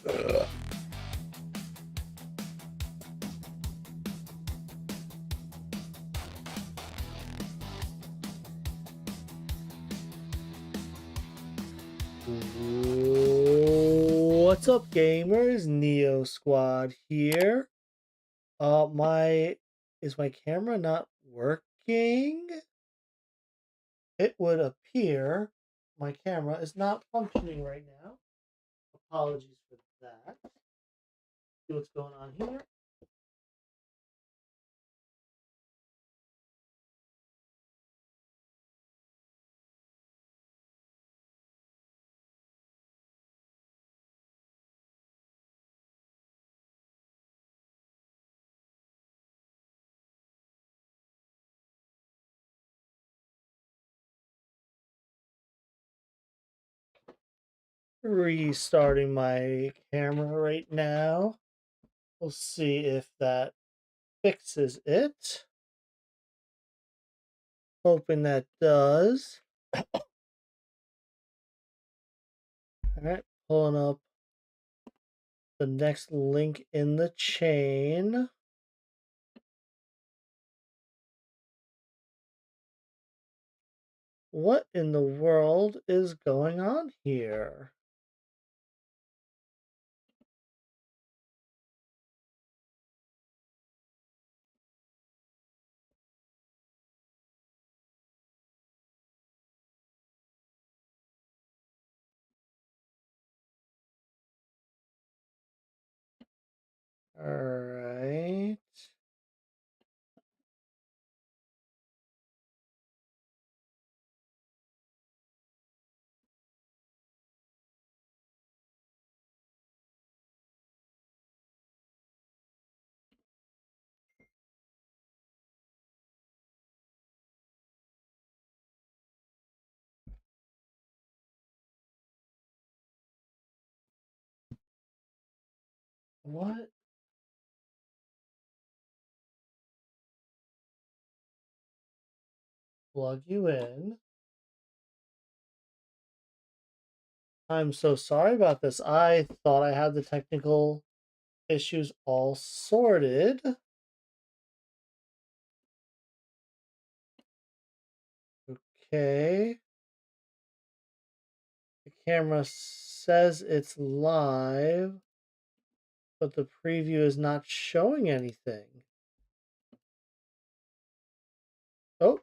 What's up, gamers? Neo Squad here. Is my camera not working? It would appear my camera is not functioning right now. Apologies for that. See what's going on here. Restarting my camera right now. We'll see if that fixes it. Hoping that does. Alright, pulling up the next link in the chain. What in the world is going on here? All right. What? Plug you in. I'm so sorry about this. I thought I had the technical issues all sorted. Okay. The camera says it's live, but the preview is not showing anything. Oh,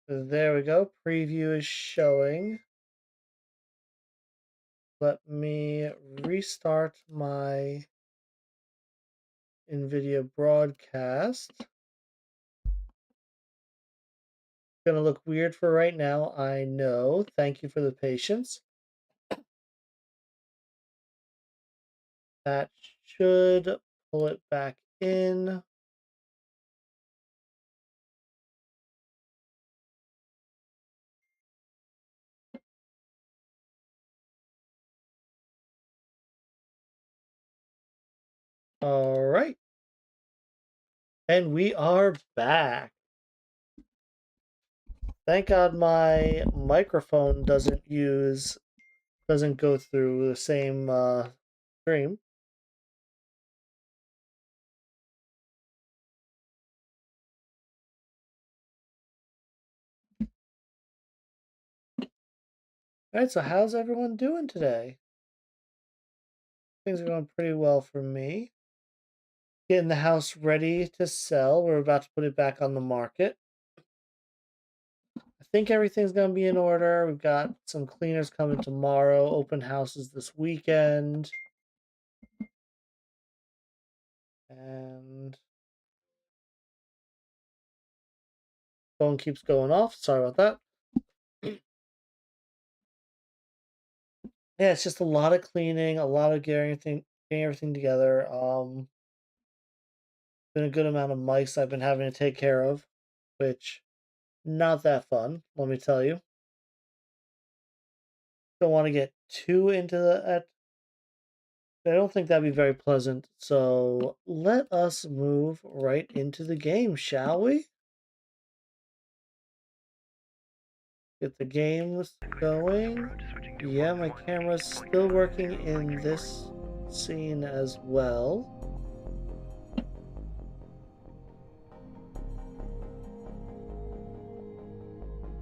there we go. Preview is showing. Let me restart my NVIDIA broadcast. Gonna look weird for right now, I know. Thank you for the patience. That should pull it back in. All right. And we are back. Thank God my microphone doesn't go through the same stream. All right, so how's everyone doing today? Things are going pretty well for me. Getting the house ready to sell. We're about to put it back on the market. I think everything's going to be in order. We've got some cleaners coming tomorrow, open houses this weekend. And phone keeps going off. Sorry about that. Yeah, it's just a lot of cleaning, a lot of getting everything together. Been a good amount of mice I've been having to take care of, which not that fun, let me tell you. Don't want to get too into that. I don't think that'd be very pleasant. So let us move right into the game, shall we? Get the games going. Yeah, my camera's still working in this scene as well.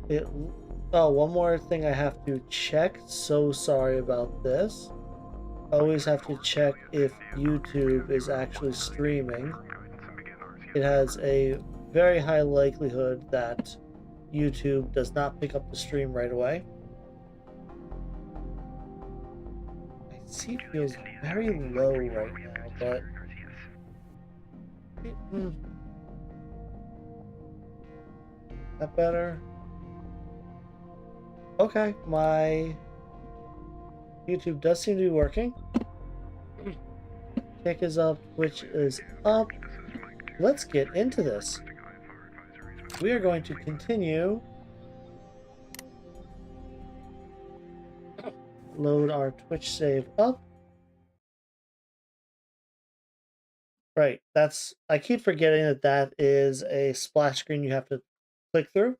It. Oh, one more thing I have to check. So sorry about this. Always have to check if YouTube is actually streaming. It has a very high likelihood that YouTube does not pick up the stream right away. My seat feels very low right now, but that better? Okay, my YouTube does seem to be working. Kick is up, Twitch is up. Let's get into this. We are going to continue. Load our Twitch save up. Right, I keep forgetting that that is a splash screen you have to click through.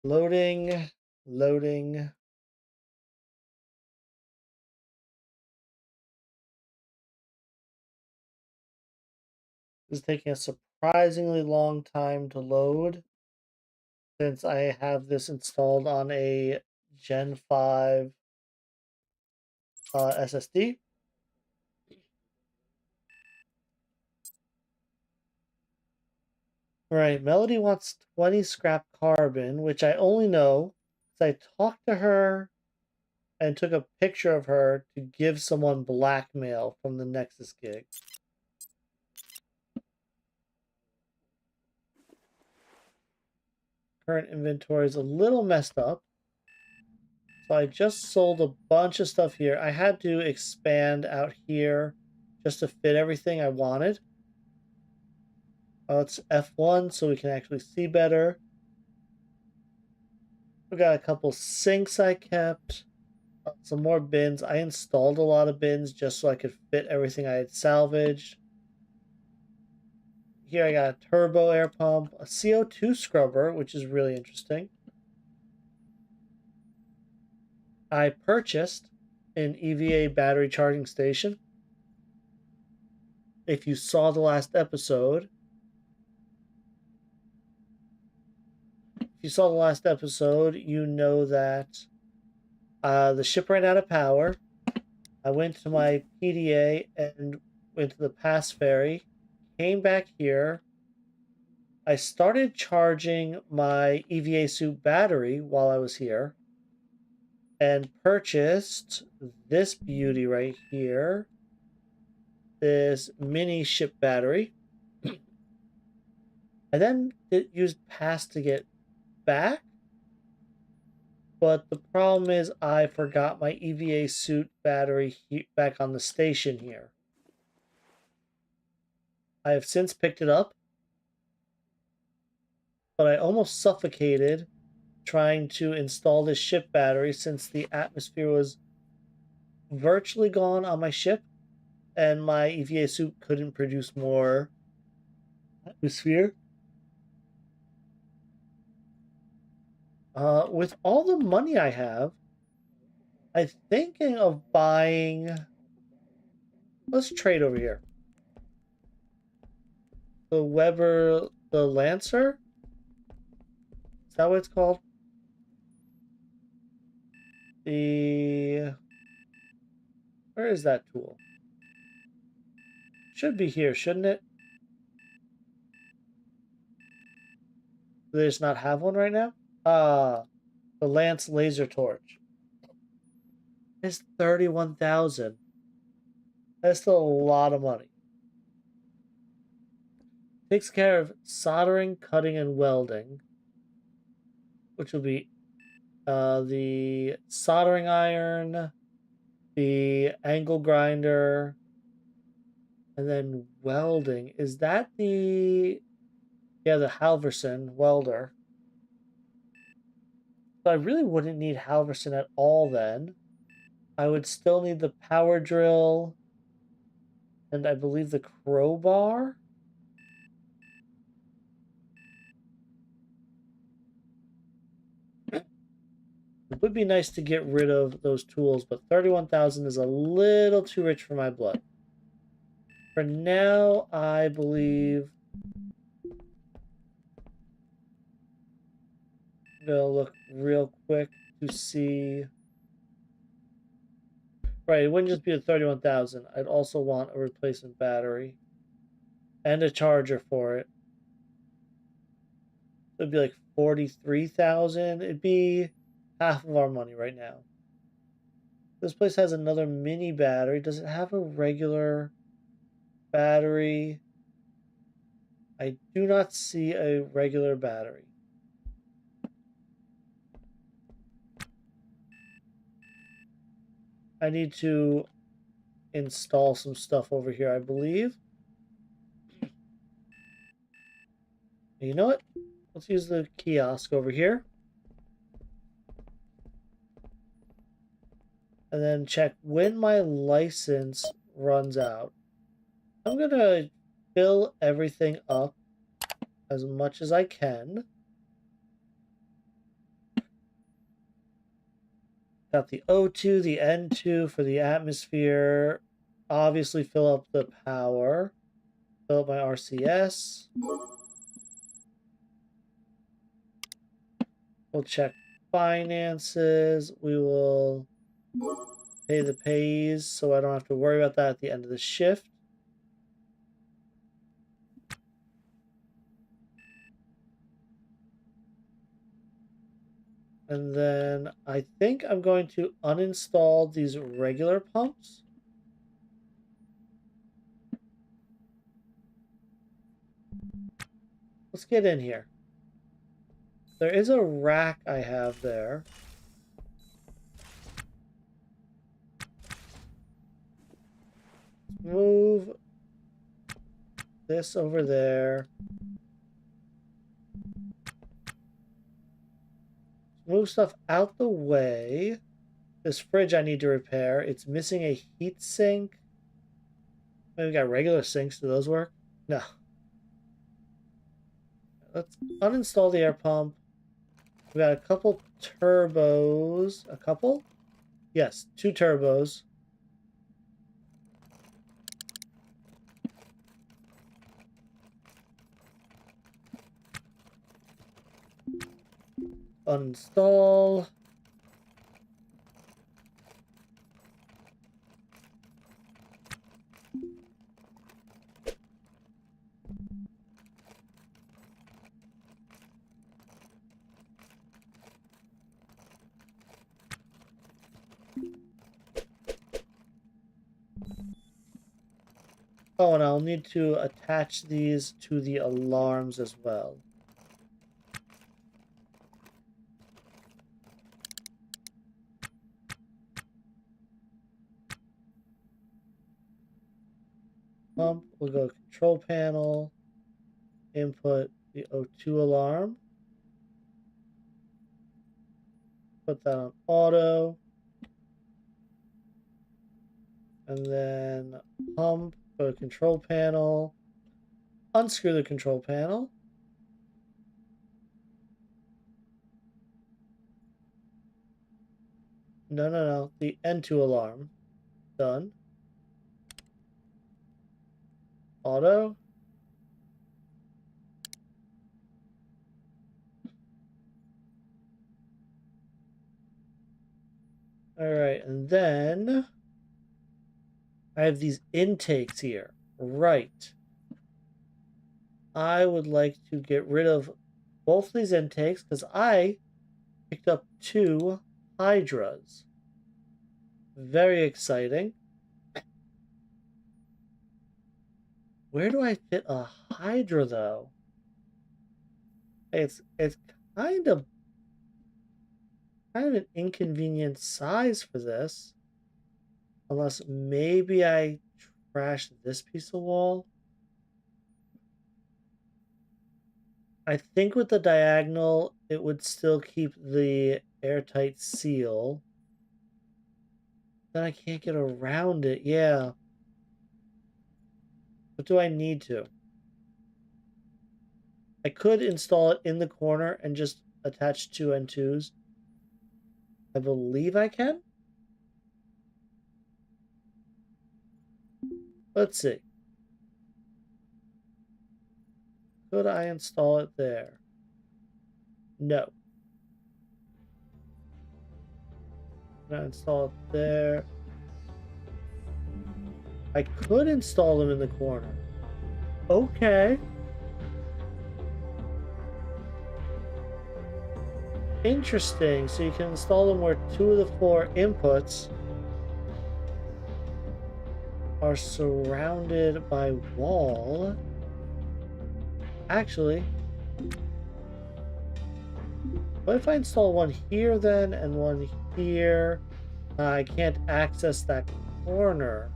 Loading, loading. This is taking a surprisingly long time to load since I have this installed on a Gen 5 SSD. Right, Melody wants 20 scrap carbon, which I only know because I talked to her and took a picture of her to give someone blackmail from the Nexus gig. Current inventory is a little messed up. So I just sold a bunch of stuff here. I had to expand out here just to fit everything I wanted. It's F1 so we can actually see better. We got a couple sinks I kept. Some more bins. I installed a lot of bins just so I could fit everything I had salvaged. Here I got a turbo air pump, a CO2 scrubber, which is really interesting. I purchased an EVA battery charging station. If you saw the last episode, you know that the ship ran out of power. I went to my PDA and went to the pass ferry, came back here. I started charging my EVA suit battery while I was here and purchased this beauty right here, this mini ship battery. I then used pass to get back, but the problem is I forgot my EVA suit battery back on the station here. I have since picked it up, but I almost suffocated trying to install this ship battery since the atmosphere was virtually gone on my ship and my EVA suit couldn't produce more atmosphere. With all the money I have, I'm thinking of buying. Let's trade over here. The Weber, the Lancer. Is that what it's called? The where is that tool? Should be here, shouldn't it? Do they just not have one right now? The Lance laser torch. It's 31,000. That's still a lot of money. Takes care of soldering, cutting, and welding, which will be the soldering iron, the angle grinder, and then welding. Is that the Halverson welder? So I really wouldn't need Halverson at all then. I would still need the power drill and I believe the crowbar. Would be nice to get rid of those tools, but 31,000 is a little too rich for my blood. For now, I believe I'm gonna look real quick to see. Right, it wouldn't just be the 31,000. I'd also want a replacement battery and a charger for it. So it'd be like 43,000. It'd be half of our money right now. This place has another mini battery. Does it have a regular battery? I do not see a regular battery. I need to install some stuff over here, I believe. You know what? Let's use the kiosk over here. And then check when my license runs out. I'm going to fill everything up as much as I can. Got the O2, the N2 for the atmosphere. Obviously fill up the power. Fill up my RCS. We'll check finances. We will pay the pays so I don't have to worry about that at the end of the shift. And then I think I'm going to uninstall these regular pumps. Let's get in here. There is a rack I have there. Move this over there. Move stuff out the way. This fridge I need to repair. It's missing a heat sink. Maybe we got regular sinks. Do those work? No. Let's uninstall the air pump. We got a couple turbos. A couple? Yes, 2 turbos. Uninstall. Oh, and I'll need to attach these to the alarms as well. Pump, we'll go control panel, input the O2 alarm. Put that on auto. And then pump, go to control panel, unscrew the control panel. No. The N2 alarm. Done. Auto. Alright, and then I have these intakes here. Right. I would like to get rid of both these intakes because I picked up 2 hydras. Very exciting. Where do I fit a hydra though? It's kind of an inconvenient size for this. Unless maybe I trash this piece of wall. I think with the diagonal, it would still keep the airtight seal. Then I can't get around it. Yeah. What do I need to? I could install it in the corner and just attach 2 N2s. I believe I can. Let's see. Could I install it there? No. Can I install it there? I could install them in the corner. Okay. Interesting. So you can install them where 2 of the 4 inputs are surrounded by wall. Actually, what if I install one here then and one here? I can't access that corner.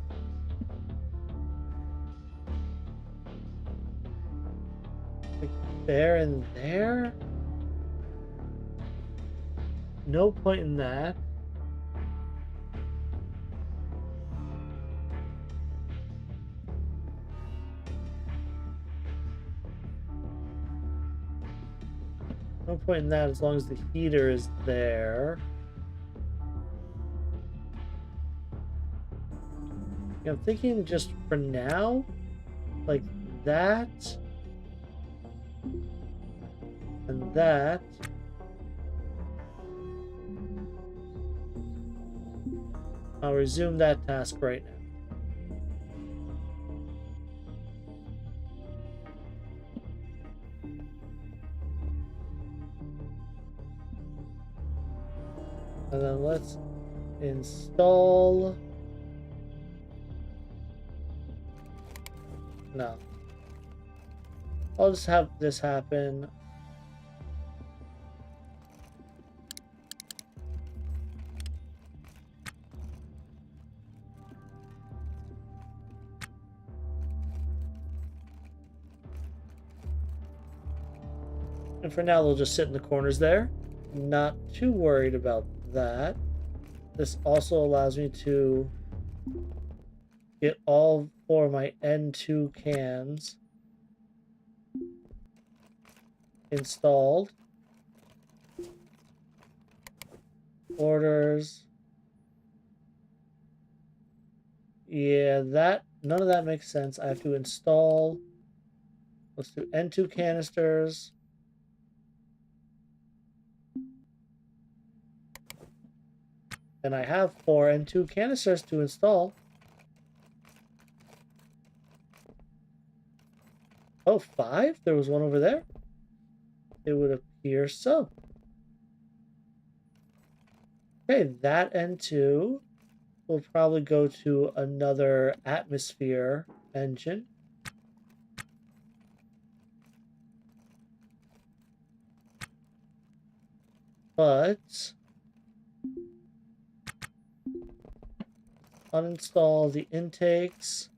Like there and there? No point in that. No point in that as long as the heater is there. Yeah, I'm thinking just for now, like that and that. I'll resume that task right now. And then let's install. No. I'll just have this happen. And for now, they'll just sit in the corners there. Not too worried about that. This also allows me to get all 4 of my N2 cans installed. Orders. Yeah, none of that makes sense. I have to install. Let's do N2 canisters. And I have 4 N2 canisters to install. Oh, 5? There was one over there? It would appear so. Okay, that N2 will probably go to another atmosphere engine. But uninstall the intakes.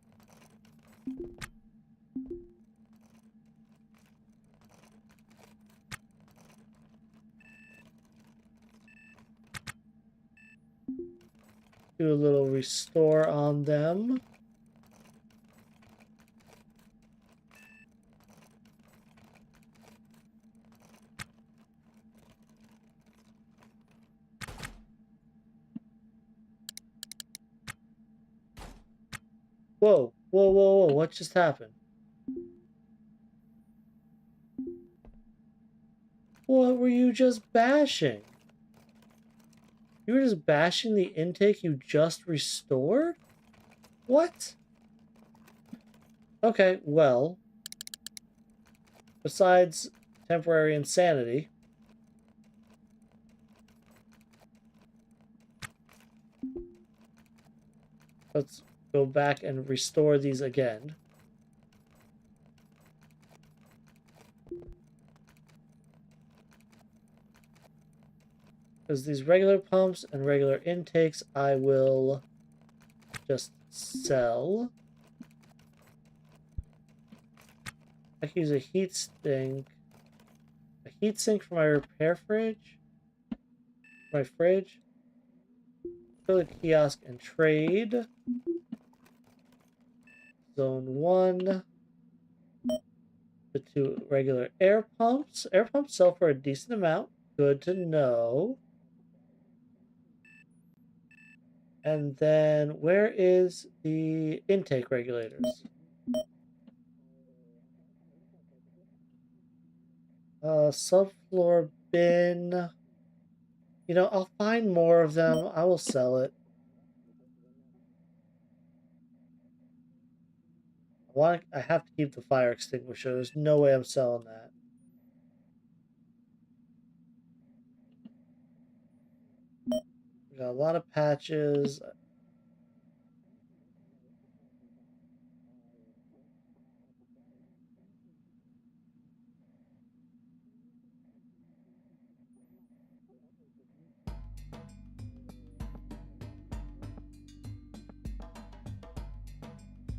Do a little restore on them. Whoa, whoa, whoa, whoa, what just happened? What were you just bashing? You were just bashing the intake you just restored? What? Okay, well, besides temporary insanity, let's go back and restore these again. Because these regular pumps and regular intakes I will just sell. I can use a heat sink. A heat sink for my repair fridge. My fridge. Fill a kiosk and trade. Zone 1. The 2 regular air pumps. Air pumps sell for a decent amount. Good to know. And then where is the intake regulators? Subfloor bin. You know, I'll find more of them. I will sell it. I have to keep the fire extinguisher. There's no way I'm selling that. We got a lot of patches.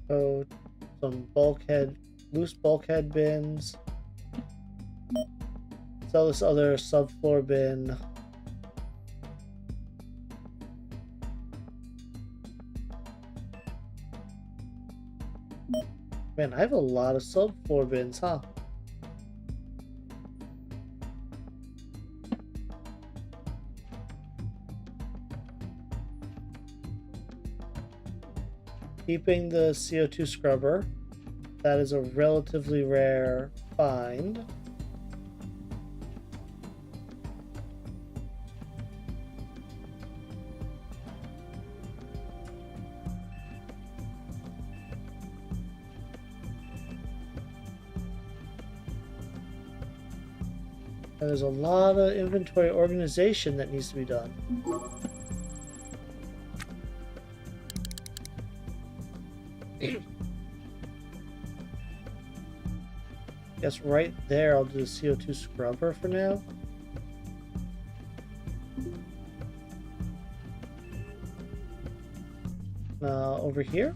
So some loose bulkhead bins. Sell this other subfloor bin. Man, I have a lot of subfloor bins, huh? Keeping the CO2 scrubber. That is a relatively rare find. And there's a lot of inventory organization that needs to be done. Guess right there I'll do the CO2 scrubber for now. Over here.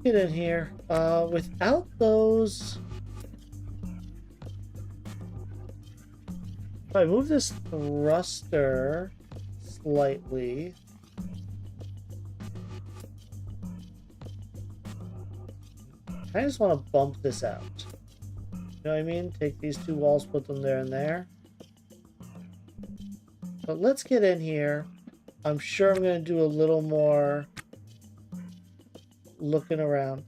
Get in here. Without those, if I move this thruster slightly, I just want to bump this out. You know what I mean? Take these two walls, put them there and there. But let's get in here. I'm sure I'm going to do a little more looking around.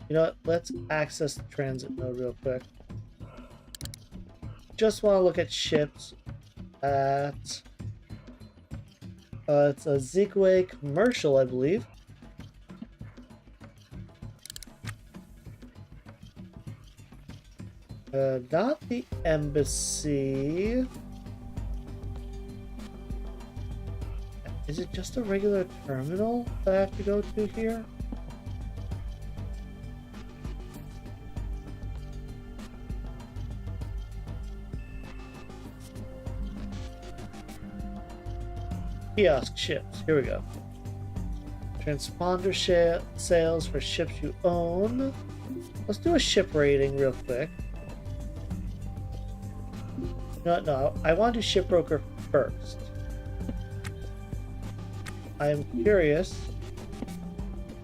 You know what? Let's access the transit node real quick. Just want to look at ships at... it's a Zigway commercial, I believe. Not the embassy. Is it just a regular terminal that I have to go to here? Kiosk ships. Here we go. Transponder sales for ships you own. Let's do a ship rating real quick. No, I want to do shipbroker first. I am curious.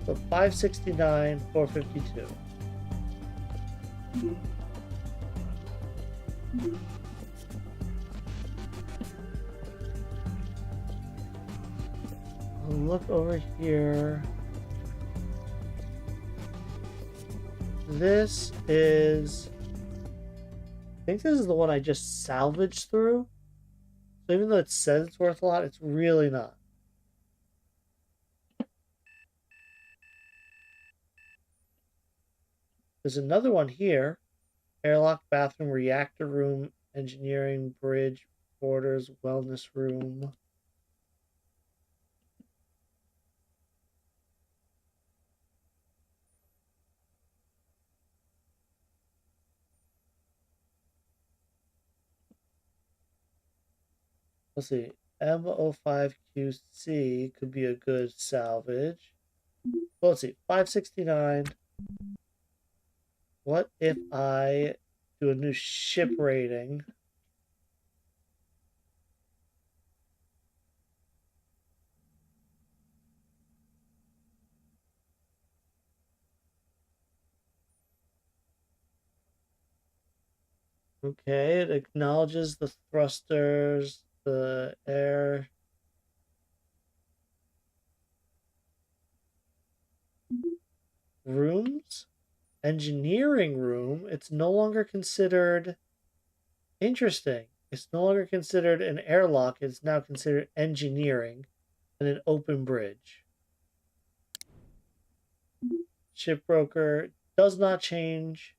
So 569, 452. I'll look over here. This is... I think this is the one I just salvaged through. So even though it says it's worth a lot, it's really not. There's another one here. Airlock, bathroom, reactor room, engineering, bridge, borders, wellness room. Let's see. M05QC could be a good salvage. Well, let's see. 569. What if I do a new ship rating? Okay, it acknowledges the thrusters, the air. Rooms? Engineering room? It's no longer considered interesting. It's no longer considered an airlock. It's now considered engineering and an open bridge. Shipbroker does not change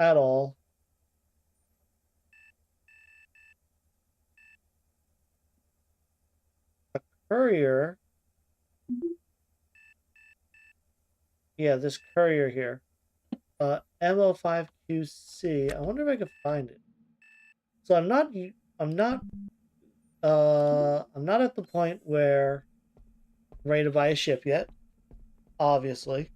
at all. Courier. Yeah, this courier here. MO5QC. I wonder if I can find it. So I'm not at the point where I'm ready to buy a ship yet, obviously.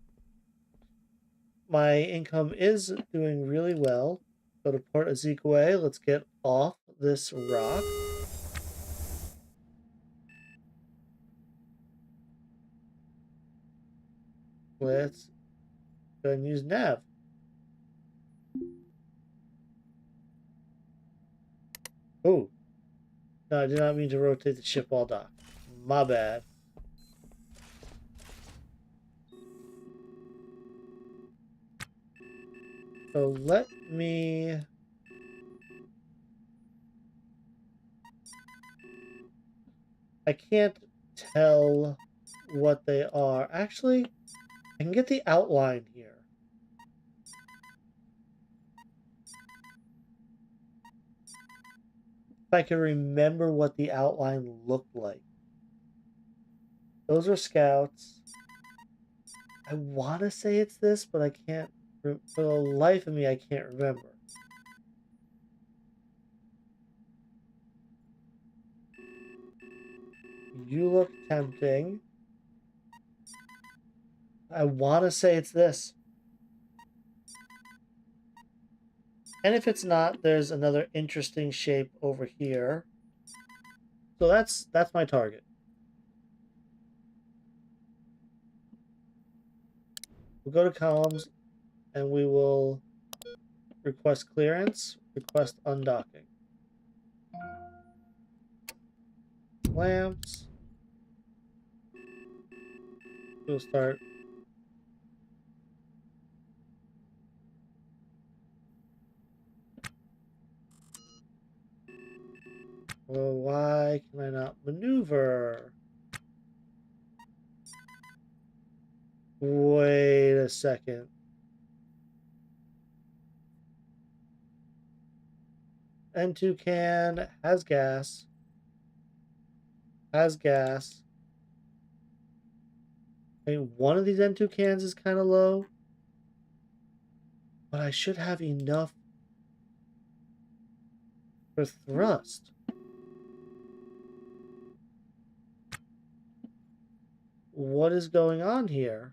My income is doing really well. Go to Port Ezekwe. Let's get off this rock. Let's go and use nav. Oh, no, I did not mean to rotate the ship while docked. My bad. So let me... I can't tell what they are. Actually, I can get the outline here. If I can remember what the outline looked like. Those are scouts. I want to say it's this, but I can't. For the life of me, I can't remember. You look tempting. I want to say it's this. And if it's not, there's another interesting shape over here. So that's my target. We'll go to comms and we will request clearance, request undocking. Lamps. We'll start. Well, why can I not maneuver? Wait a second. N2 can has gas. Has gas. I mean, one of these N2 cans is kind of low. But I should have enough for thrust. What is going on here?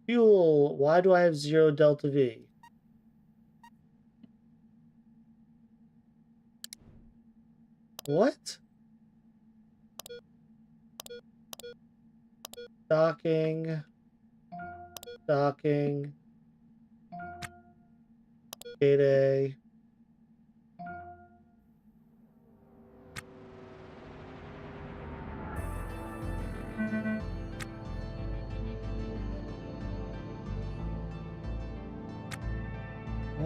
Fuel. Why do I have 0 delta V? What? Docking. Docking. Gate A.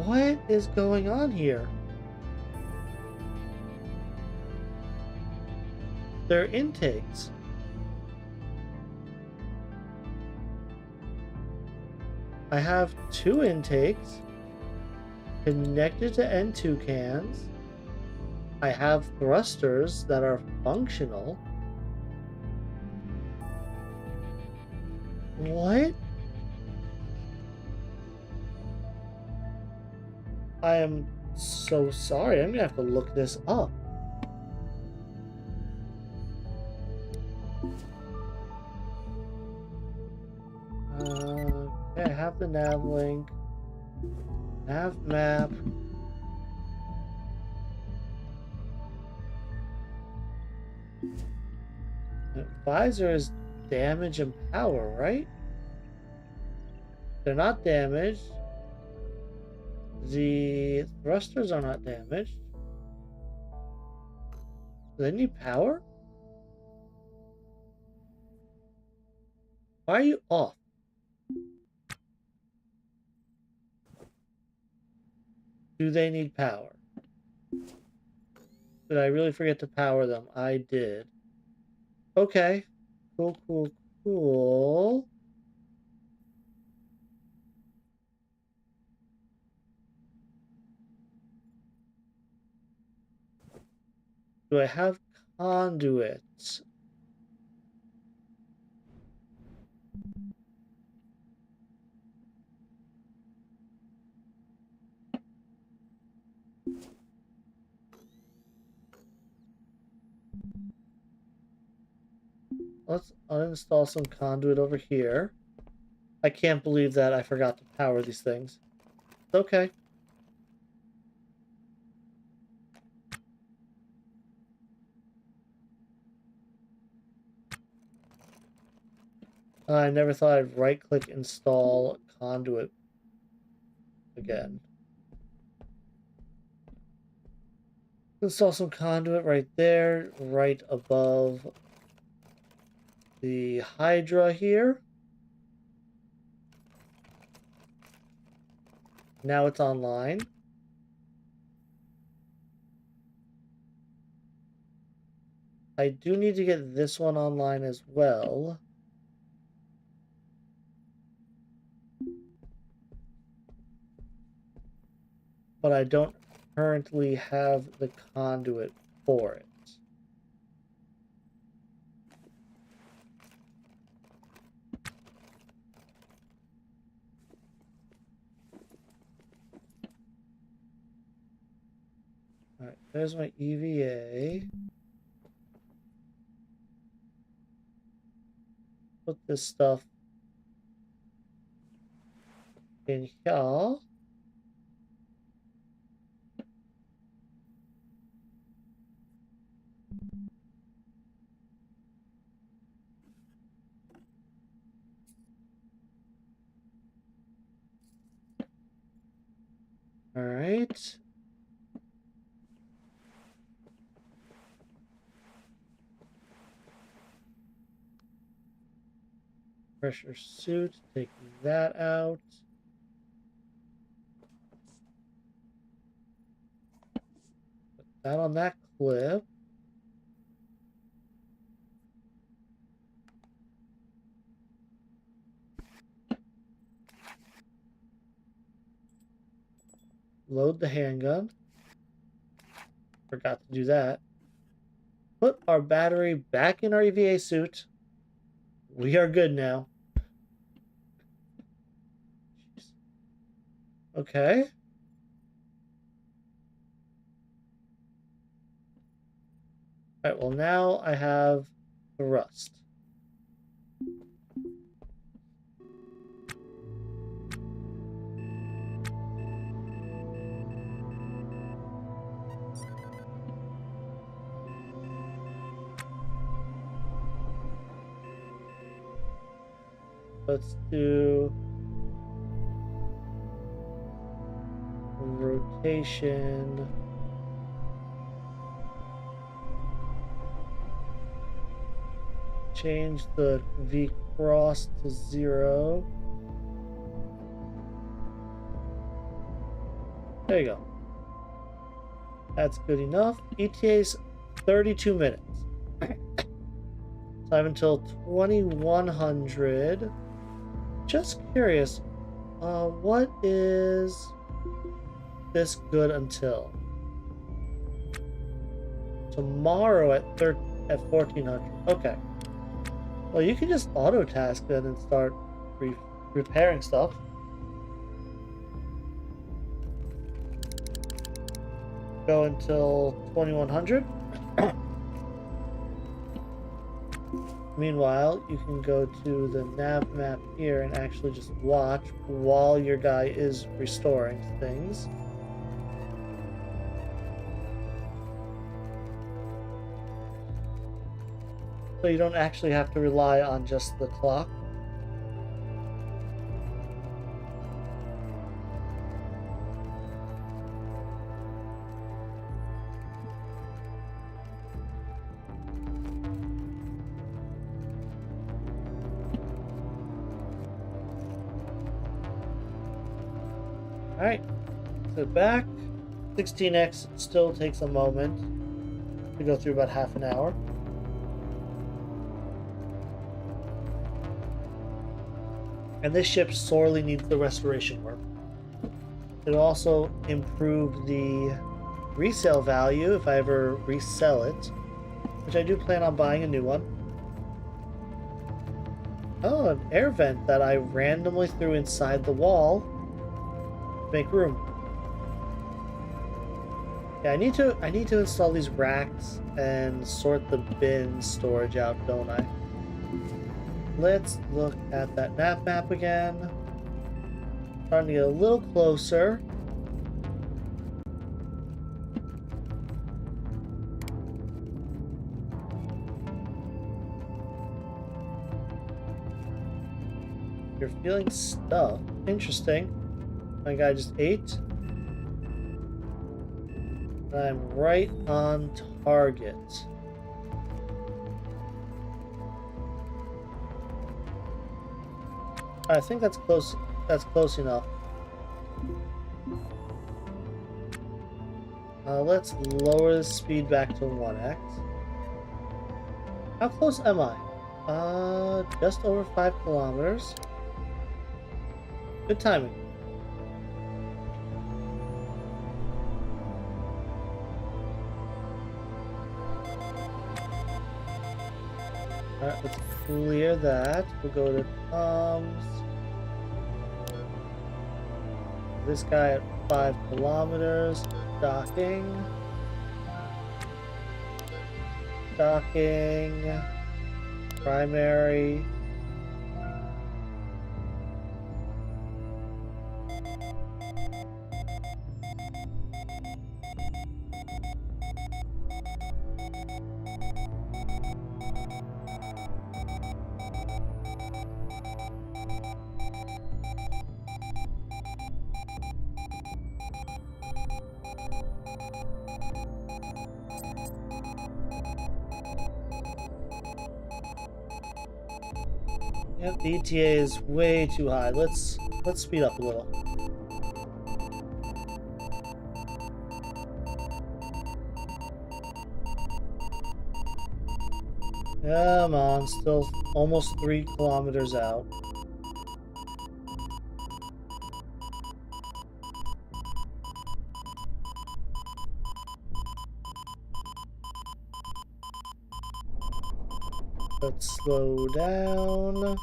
What is going on here? They're intakes. I have 2 intakes connected to N2 cans. I have thrusters that are functional. What? I am so sorry. I'm gonna have to look this up. Okay, I have the nav link. Nav map. Visor is damage and power, right? They're not damaged. The thrusters are not damaged. Do they need power? Why are you off? Do they need power? Did I really forget to power them? I did. Okay. Cool, cool, cool. Do I have conduits? Let's uninstall some conduit over here. I can't believe that I forgot to power these things. It's okay. I never thought I'd right-click install conduit again. Install some conduit right there, right above the Hydra here. Now it's online. I do need to get this one online as well. But I don't currently have the conduit for it. Alright, there's my EVA. Put this stuff in here. Alright. Pressure suit, take that out. Put that on that clip. Load the handgun. Forgot to do that. Put our battery back in our EVA suit. We are good now. Jeez. Okay. Alright, well now I have thrust. Let's do rotation. Change the V cross to 0. There you go. That's good enough. ETA's 32 minutes. So I have until 2100. Just curious, what is this good until? Tomorrow at 1400. Okay. Well, you can just auto task then and start repairing stuff. Go until 2100. Meanwhile, you can go to the nav map here and actually just watch while your guy is restoring things. So you don't actually have to rely on just the clock. Alright, so back. 16x still takes a moment to go through, about half an hour. And this ship sorely needs the restoration work. It'll also improve the resale value if I ever resell it, which I do plan on buying a new one. Oh, an air vent that I randomly threw inside the wall to make room. Yeah, I need to install these racks and sort the bin storage out, don't I? Let's look at that nav map again. Trying to get a little closer. You're feeling stuff. Interesting. My guy just ate. I'm right on target. I think that's close. That's close enough. Let's lower the speed back to 1x. How close am I? Just over 5 kilometers. Good timing. Alright, let's clear that. We'll go to comms. This guy at 5 kilometers. Docking. Docking. Primary. Yep, the ETA is way too high. Let's speed up a little. Come on, still almost 3 kilometers out. Let's slow down.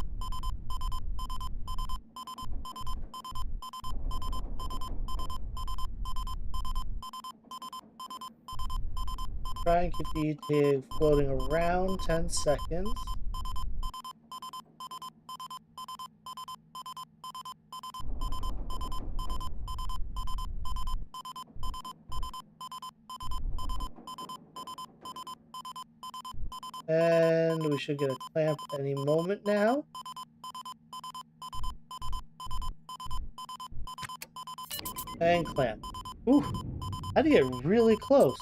Try and keep the ETA floating around 10 seconds. And we should get a clamp any moment now. And clamp. Ooh, had to get really close.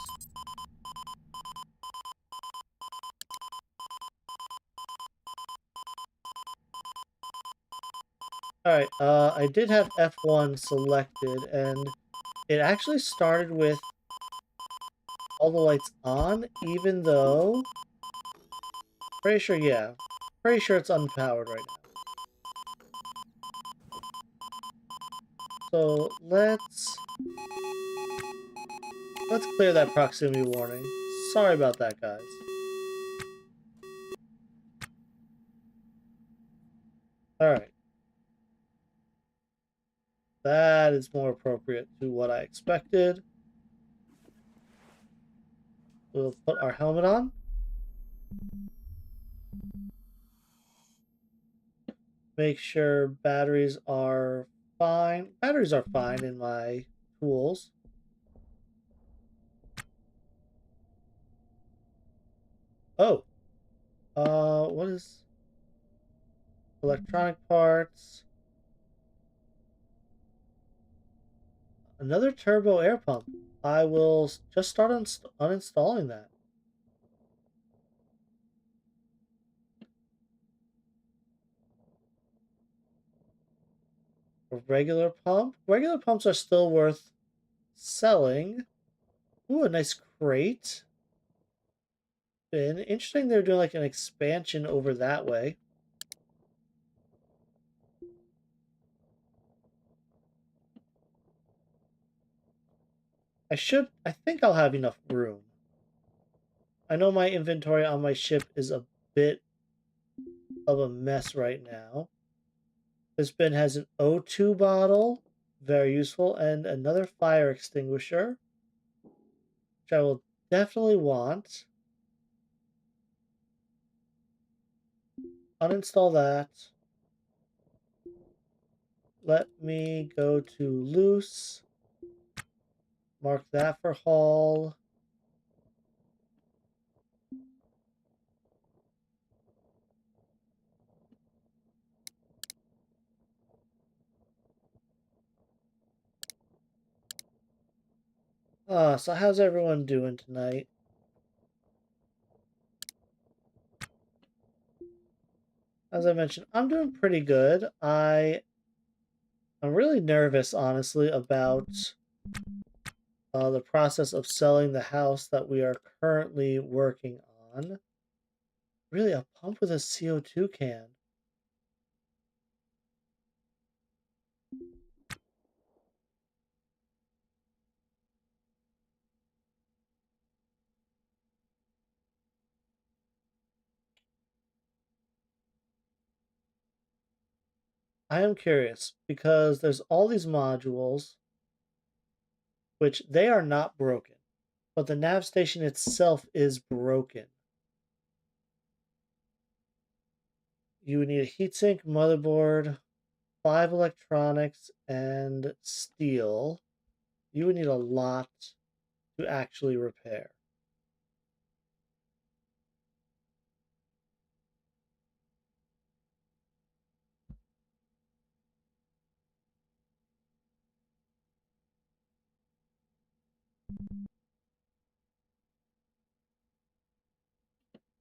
Alright, I did have F1 selected, and it actually started with all the lights on, even though... Pretty sure, yeah. Pretty sure it's unpowered right now. So, let's clear that proximity warning. Sorry about that, guys. Alright. That is more appropriate to what I expected. We'll put our helmet on. Make sure batteries are fine. Batteries are fine in my tools. Oh. What is... Electronic parts. Another turbo air pump. I will just start uninstalling that. a regular pump. Regular pumps are still worth selling. Ooh, a nice crate. Been interesting they're doing like an expansion over that way. I think I'll have enough room. I know my inventory on my ship is a bit of a mess right now. This bin has an O2 bottle, very useful, and another fire extinguisher, which I will definitely want. Uninstall that. Let me go to loose. Mark that for haul. So how's everyone doing tonight? As I mentioned, I'm doing pretty good. I'm really nervous, honestly, about the process of selling the house that we are currently working on. Really, a pump with a CO2 can. I am curious because there's all these modules, which they are not broken, but the nav station itself is broken. You would need a heatsink, motherboard, 5 electronics, and steel. You would need a lot to actually repair.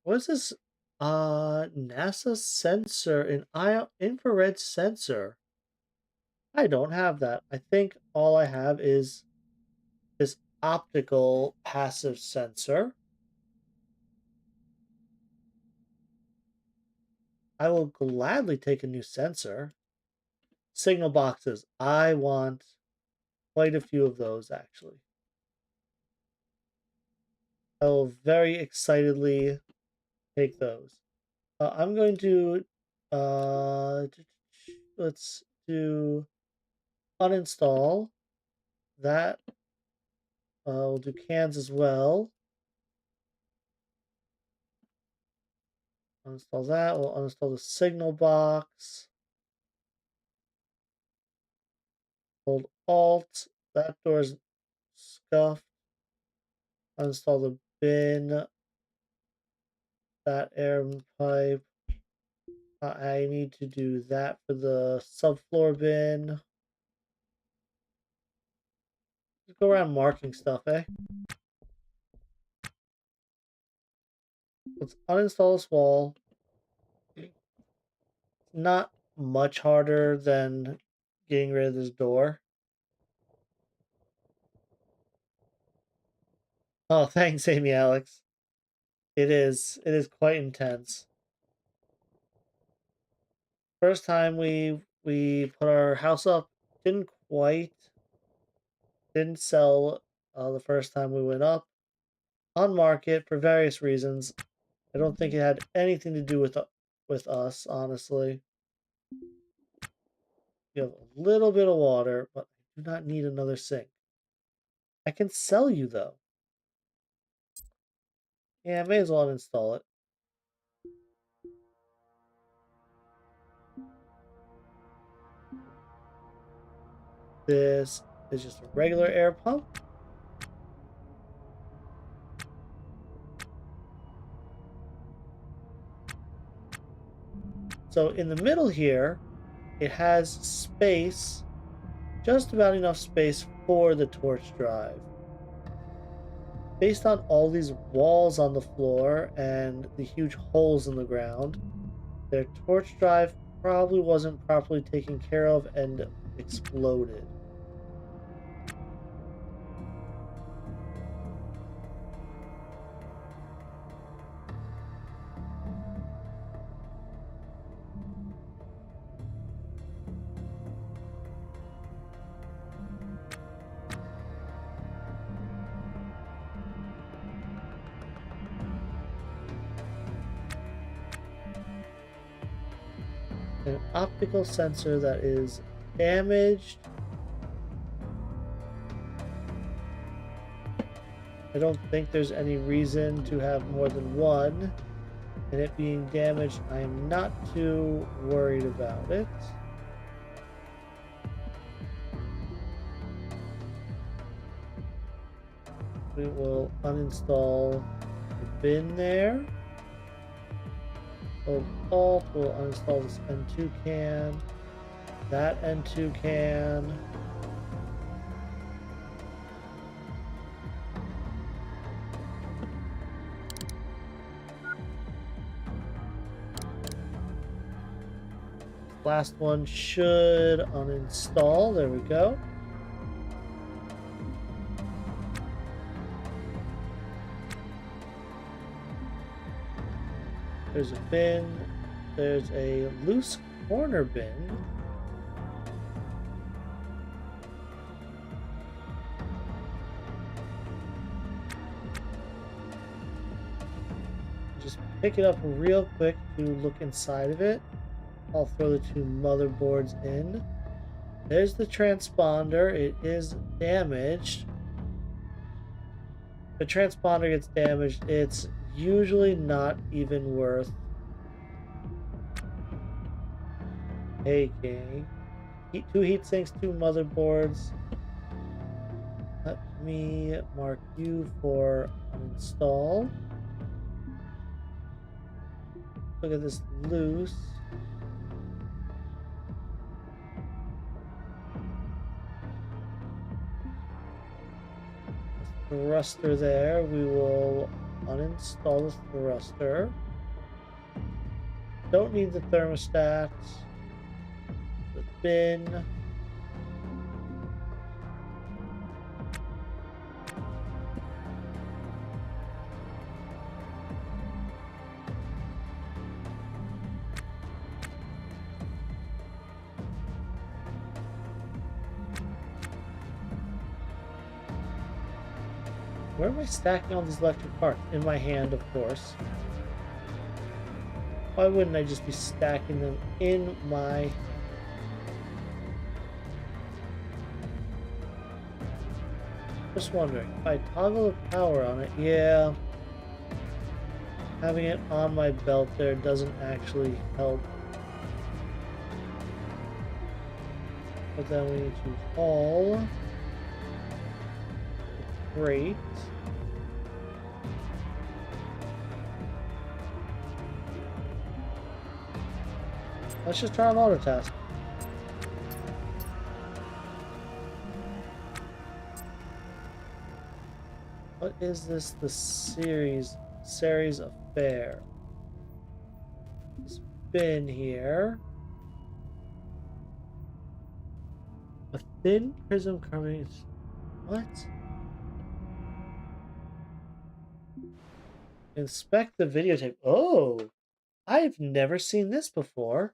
What is this? NASA sensor, an infrared sensor. I don't have that. I think all I have is this optical passive sensor. I will gladly take a new sensor. Signal boxes. I want quite a few of those, actually. I will very excitedly take those. I'm going to, uh, let's do uninstall that. We'll do cans as well. Uninstall that. We'll uninstall the signal box. Hold Alt. That door's scuffed. Uninstall the bin. That air pipe. I need to do that for the subfloor bin. Let's go around marking stuff, eh? Let's uninstall this wall. Not much harder than getting rid of this door. Oh, thanks, Amy Alex. It is. It is quite intense. First time we put our house up, didn't sell the first time we went up on market for various reasons. I don't think it had anything to do with us, honestly. You have a little bit of water, but I do not need another sink. I can sell you though. Yeah, I may as well uninstall it. This is just a regular air pump. So in the middle here, it has space, just about enough space for the torch drive. Based on all these walls on the floor and the huge holes in the ground, their torch drive probably wasn't properly taken care of and exploded. An optical sensor that is damaged. I don't think there's any reason to have more than one. And it being damaged, I am not too worried about it. We will uninstall the bin there. We'll uninstall this N2 can. That N2 can. Last one should uninstall. There we go. There's a bin. There's a loose corner bin. Just pick it up real quick to look inside of it. I'll throw the two motherboards in. There's the transponder. It is damaged. If the transponder gets damaged, it's usually not even worth taking. Two heat sinks, two motherboards. Let me mark you for uninstall. Look at this loose. Thruster there. We will uninstall the thruster. Don't need the thermostat. The bin. Where am I stacking all these electric parts? In my hand, of course. Why wouldn't I just be stacking them in my... Just wondering, if I toggle the power on it, yeah. Having it on my belt there doesn't actually help. But then we need to haul. Great. Let's just try an auto task. What is this? The series affair. This bin here. A thin prism covering. What? Inspect the videotape. Oh, I've never seen this before.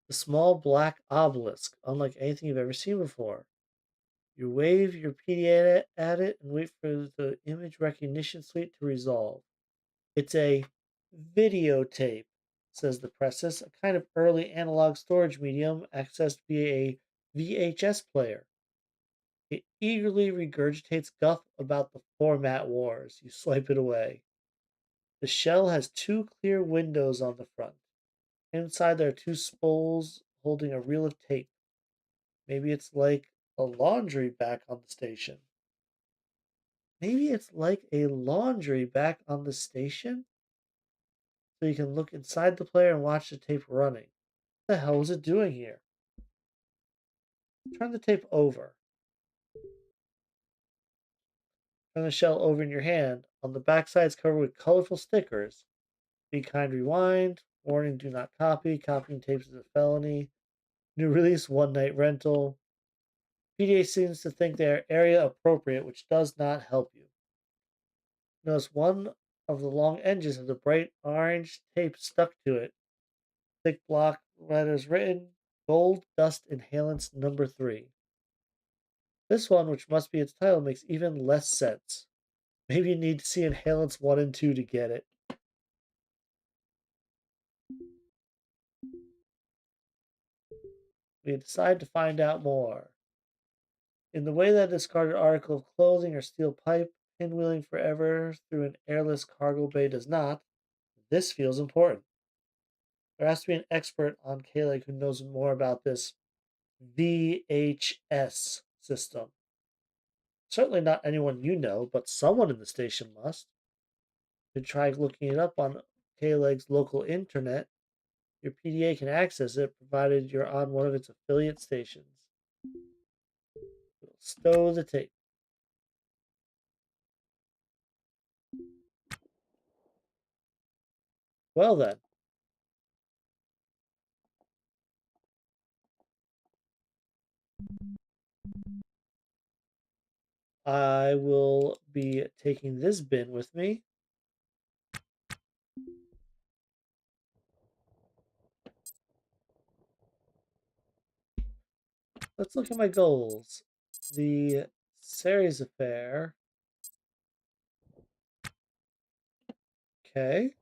The small black obelisk, unlike anything you've ever seen before. You wave your PD at it and wait for the image recognition suite to resolve. It's a videotape, says the Presses, a kind of early analog storage medium accessed via a VHS player. It eagerly regurgitates guff about the format wars. You swipe it away. The shell has two clear windows on the front. Inside there are two spools holding a reel of tape. Maybe it's like a laundry back on the station. Maybe it's like a laundry back on the station? So you can look inside the player and watch the tape running. What the hell is it doing here? Turn the tape over. Turn the shell over in your hand. On the backside, it's covered with colorful stickers. Be kind, rewind. Warning, do not copy. Copying tapes is a felony. New release one night rental. PDA seems to think they are area appropriate, which does not help you. Notice one of the long edges has a bright orange tape stuck to it. Thick block letters written Gold Dust Inhalants Number 3. This one, which must be its title, makes even less sense. Maybe you need to see Inhalants 1 and 2 to get it. We decide to find out more. In the way that discarded article of clothing or steel pipe pinwheeling forever through an airless cargo bay does not, this feels important. There has to be an expert on Kaleg who knows more about this VHS system. Certainly not anyone you know, but someone in the station must. You could try looking it up on Kaleg's local internet. Your PDA can access it provided you're on one of its affiliate stations. We'll stow the tape. Well then, I will be taking this bin with me. Let's look at my goals. The Ceres affair. Okay.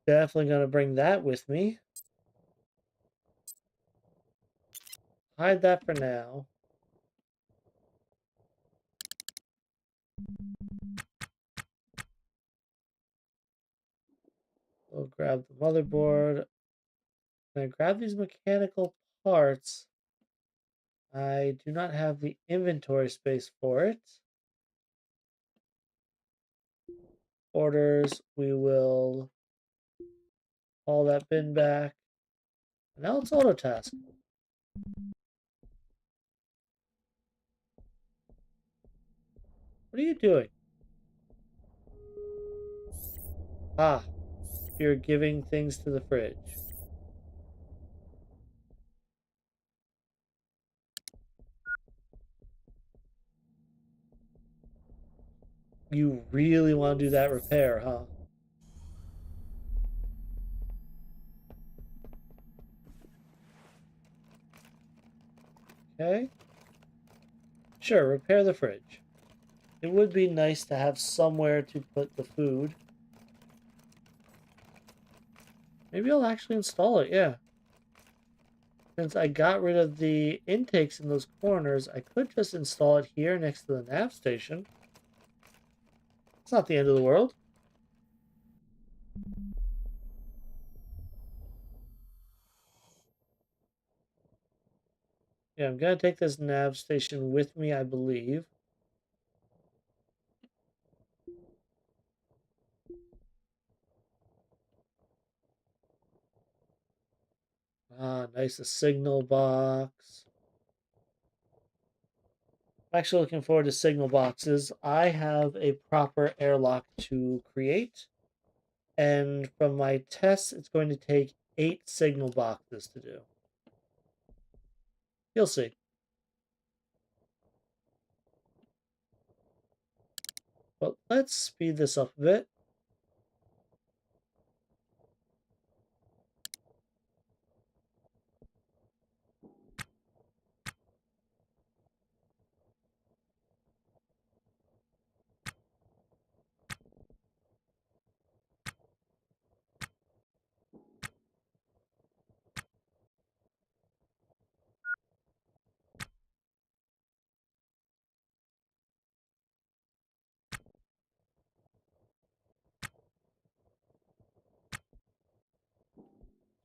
Definitely going to bring that with me. Hide that for now. We'll grab the motherboard. Can I grab these mechanical parts? I do not have the inventory space for it. Orders, we will haul that bin back. Now it's auto task. What are you doing? Ah, you're giving things to the fridge. You really want to do that repair, huh? Okay. Sure, repair the fridge. It would be nice to have somewhere to put the food. Maybe I'll actually install it, yeah. Since I got rid of the intakes in those corners, I could just install it here next to the nav station. It's not the end of the world. Yeah, I'm gonna take this nav station with me, I believe. Ah, nice, a signal box. I'm actually looking forward to signal boxes. I have a proper airlock to create, and from my tests, it's going to take 8 signal boxes to do. You'll see. But let's speed this up a bit.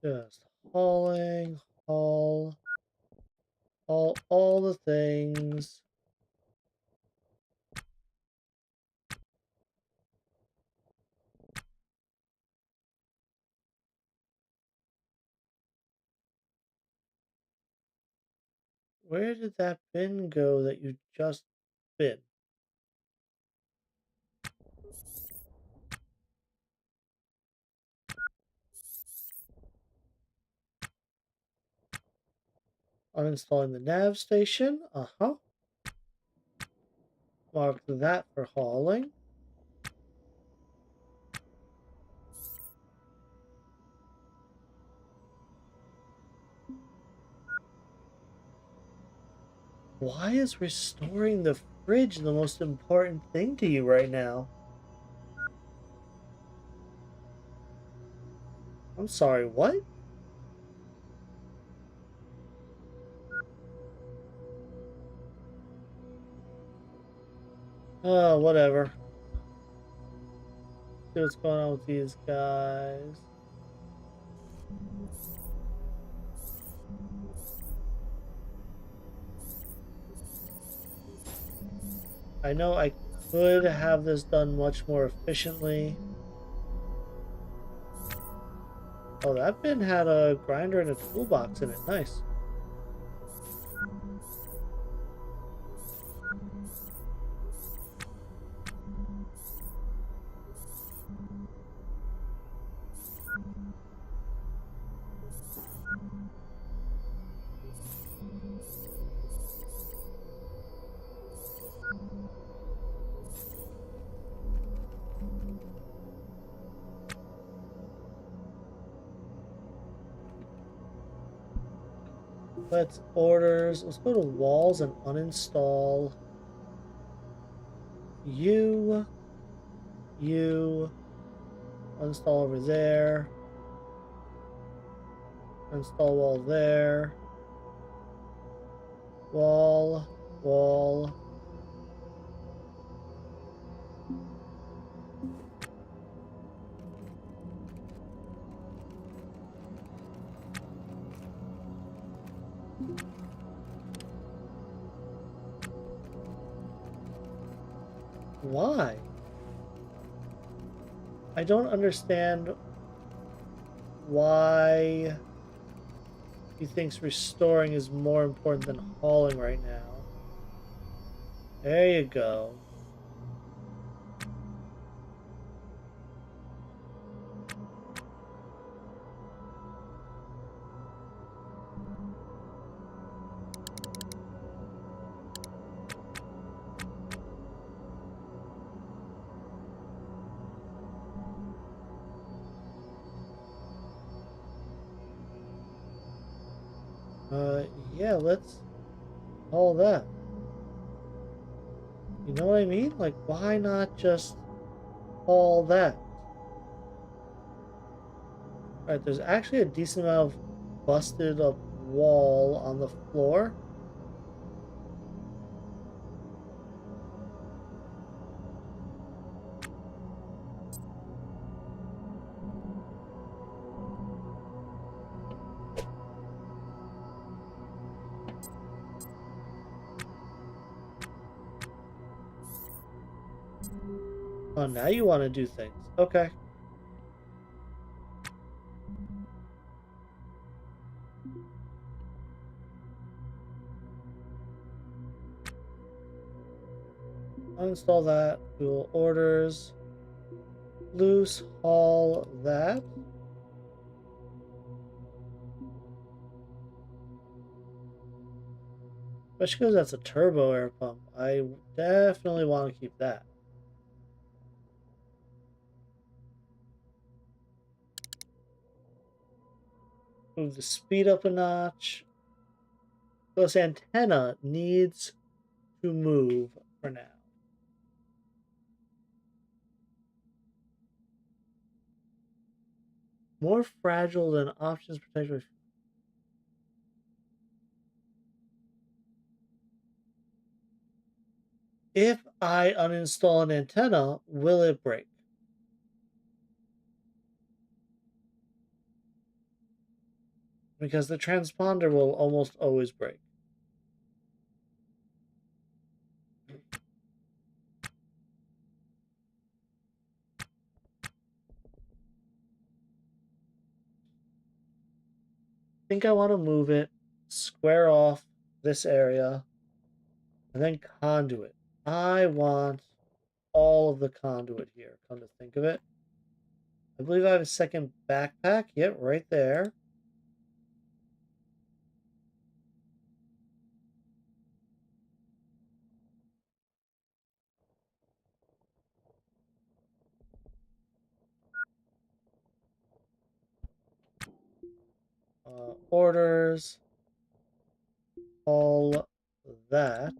Just hauling, haul, all the things. Where did that bin go that you just bin? Uninstalling the nav station. Uh-huh. Mark that for hauling. Why is restoring the fridge the most important thing to you right now? I'm sorry, what? Oh, whatever. See what's going on with these guys. I know I could have this done much more efficiently. Oh, that bin had a grinder and a toolbox in it. Nice. Let's orders. Let's go to walls and uninstall you. You. Uninstall over there. Uninstall wall there. Wall. Wall. Why? I don't understand why he thinks restoring is more important than hauling right now. There you go. Yeah, let's haul that. You know what I mean? Like, why not just haul that? Alright, there's actually a decent amount of busted up wall on the floor. Oh, now you want to do things. Okay. Uninstall that. Dual orders. Loose haul that. Especially because that's a turbo air pump. I definitely want to keep that. Move the speed up a notch. This antenna needs to move for now. More fragile than options protected. If I uninstall an antenna, will it break? Because the transponder will almost always break. I think I want to move it square off this area, and then conduit. I want all of the conduit here, come to think of it. I believe I have a second backpack. Yep, right there. Orders. All that.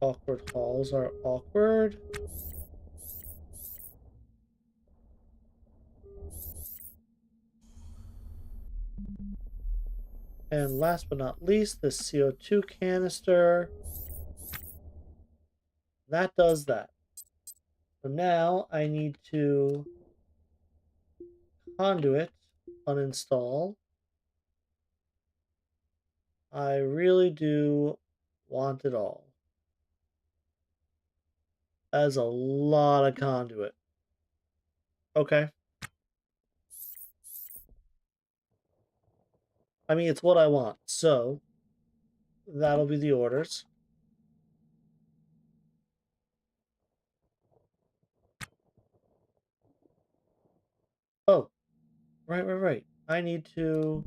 Awkward halls are awkward. And last but not least, the CO2 canister. That does that. So now I need to conduit uninstall. I really do want it all. That's a lot of conduit. Okay. I mean, it's what I want. So that'll be the orders. Oh, right. I need to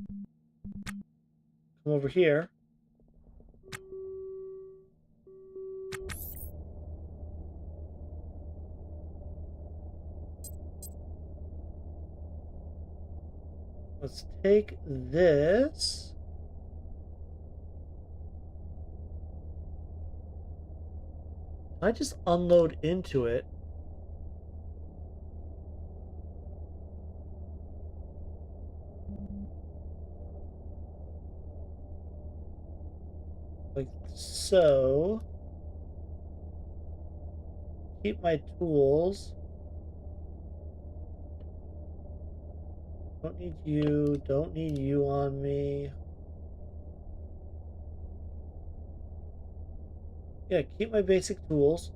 come over here. Let's take this. I just unload into it. Like so. Keep my tools. Don't need you on me. Yeah, keep my basic tools.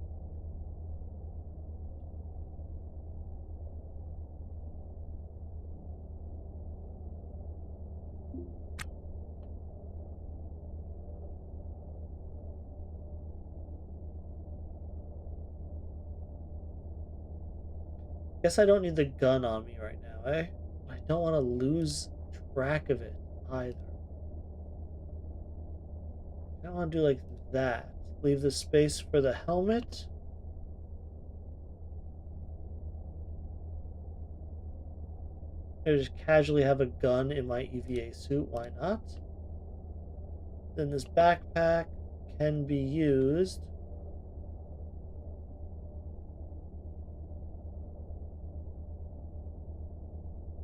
Guess I don't need the gun on me right now, eh? I don't want to lose track of it either. I don't want to do like that. Leave the space for the helmet. I just casually have a gun in my EVA suit. Why not? Then this backpack can be used.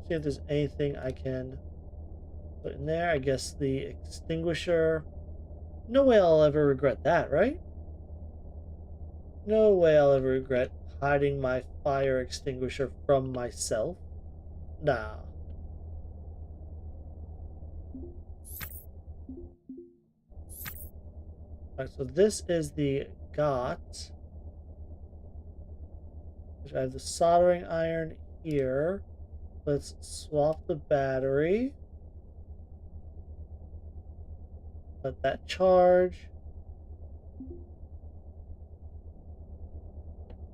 See if there's anything I can put in there. I guess the extinguisher. No way I'll ever regret that, right? No way I'll ever regret hiding my fire extinguisher from myself. Nah. Alright, so this is the GOT. I have the soldering iron here. Let's swap the battery. Let that charge.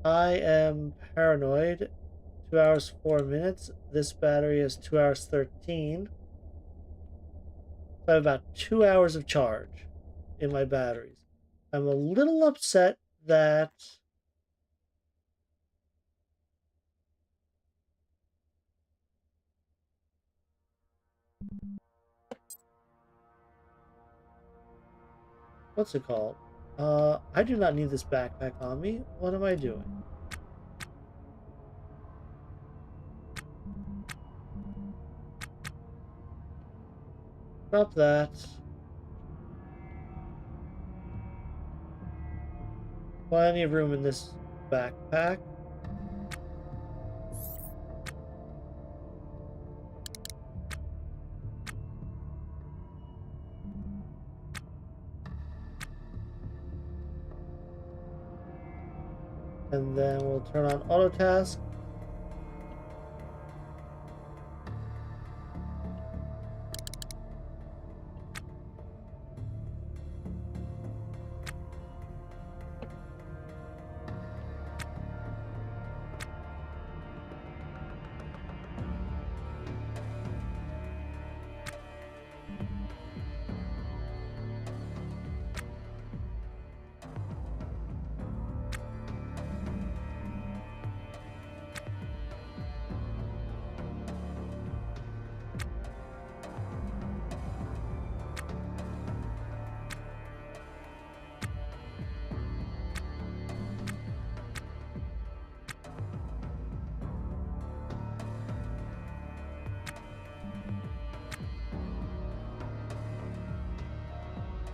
I am paranoid. 2 hours, 4 minutes. This battery is 2 hours, 13. So I have about 2 hours of charge in my batteries. I'm a little upset that what's it called? I do not need this backpack on me. What am I doing? Drop that. Plenty of room in this backpack. And then we'll turn on auto task.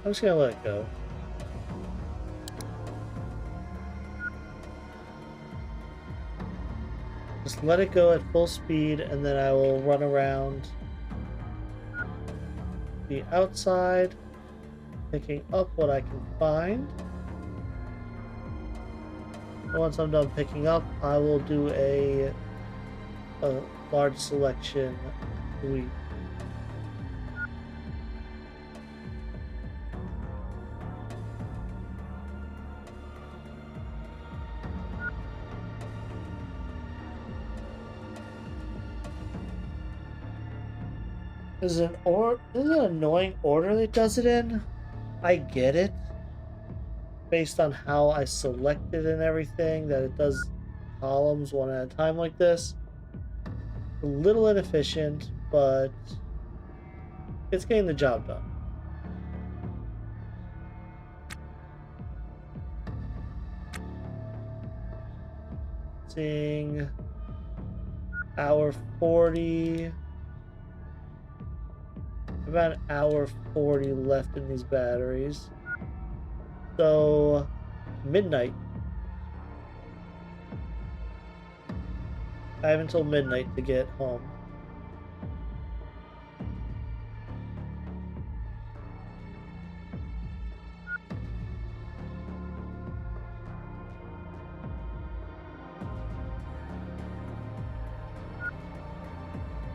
I'm just gonna let it go. Just let it go at full speed, and then I will run around the outside, picking up what I can find. And once I'm done picking up, I will do a large selection sweep. This is an annoying order that does it in. I get it. Based on how I selected and everything, that it does columns one at a time like this. A little inefficient, but it's getting the job done. Seeing hour 40. About an hour 40 left in these batteries. So, midnight. I have until midnight to get home.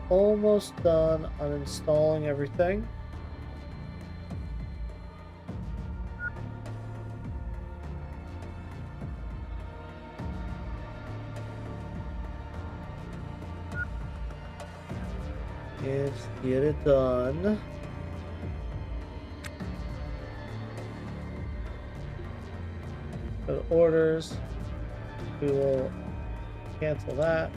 Almost done on installing everything. Let's get it done. Go to orders. We will cancel that.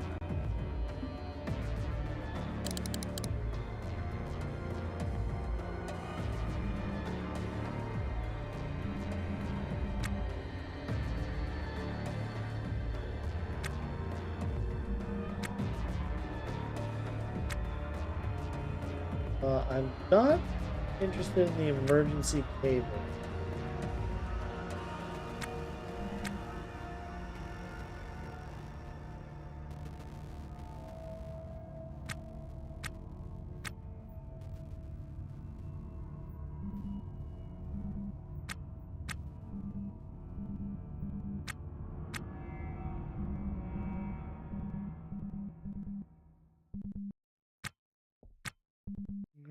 I'm not interested in the emergency cable.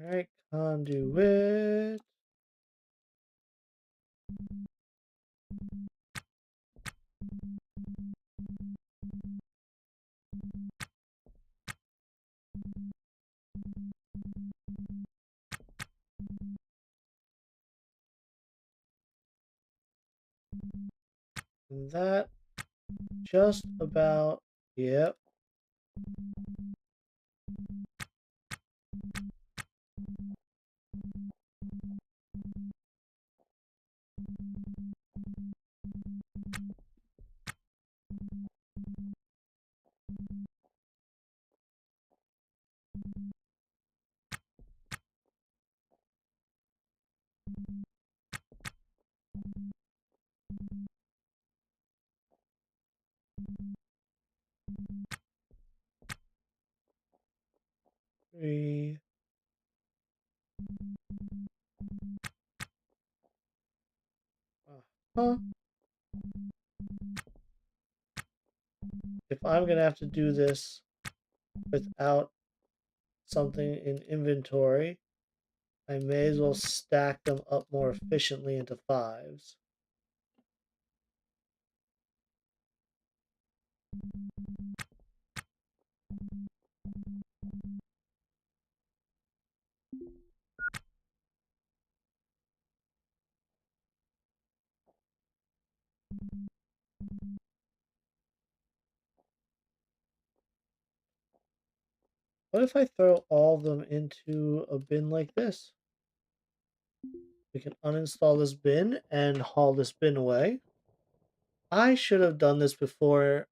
Alright, conduit. And that just about, yep. Three. Huh? if I'm going to have to do this without something in inventory, I may as well stack them up more efficiently into fives. What if I throw all of them into a bin like this? We can uninstall this bin and haul this bin away. I should have done this before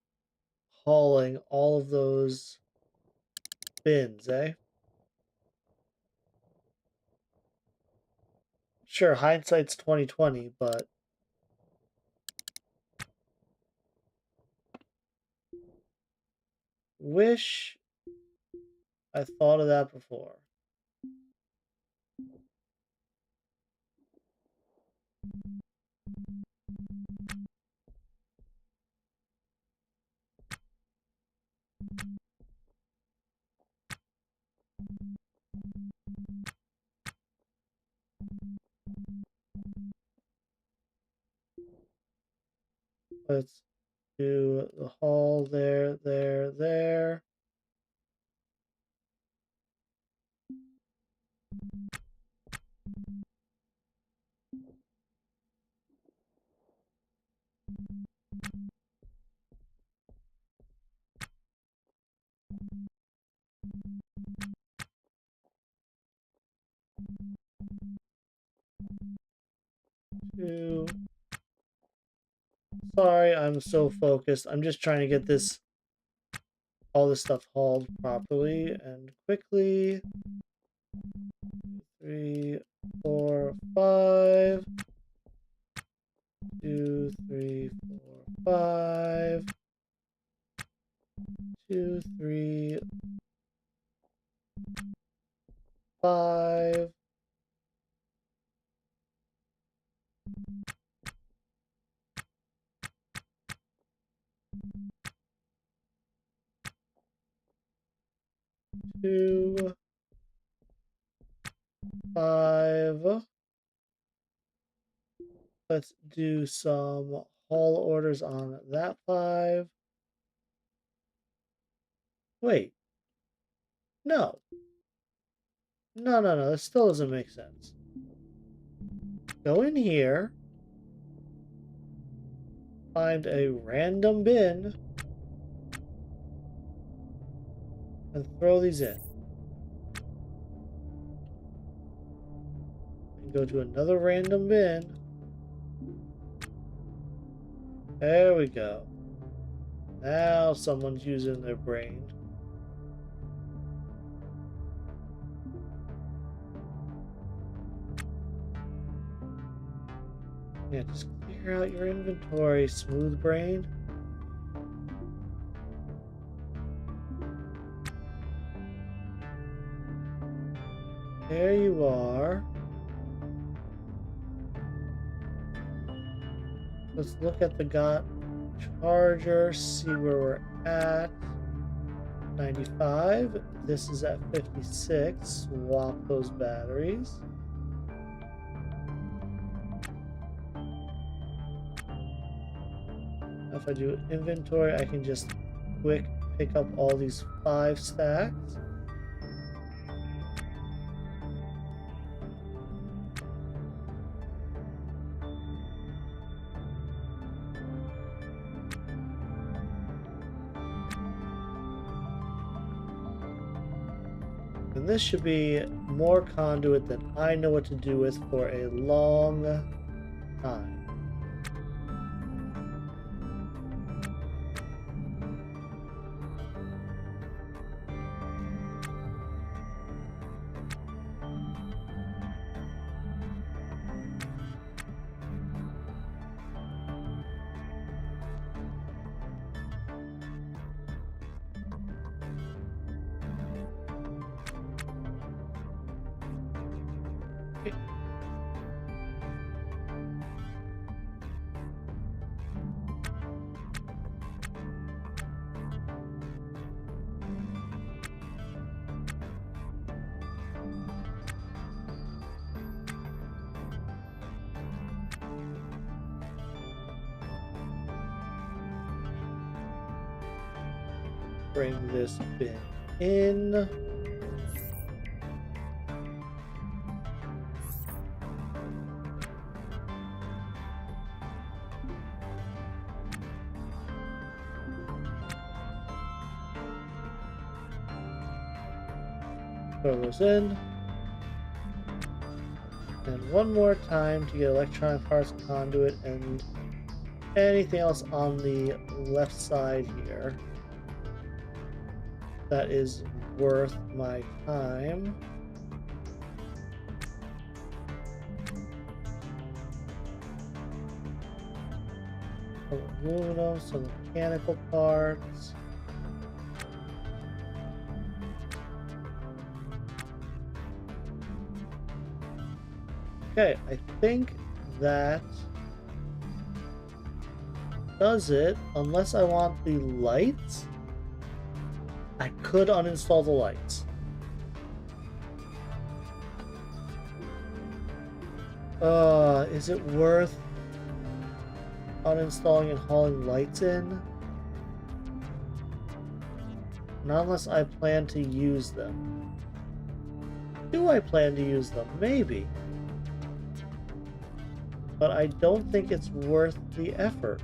hauling all of those bins, eh? Sure, hindsight's 2020, but wish I thought of that before. Let's do the haul there, there, there. Two. Sorry, I'm so focused. I'm just trying to get all this stuff hauled properly and quickly. 3, 4, 5. 2, 3, 4, 5. 2, 3, 5. 2, 5. Let's do some haul orders on that 5. Wait, no. No, no, no, this still doesn't make sense. Go in here, find a random bin, and throw these in. And go to another random bin. There we go. Now someone's using their brain. Yeah, just clear out your inventory, smooth brain. There you are. Let's look at the got charger, see where we're at. 95. This is at 56. Swap those batteries. If I do inventory, I can just quick pick up all these 5 stacks. And this should be more conduit than I know what to do with for a long time. bring this bin in. Throw those in. And one more time to get electronic parts, conduit, and anything else on the left side here that is worth my time. Aluminum, some mechanical parts. Okay, I think that does it, unless I want the lights. I could uninstall the lights. Is it worth uninstalling and hauling lights in? Not unless I plan to use them. Do I plan to use them? Maybe. But I don't think it's worth the effort.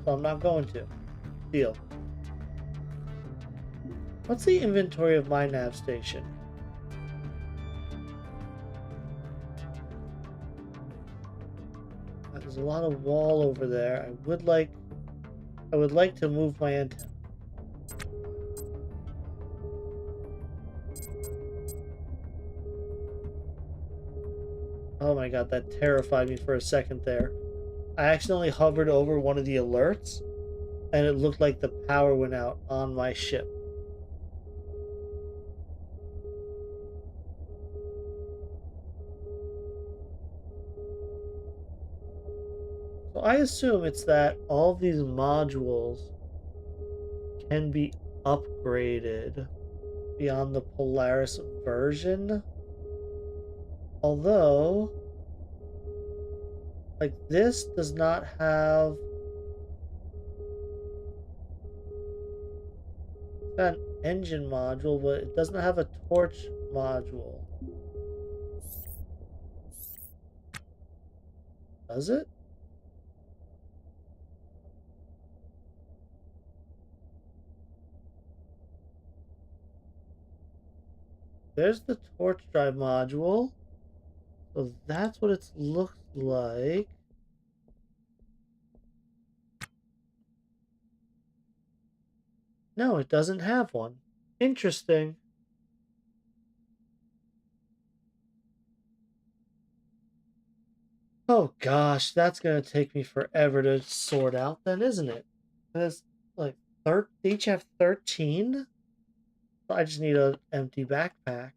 So I'm not going to. Deal. What's the inventory of my nav station? There's a lot of wall over there. I would like to move my antenna. Oh my god, that terrified me for a second there. I accidentally hovered over one of the alerts, and it looked like the power went out on my ship. So I assume it's that all of these modules can be upgraded beyond the Polaris version. Although, like, this does not have... It's got an engine module, but it doesn't have a torch module. Does it? There's the torch drive module. So that's what it looks like. No, it doesn't have one. Interesting. Oh gosh, that's gonna take me forever to sort out then, isn't it? Because like they each have 13? I just need an empty backpack.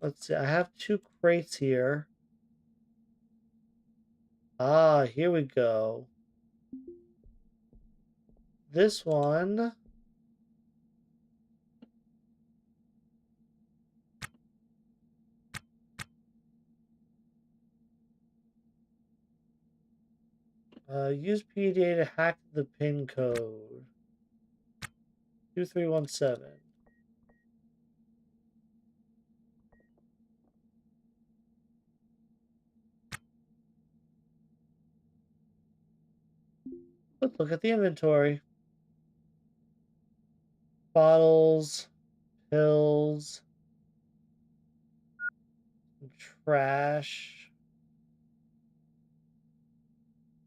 Let's see, I have 2 crates here. Ah, here we go. This one use PDA to hack the pin code. 2317. Let's look at the inventory. Bottles, pills, trash.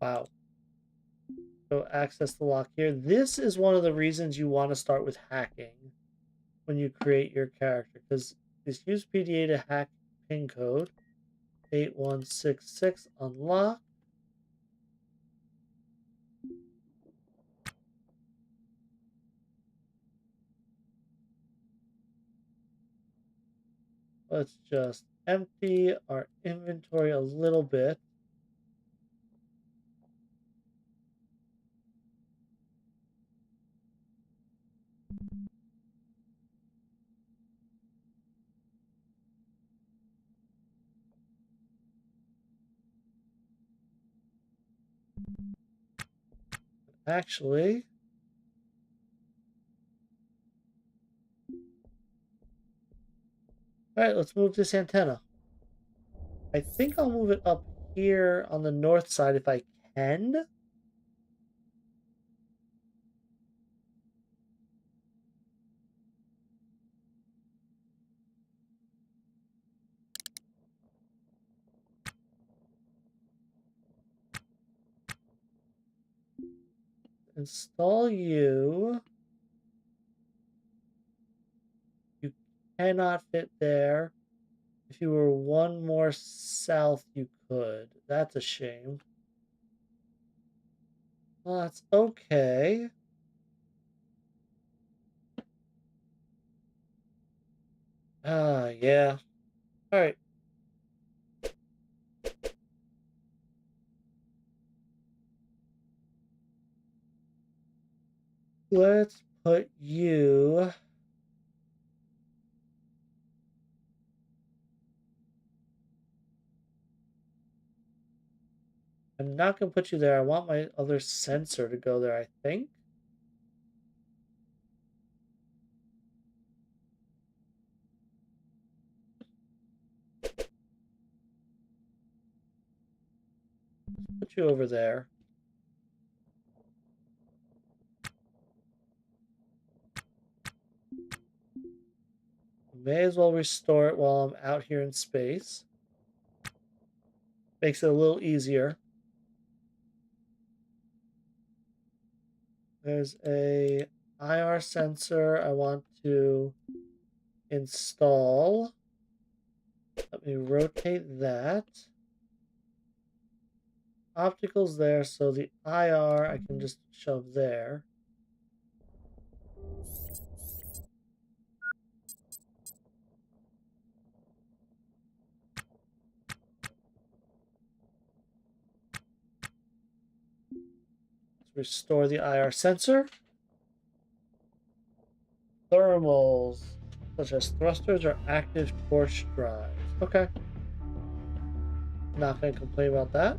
Wow. So access the lock here. This is one of the reasons you want to start with hacking when you create your character, because this use PDA to hack pin code 8166 unlock. Let's just empty our inventory a little bit. Actually, all right, let's move this antenna. I think I'll move it up here on the north side if I can. Install you. You cannot fit there. If you were one more south, you could. That's a shame. Well, that's okay. Yeah. All right. Let's put you. I'm not going to put you there. I want my other sensor to go there, I think. Put you over there. May as well restore it while I'm out here in space. Makes it a little easier. There's a IR sensor I want to install. Let me rotate that. Optical's there, so the IR I can just shove there. Let's restore the IR sensor. Thermals, such as thrusters or active torch drives. Okay. Not going to complain about that.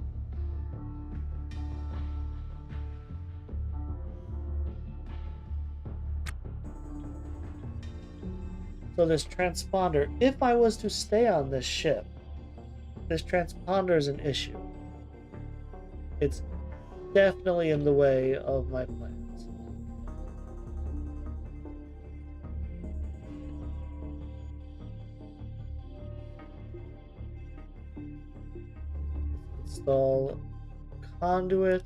So this transponder, if I was to stay on this ship, this transponder is an issue. It's definitely in the way of my plans. Install conduit.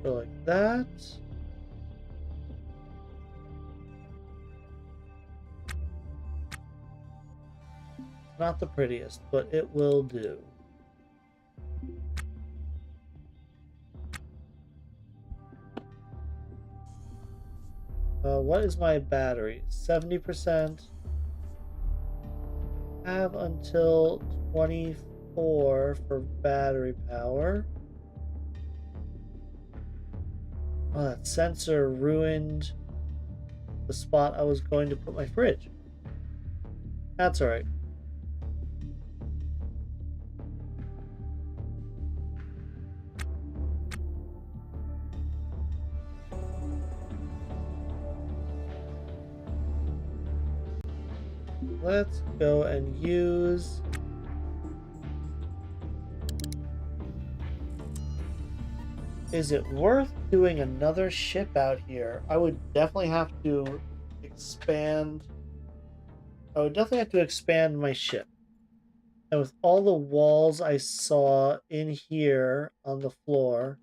Go like that. Not the prettiest, but it will do. What is my battery? 70%. Have until 24 for battery power. Oh, that sensor ruined the spot I was going to put my fridge. That's alright. Let's go and use is it worth doing another ship out here? I would definitely have to expand. I would definitely have to expand my ship. And with all the walls I saw in here on the floor,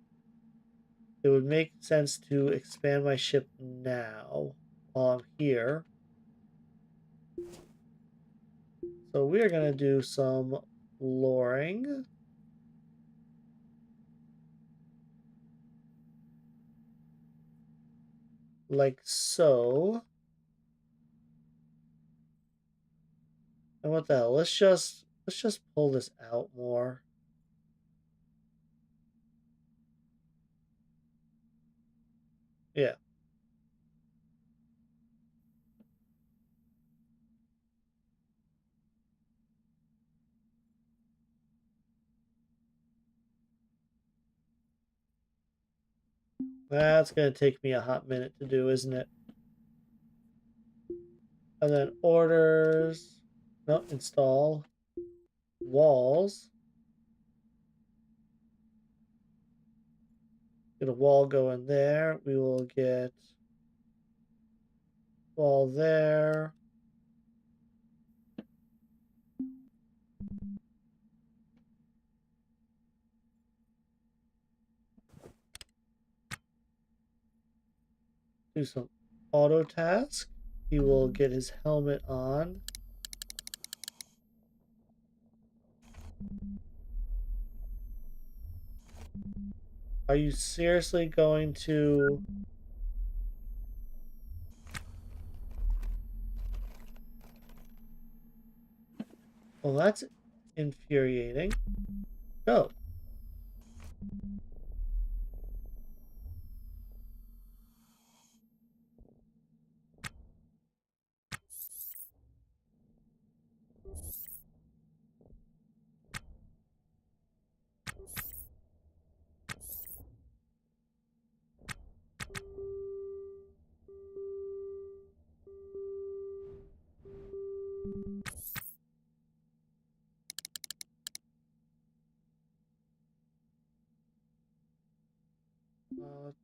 it would make sense to expand my ship now while I'm here. So we are going to do some flooring. Like so. And what the hell? Let's just pull this out more. Yeah. That's going to take me a hot minute to do, isn't it? And then orders. No, install walls. Get a wall going there. We will get wall there. Do some auto task. He will get his helmet on. Are you seriously going to... Well, that's infuriating. Go.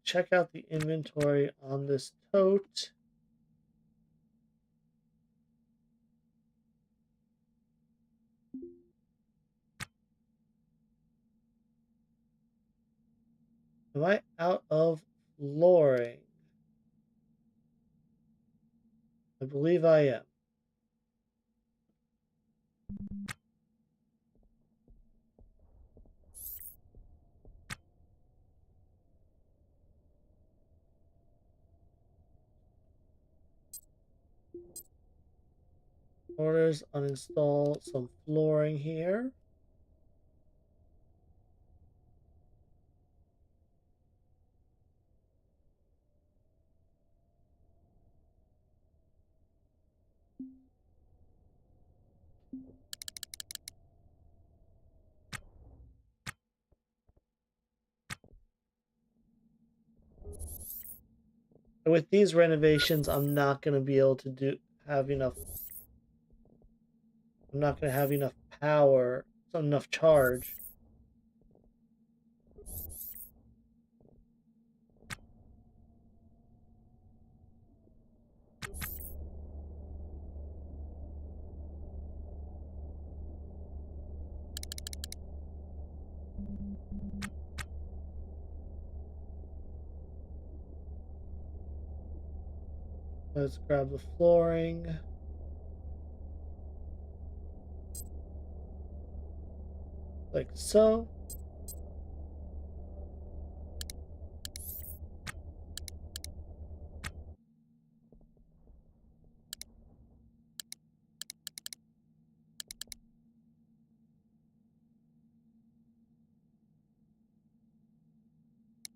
Check out the inventory on this tote. Am I out of flooring? I believe I am. Orders, uninstall some flooring here. With these renovations, I'm not going to be able to have enough. I'm not going to have enough power, enough charge. Let's grab the flooring. Like so.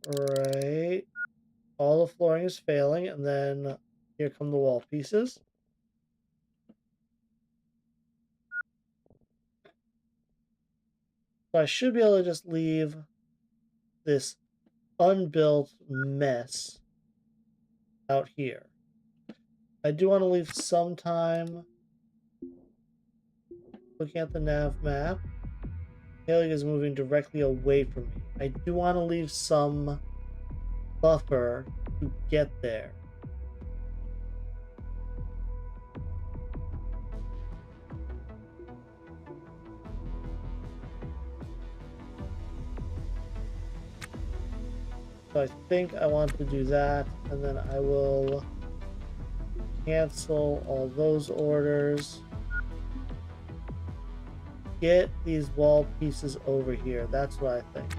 Right. All the flooring is failing, and then here come the wall pieces. So I should be able to just leave this unbuilt mess out here. I do want to leave some time looking at the nav map. Haley is moving directly away from me. I do want to leave some buffer to get there. So I think I want to do that, and then I will cancel all those orders. Get these wall pieces over here. That's what I think.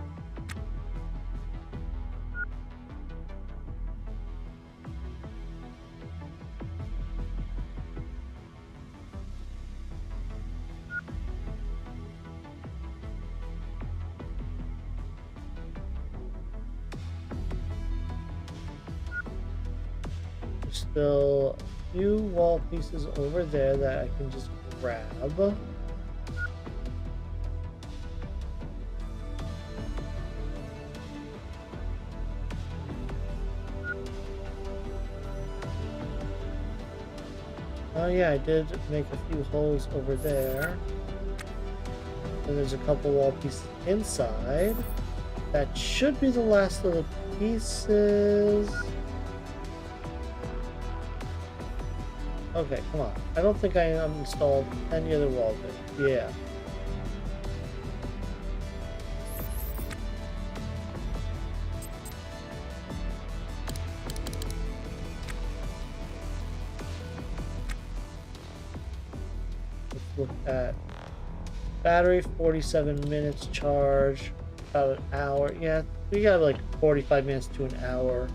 There's still a few wall pieces over there that I can just grab. Oh yeah, I did make a few holes over there. And there's a couple wall pieces inside. That should be the last of the pieces. Okay, come on. I don't think I installed any other wall bit. Yeah. Let's look at battery, 47 minutes charge, about an hour. Yeah, we got like 45 minutes to an hour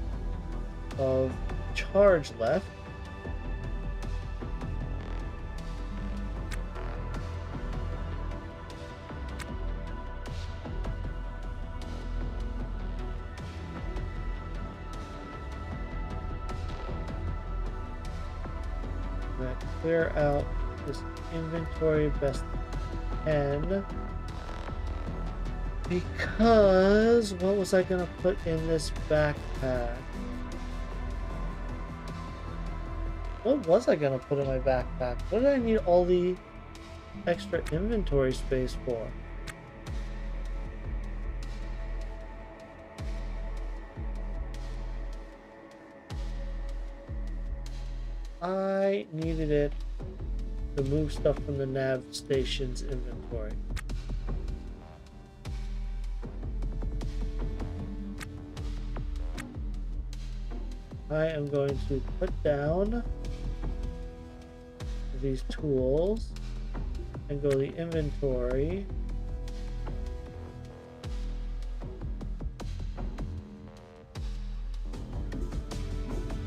of charge left. I'm gonna clear out this inventory best I can. Because what was I gonna put in this backpack? What was I gonna put in my backpack? What did I need all the extra inventory space for? I needed it to move stuff from the nav station's inventory. I am going to put down these tools and go to the inventory.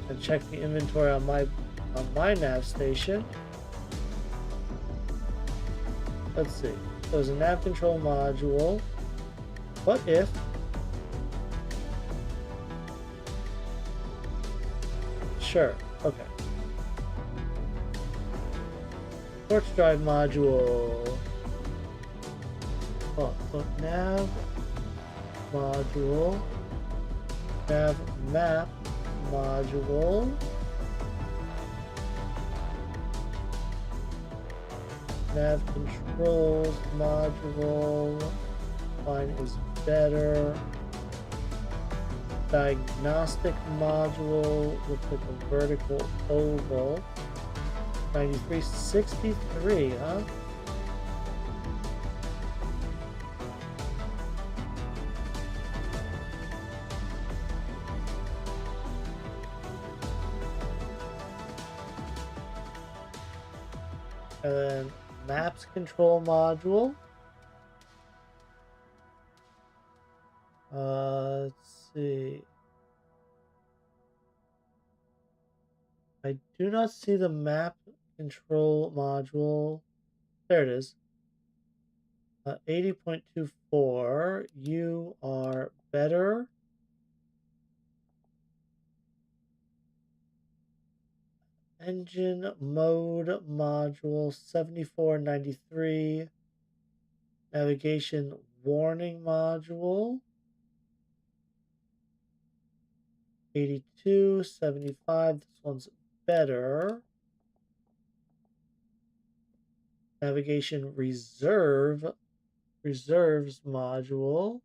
And check the inventory on my nav station. Let's see. There's a nav control module. What if sure, okay. Torch drive module. Oh, so nav module. Nav map module. Nav controls module. Mine is better. Diagnostic module looks like a vertical oval. 9363, huh? And then maps control module. Let's see. I do not see the map control module. There it is. 80.24. You are better. Engine mode module 7493. Navigation warning module 8275. This one's better. Navigation reserves module.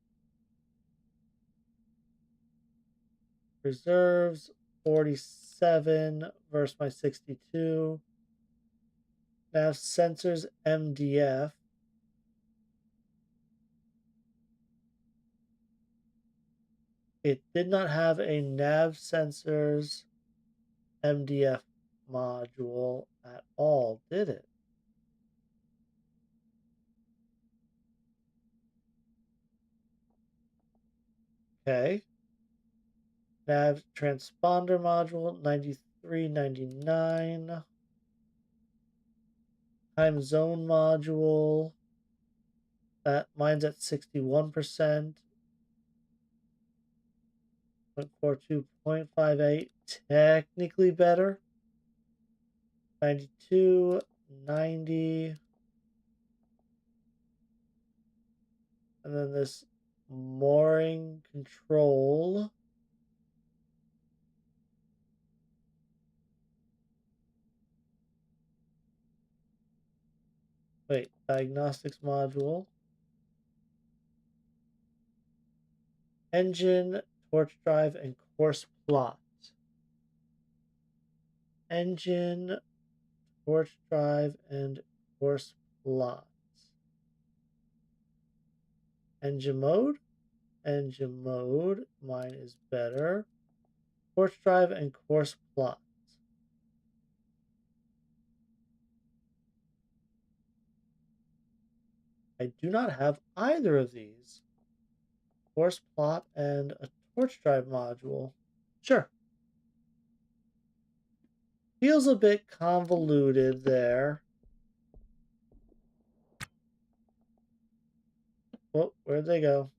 Reserves 47 versus my 62. Nav sensors MDF. It did not have a nav sensors MDF module at all, did it? Okay. Nav transponder module 9399. Time zone module. That mine's at 61%. 0.42, technically better. 92, 90. And then this mooring control. Wait, diagnostics module. Engine, torch drive, and course plot. Engine, torch drive, and course plot. Engine mode. Engine mode. Mine is better. Torch drive and course plot. I do not have either of these. Course plot and a torch drive module. Sure. Feels a bit convoluted there. Oh, where'd they go?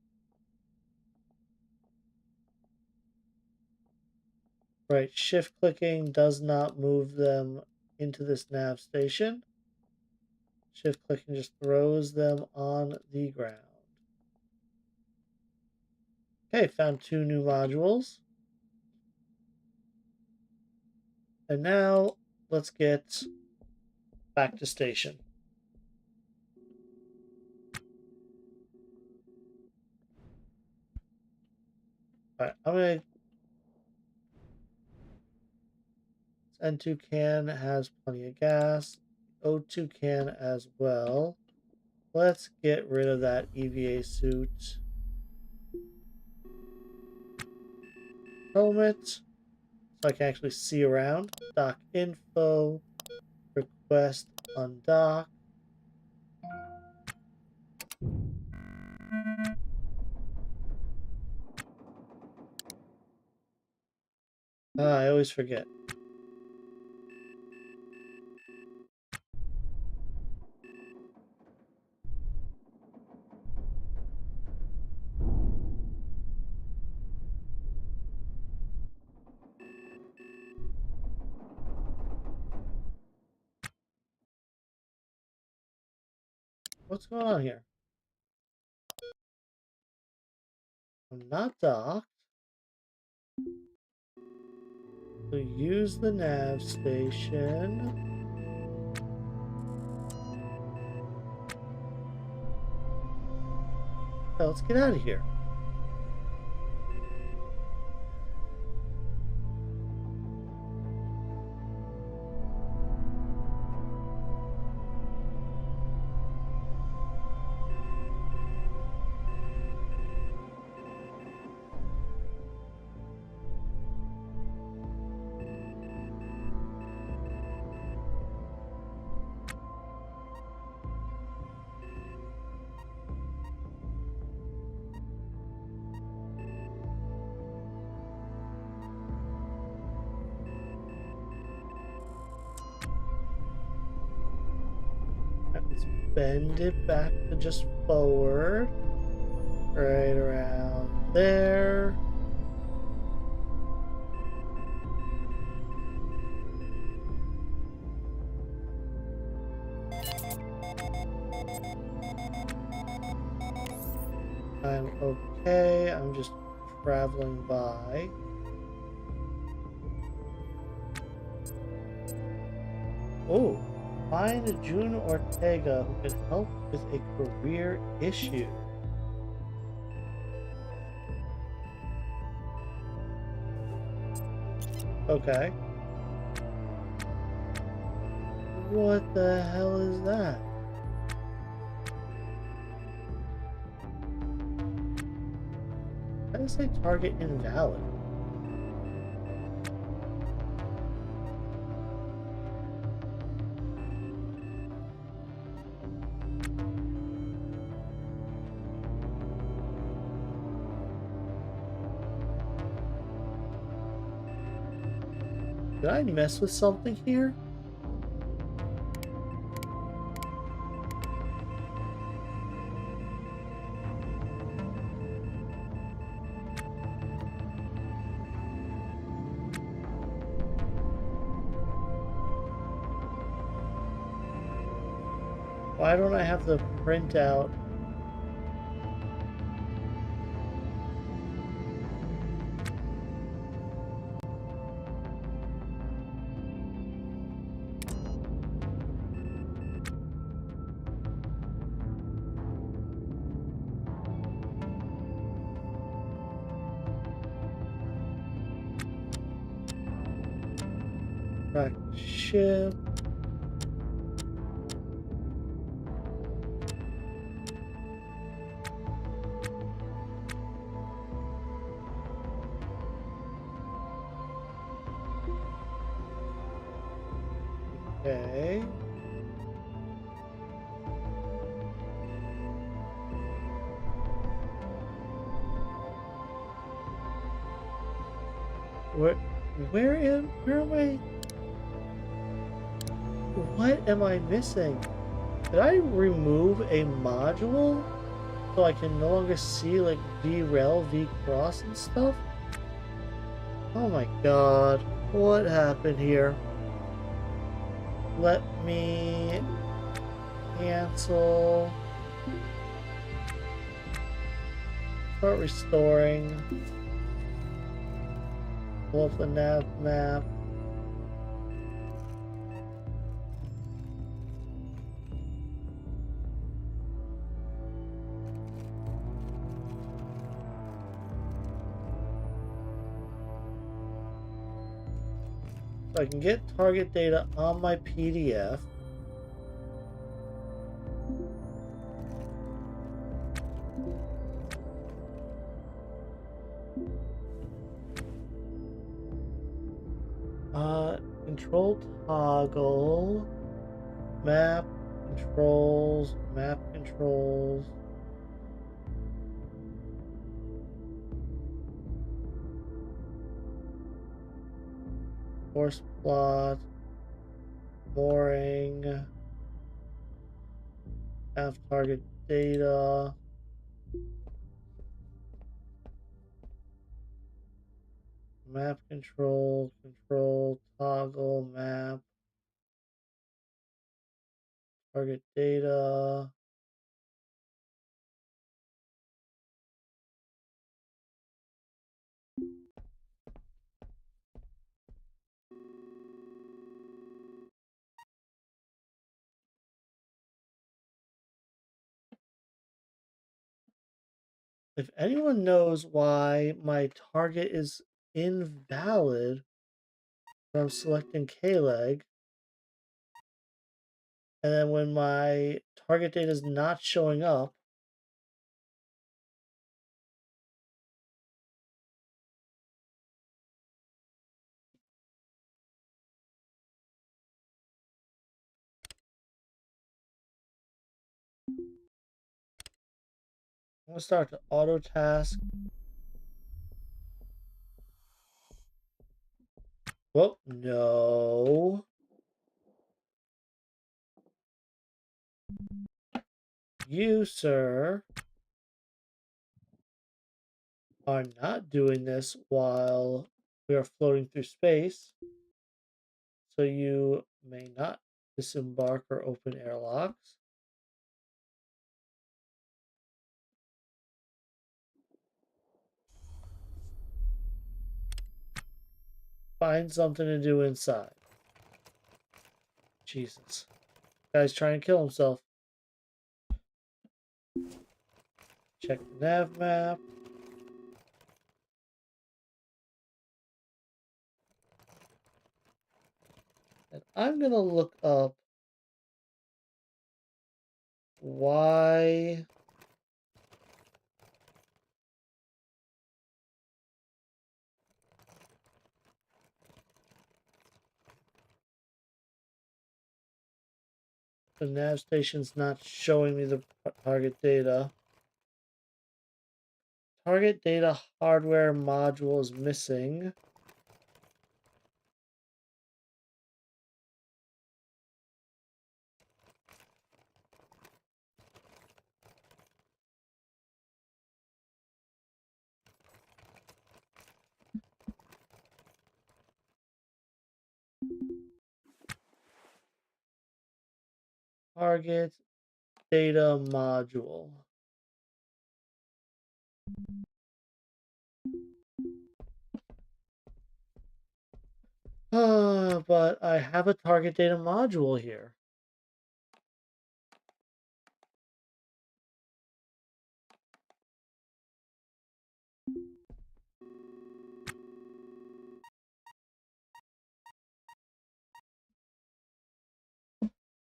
Right, shift clicking does not move them into this nav station. Shift clicking just throws them on the ground. Okay, found 2 new modules. And now let's get back to station. Alright, I'm gonna N2 can has plenty of gas. O2 can as well. Let's get rid of that EVA suit. Helmet. So I can actually see around. Dock info. Request undock. I always forget. What's going on here? I'm not docked. So use the nav station. Oh, let's get out of here. Let's bend it back to just forward. Right around there. I'm okay. I'm just traveling by. Oh, find June Ortega who can help with a career issue. Okay. What the hell is that? Why does it say target invalid? Did I mess with something here? Why don't I have the printout? Track the ship. Okay. Where am I? What am I missing? Did I remove a module so I can no longer see like VREL, VCross and stuff? Oh my god. What happened here? Let me cancel. Start restoring. Pull up the nav map. So I can get target data on my PDF. Control toggle. Map controls. Map controls. Course plot. Mooring. Have target data. Map control. Control toggle map. Target data. If anyone knows why my target is invalid from selecting K-leg, and then when my target data is not showing up, I'm gonna start to auto task. Well, no. You, sir, are not doing this while we are floating through space, so you may not disembark or open airlocks. Find something to do inside. Jesus. Guy's trying to kill himself. Check the nav map. And I'm gonna look up why the nav station's not showing me the target data. Target data hardware module is missing. Target data module. But I have a target data module here.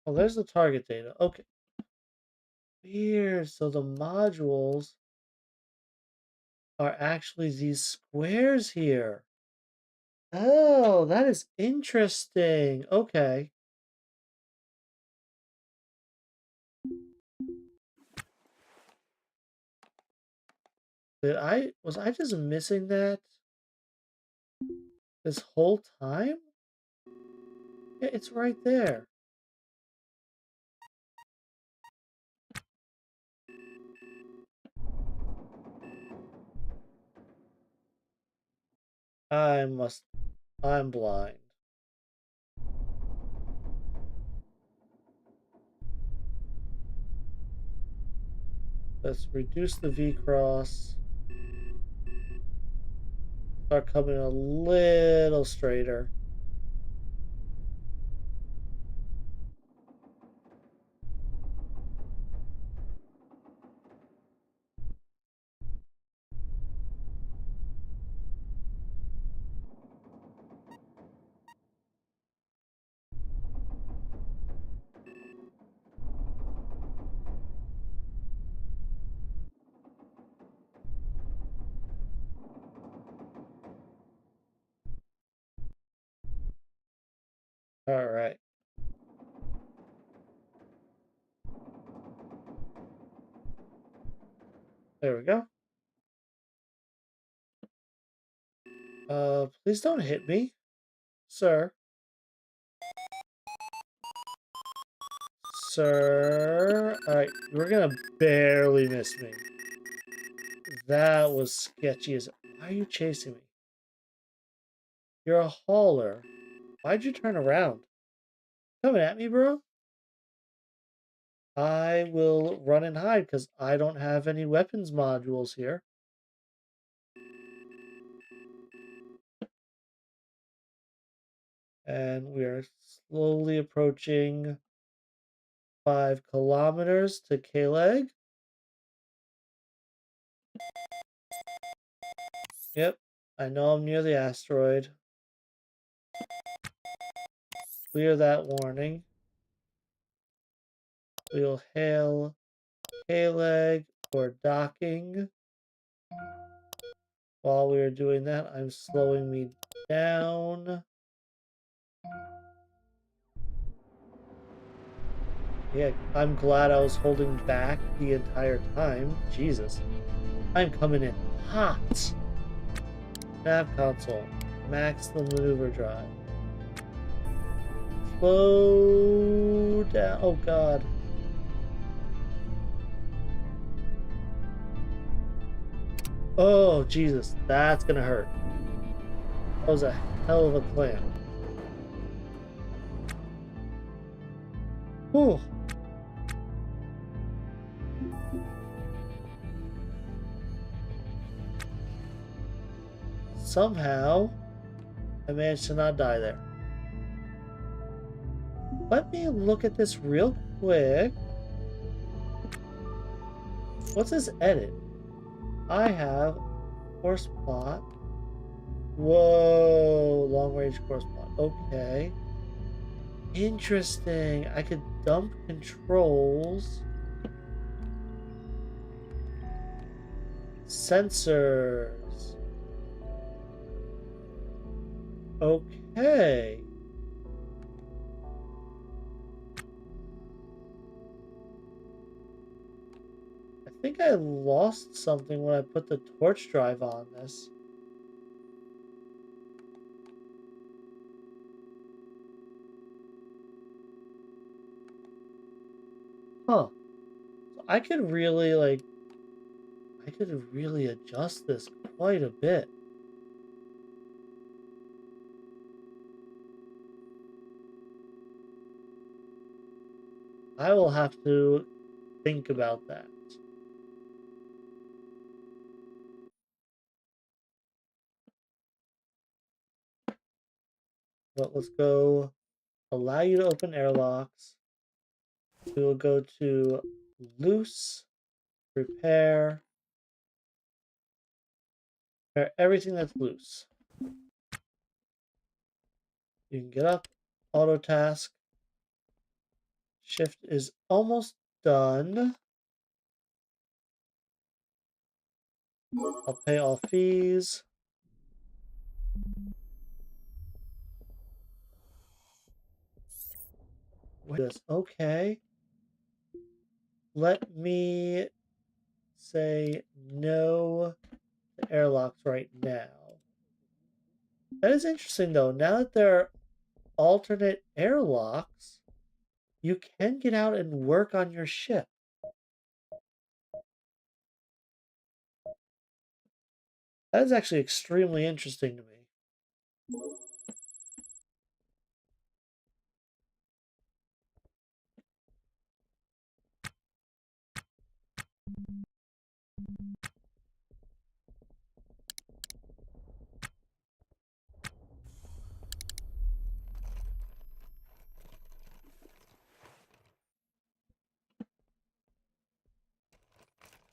Oh, there's the target data. Okay. Weird. So the modules are actually these squares here. Oh, that is interesting. Okay. Was I just missing that this whole time? Yeah, it's right there. I must, I'm blind. Let's reduce the V cross. Start coming a little straighter. All right. There we go. Please don't hit me, sir. Sir. All right, we're gonna barely miss me. That was sketchy as. Why are you chasing me? You're a hauler. Why'd you turn around? Coming at me, bro? I will run and hide because I don't have any weapons modules here. And we are slowly approaching 5 kilometers to Kaleg. Yep, I know I'm near the asteroid. Clear that warning. We'll hail Kaleg for docking. While we are doing that, I'm slowing me down. Yeah, I'm glad I was holding back the entire time. Jesus. I'm coming in hot. Nav console. Max the maneuver drive. Slow down. Oh, God. Oh, Jesus. That's gonna hurt. That was a hell of a clamp. Whew. Somehow, I managed to not die there. Let me look at this real quick. What's this edit? I have course plot. Whoa, long range course plot. Okay. Interesting. I could dump controls. Sensors. Okay. I think I lost something when I put the torch drive on this. Huh. So I could really, I could really adjust this quite a bit. I will have to think about that. But let's go allow you to open airlocks. We will go to loose, repair everything that's loose. You can get up, auto task, Shift is almost done. I'll pay all fees. Wait, this. Okay. Let me say no to airlocks right now. That is interesting though. Now that there are alternate airlocks, you can get out and work on your ship. That is actually extremely interesting to me.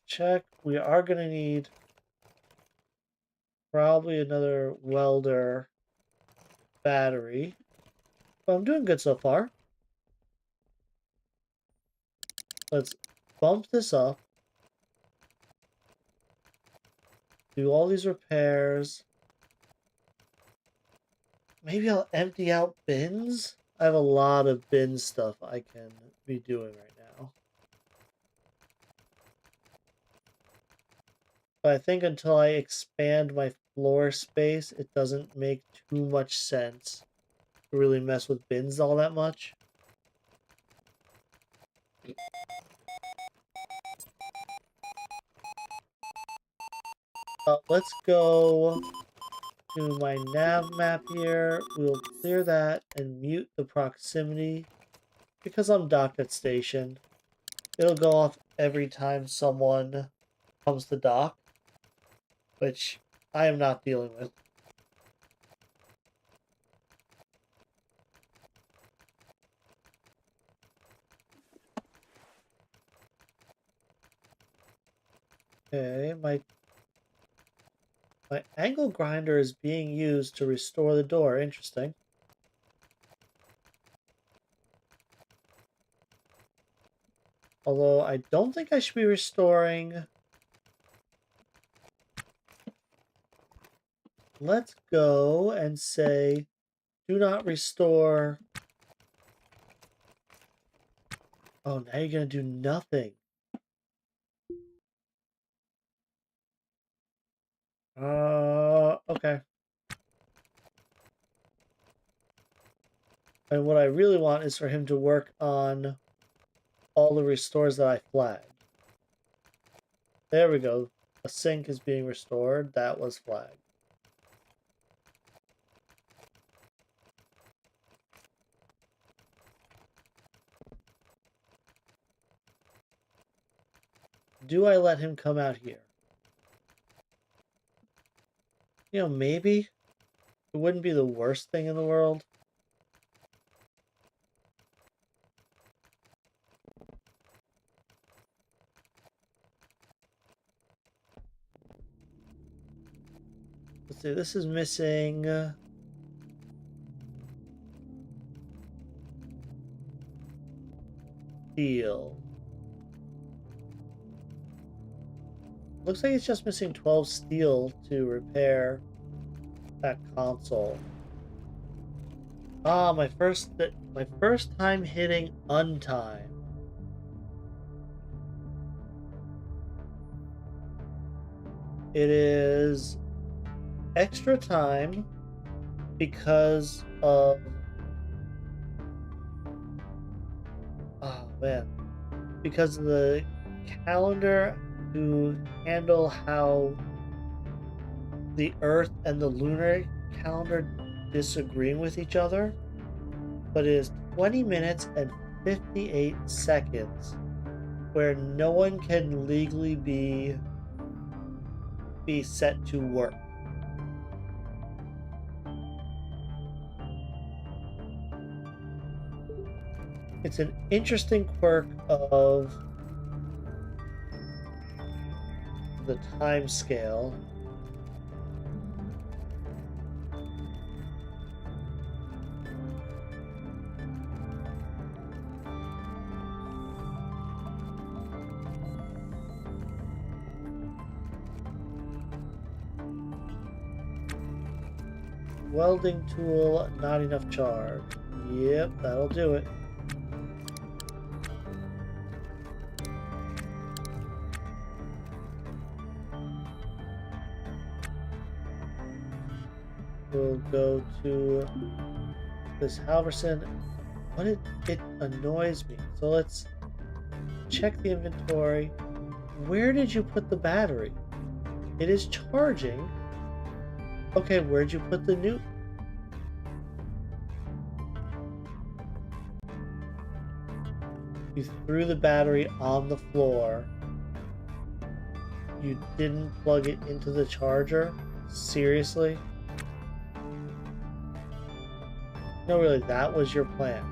Check. We are going to need probably another welder battery. But I'm doing good so far. Let's bump this up. Do all these repairs. Maybe I'll empty out bins? I have a lot of bin stuff I can be doing right now. But I think until I expand my floor space, it doesn't make too much sense to really mess with bins all that much. Let's go to my nav map here. We'll clear that and mute the proximity. Because I'm docked at station, it'll go off every time someone comes to dock, which I am not dealing with. Okay, my angle grinder is being used to restore the door. Interesting. Although I don't think I should be restoring. Let's go and say, do not restore. Oh, now you're going to do nothing. Okay. And what I really want is for him to work on all the restores that I flagged. There we go. A sink is being restored. That was flagged. Do I let him come out here? You know, maybe. It wouldn't be the worst thing in the world. Let's see, this is missing steel. Looks like it's just missing 12 steel to repair that console. Ah, my first time hitting untime. It is extra time because of because of the calendar to handle how the Earth and the lunar calendar disagreeing with each other, but it is 20 minutes and 58 seconds where no one can legally be set to work. It's an interesting quirk of the time scale. Welding tool, not enough charge. Yep, that'll do it. We'll go to this Halverson. It annoys me. So let's check the inventory. Where did you put the battery? It is charging. Okay, where'd you put the new? You threw the battery on the floor. You didn't plug it into the charger? Seriously? No, really, that was your plan.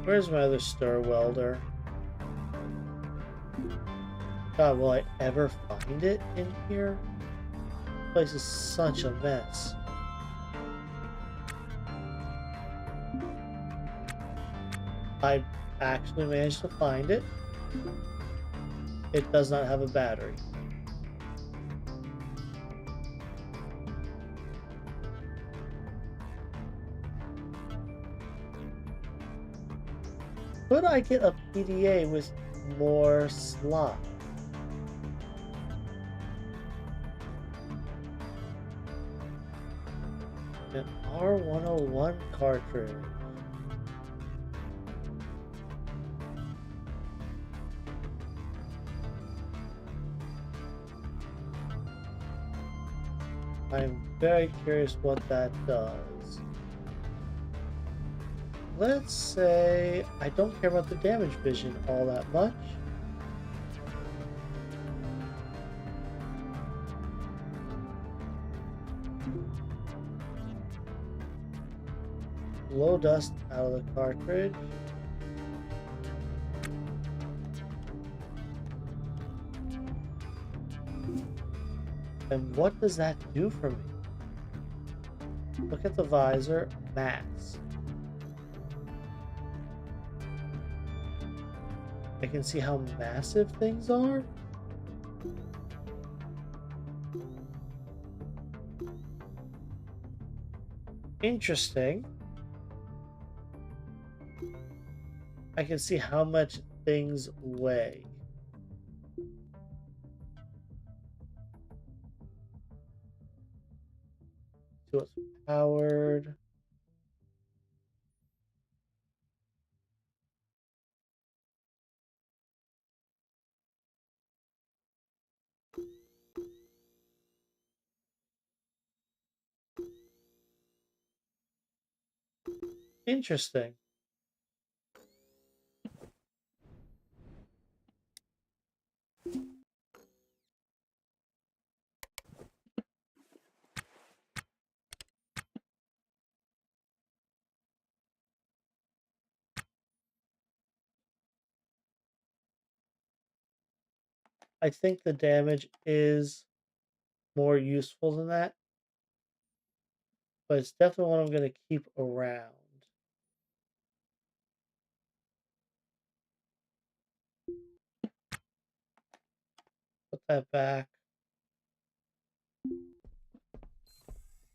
Where's my other stir welder? God, will I ever find it in here? This place is such a mess. I actually managed to find it. It does not have a battery. Could I get a PDA with more slots? An R101 cartridge. I'm very curious what that does. Let's say I don't care about the damage vision all that much. Blow dust out of the cartridge. And what does that do for me? Look at the visor, max. I can see how massive things are. Interesting. I can see how much things weigh. So it's powered. Interesting. I think the damage is more useful than that, but it's definitely one I'm going to keep around. Put that back.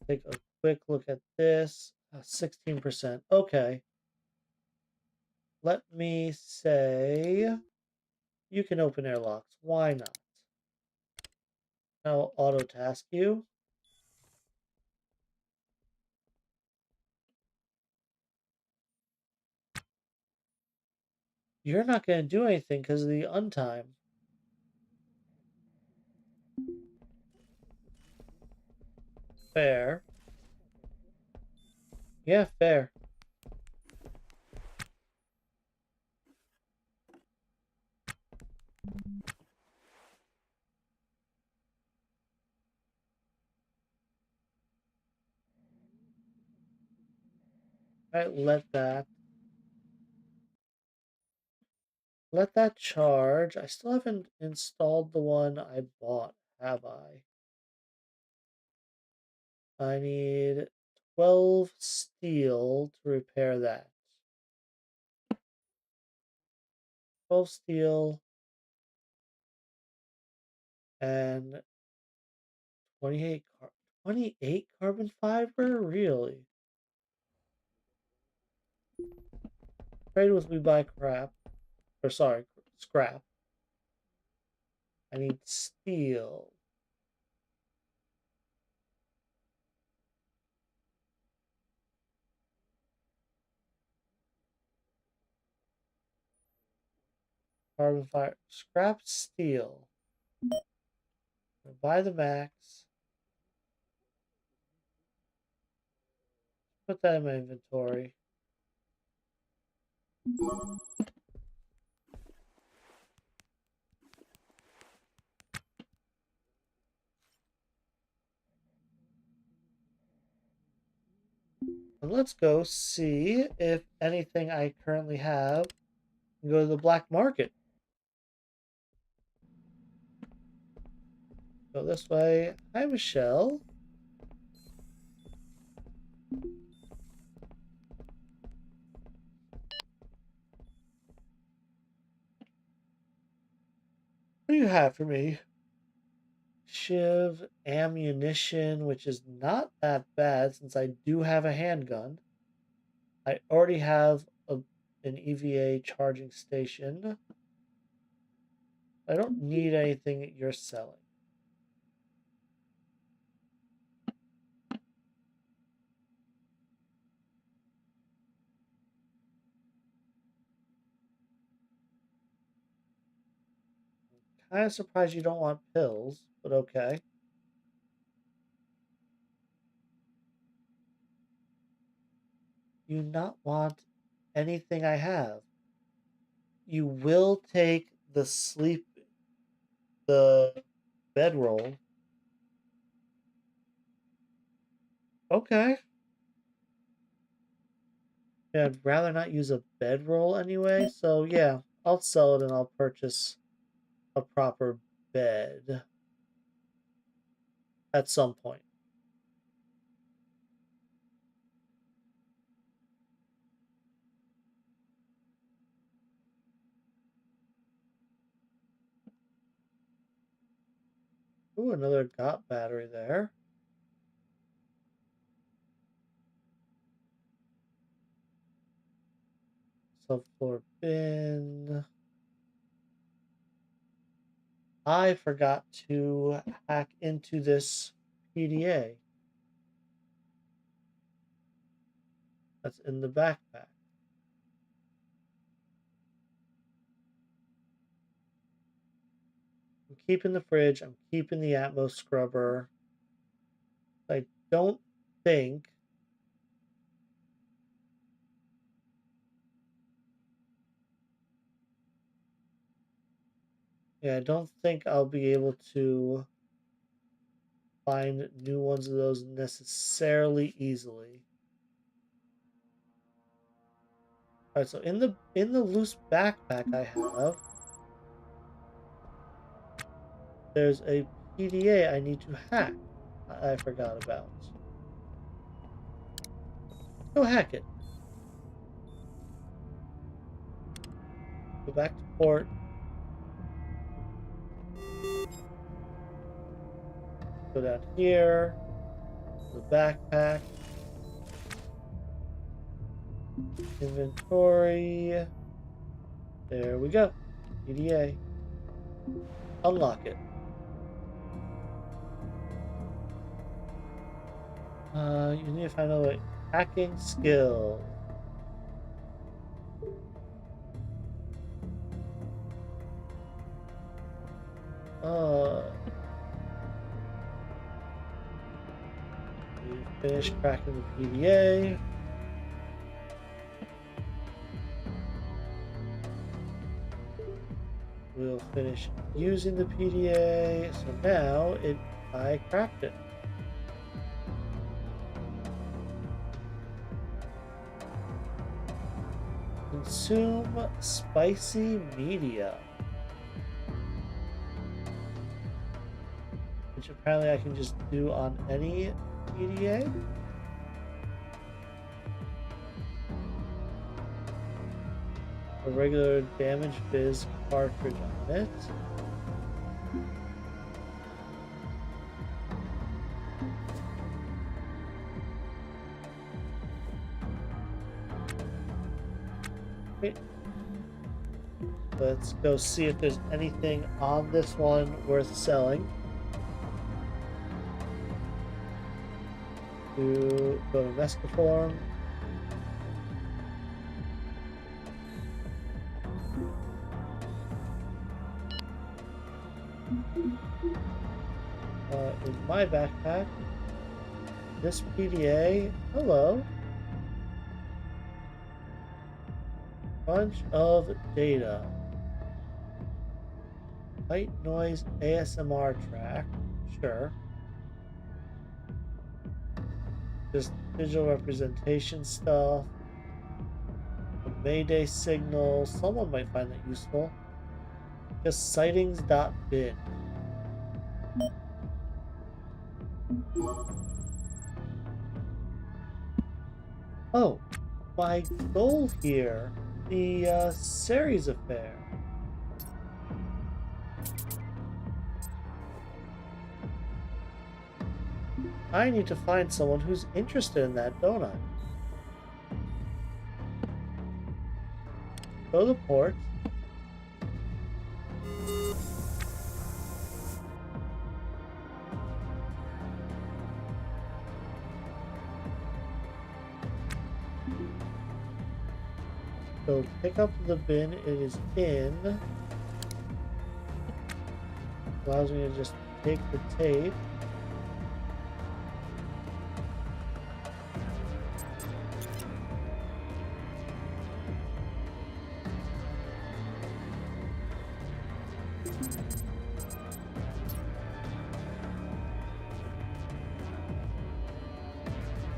Take a quick look at this. 16%. Okay. Let me say you can open airlocks. Why not? Now I'll auto task you. You're not going to do anything because of the untime. Fair. Yeah, fair. Alright, let that charge. I still haven't installed the one I bought, have I? I need 12 steel to repair that. 12 steel. And 28 28 carbon fiber? Really? Trade with me buy crap. Or sorry, scrap. I need steel. Carbon fiber. Scrap steel. Buy the max. Put that in my inventory. And let's go see if anything I currently have can go to the black market. Go this way. Hi, Michelle. What do you have for me? Shiv, ammunition, which is not that bad since I do have a handgun. I already have an EVA charging station. I don't need anything you're selling. Kind of surprised you don't want pills, but okay. You not want anything I have. You will take the bedroll. Okay. Yeah, I'd rather not use a bedroll anyway, so yeah, I'll sell it and I'll purchase a proper bed at some point. Ooh, another GOT battery there. Subfloor bin. I forgot to hack into this PDA that's in the backpack. I'm keeping the fridge. I'm keeping the Atmos scrubber. I don't think yeah, I don't think I'll be able to find new ones of those necessarily easily. All right, so in the loose backpack I have, there's a PDA I need to hack. I forgot about. Go hack it. Go back to port. Go down here. The backpack. Inventory. There we go. PDA. Unlock it. You need to find a hacking skill. We finished cracking the PDA. We'll finish using the PDA. So now I cracked it. Consume spicy media. Which apparently I can just do on any PDA. A regular damage biz cartridge on it. Wait, let's go see if there's anything on this one worth selling. Go to Mescaform. In my backpack, this PDA. Hello. Bunch of data. White noise ASMR track. Sure. Just digital representation stuff. A Mayday signal. Someone might find that useful. Just sightings.bin. Oh, my goal here. The Ceres affair. I need to find someone who's interested in that, don't I? Go to the port. So pick up the bin it is in. Allows me to just take the tape.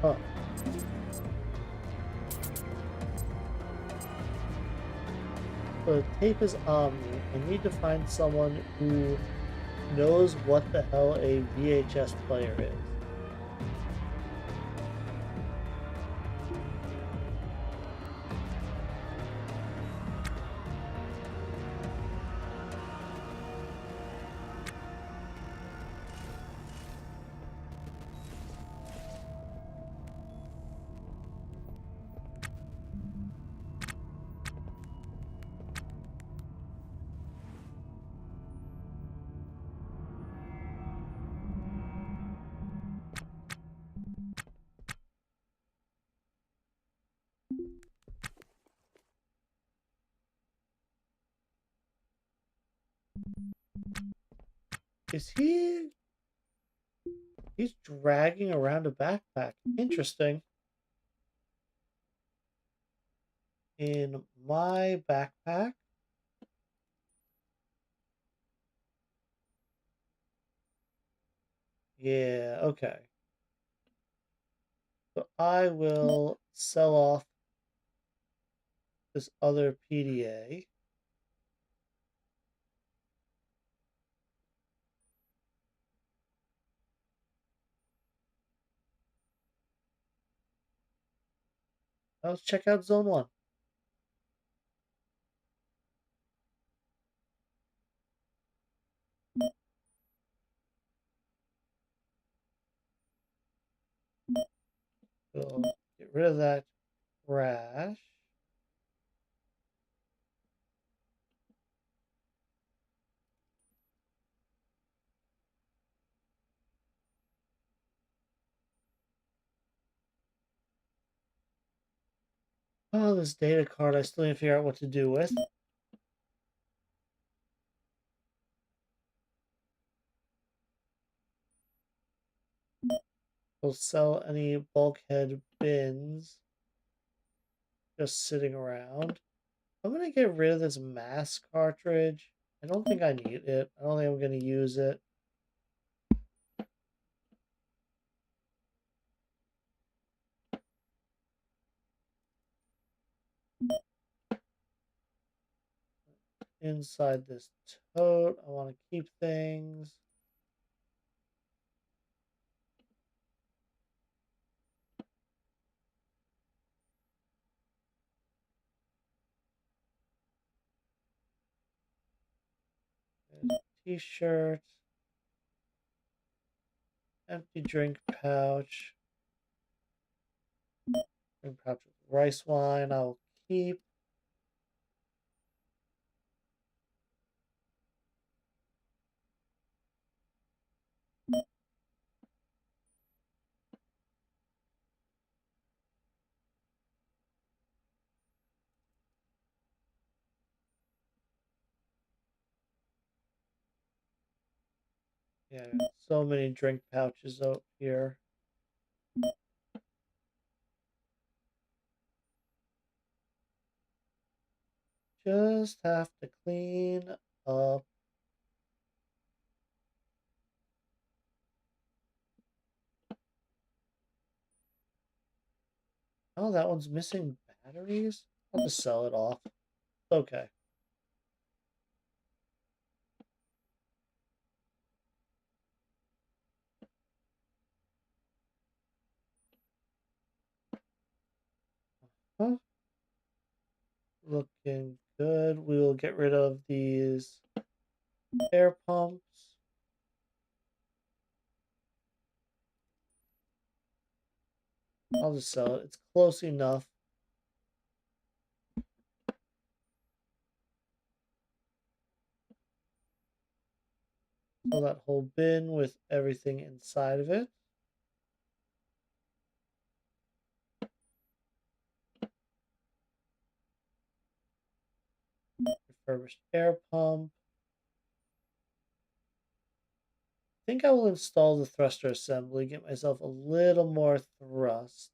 Huh. The tape is on me. I need to find someone who knows what the hell a VHS player is. Is he... He's dragging around a backpack. Interesting. In my backpack, yeah, okay. So I will sell off this other PDA. Now let's check out Zone 1. We'll get rid of that trash. Oh, this data card I still need to figure out what to do with. We'll sell any bulkhead bins just sitting around. I'm going to get rid of this mass cartridge. I don't think I need it. I don't think I'm going to use it. Inside this tote, I want to keep things. T-shirt. Empty drink pouch. Drink pouch with rice wine I'll keep. Yeah, I got so many drink pouches out here. Just have to clean up. Oh, that one's missing batteries? I'll just sell it off. Okay. Huh? Looking good. We will get rid of these air pumps. I'll just sell it. It's close enough. Fill that whole bin with everything inside of it. Refurbished air pump. I think I will install the thruster assembly, get myself a little more thrust.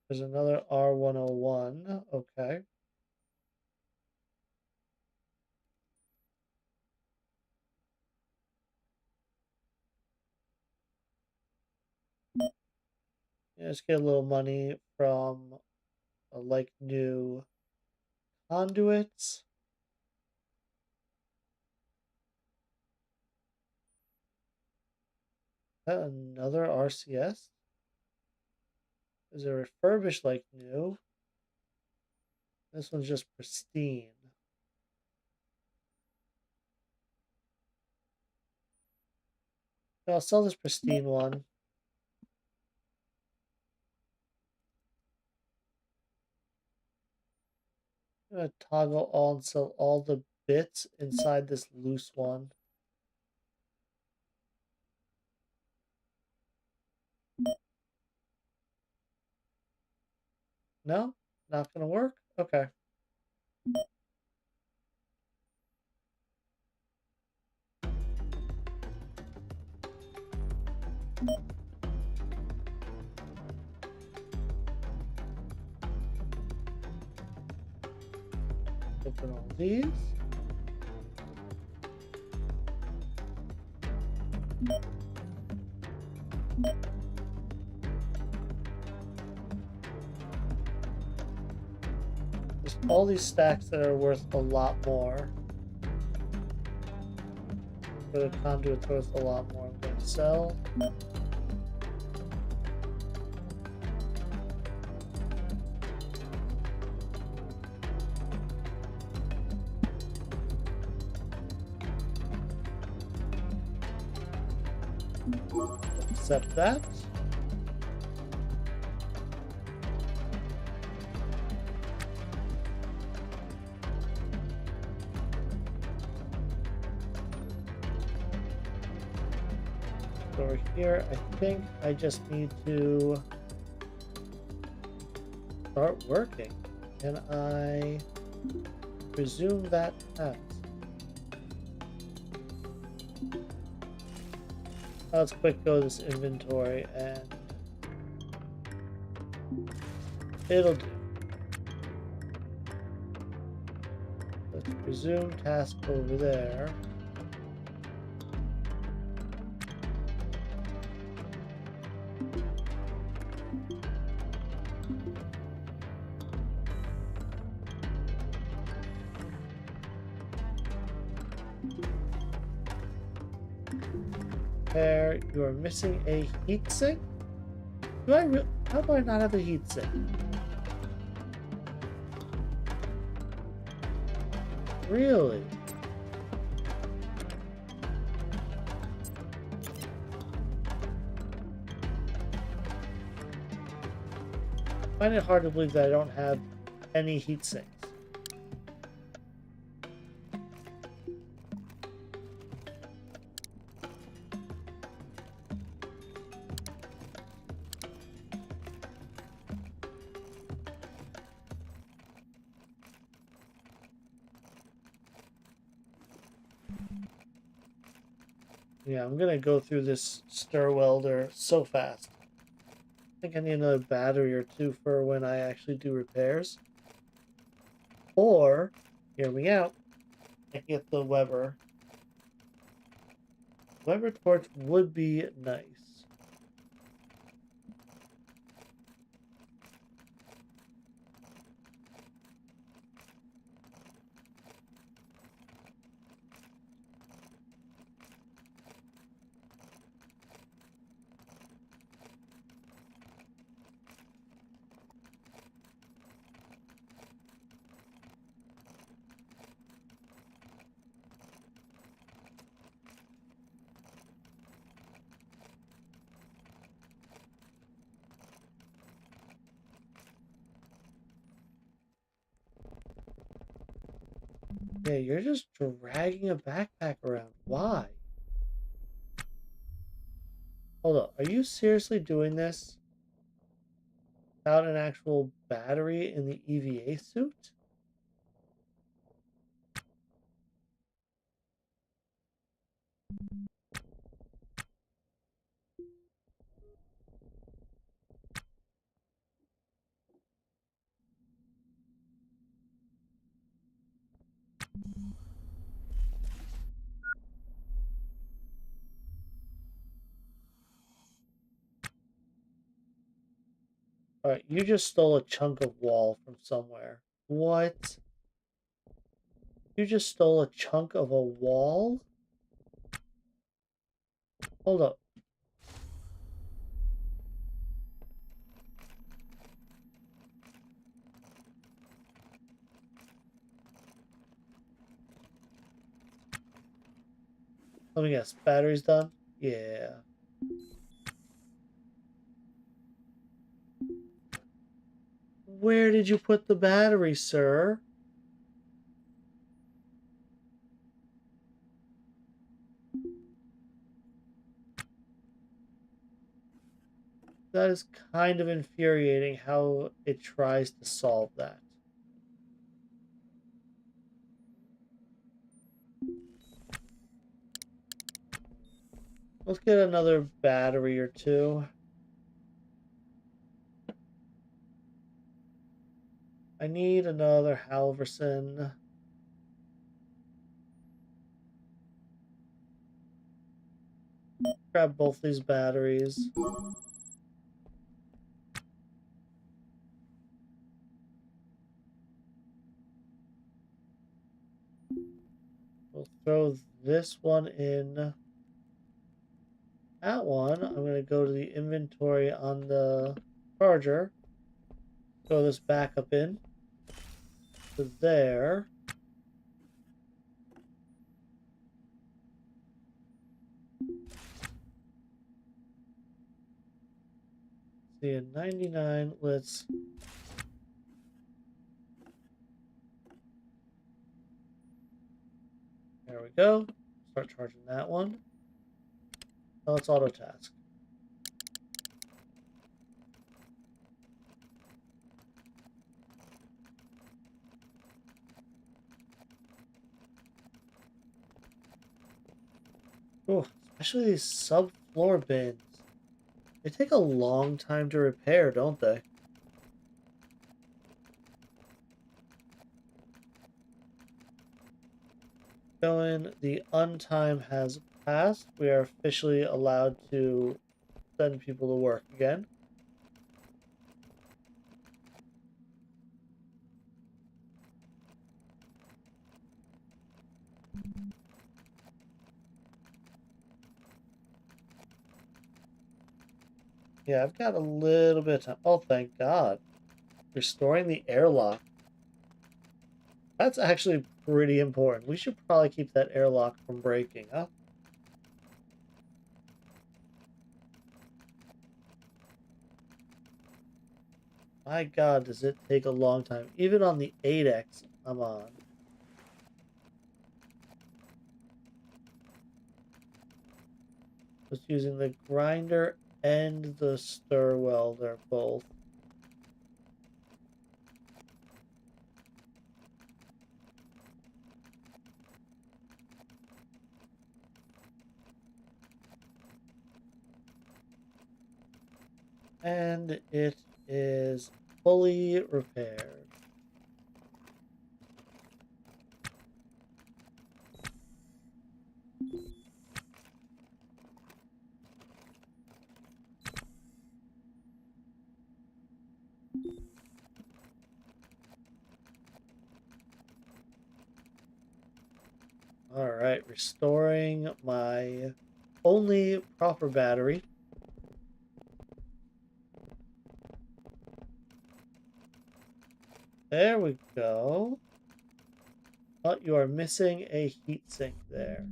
There's another R101. Okay. Yeah, let's get a little money from like new conduits. Another RCS? Is it refurbished like new? This one's just pristine. I'll sell this pristine one. I'm gonna toggle all and sell all the bits inside this loose one. No? Not gonna work? Okay. Open all these. There's all these stacks that are worth a lot more. For the conduit's worth a lot more. I'm going to sell. Accept that. Over here, I think I just need to start working. Can I resume that task? Let's quick go this inventory and it'll do. Let's resume task over there. There, you are missing a heatsink. How do I not have a heatsink? Really? I find it hard to believe that I don't have any heatsinks. Yeah, I'm gonna go through this stir welder so fast. I think I need another battery or two for when I actually do repairs. Or, hear me out, I can get the Weber. Weber torch would be nice. Yeah, you're just dragging a backpack around. Why? Hold up. Are you seriously doing this without an actual battery in the EVA suit? Alright, you just stole a chunk of wall from somewhere. What? You just stole a chunk of a wall? Hold up. Let me guess. Battery's done? Yeah. Where did you put the battery, sir? That is kind of infuriating how it tries to solve that. Let's get another battery or two. I need another Halverson. Grab both these batteries. We'll throw this one in. That one, I'm going to go to the inventory on the charger. Throw this back up in. To there. See, a 99. Let's... There we go. Start charging that one. Now let's auto task. Oh, especially these subfloor bins. They take a long time to repair, don't they? Going, the untime has passed. We are officially allowed to send people to work again. Yeah, I've got a little bit of time. Oh, thank God. Restoring the airlock. That's actually pretty important. We should probably keep that airlock from breaking, huh? My God, does it take a long time. Even on the 8X I'm on. Just using the grinder and the stir welder both. And it is fully repaired. All right, restoring my only proper battery. There we go. Oh, you are missing a heatsink there.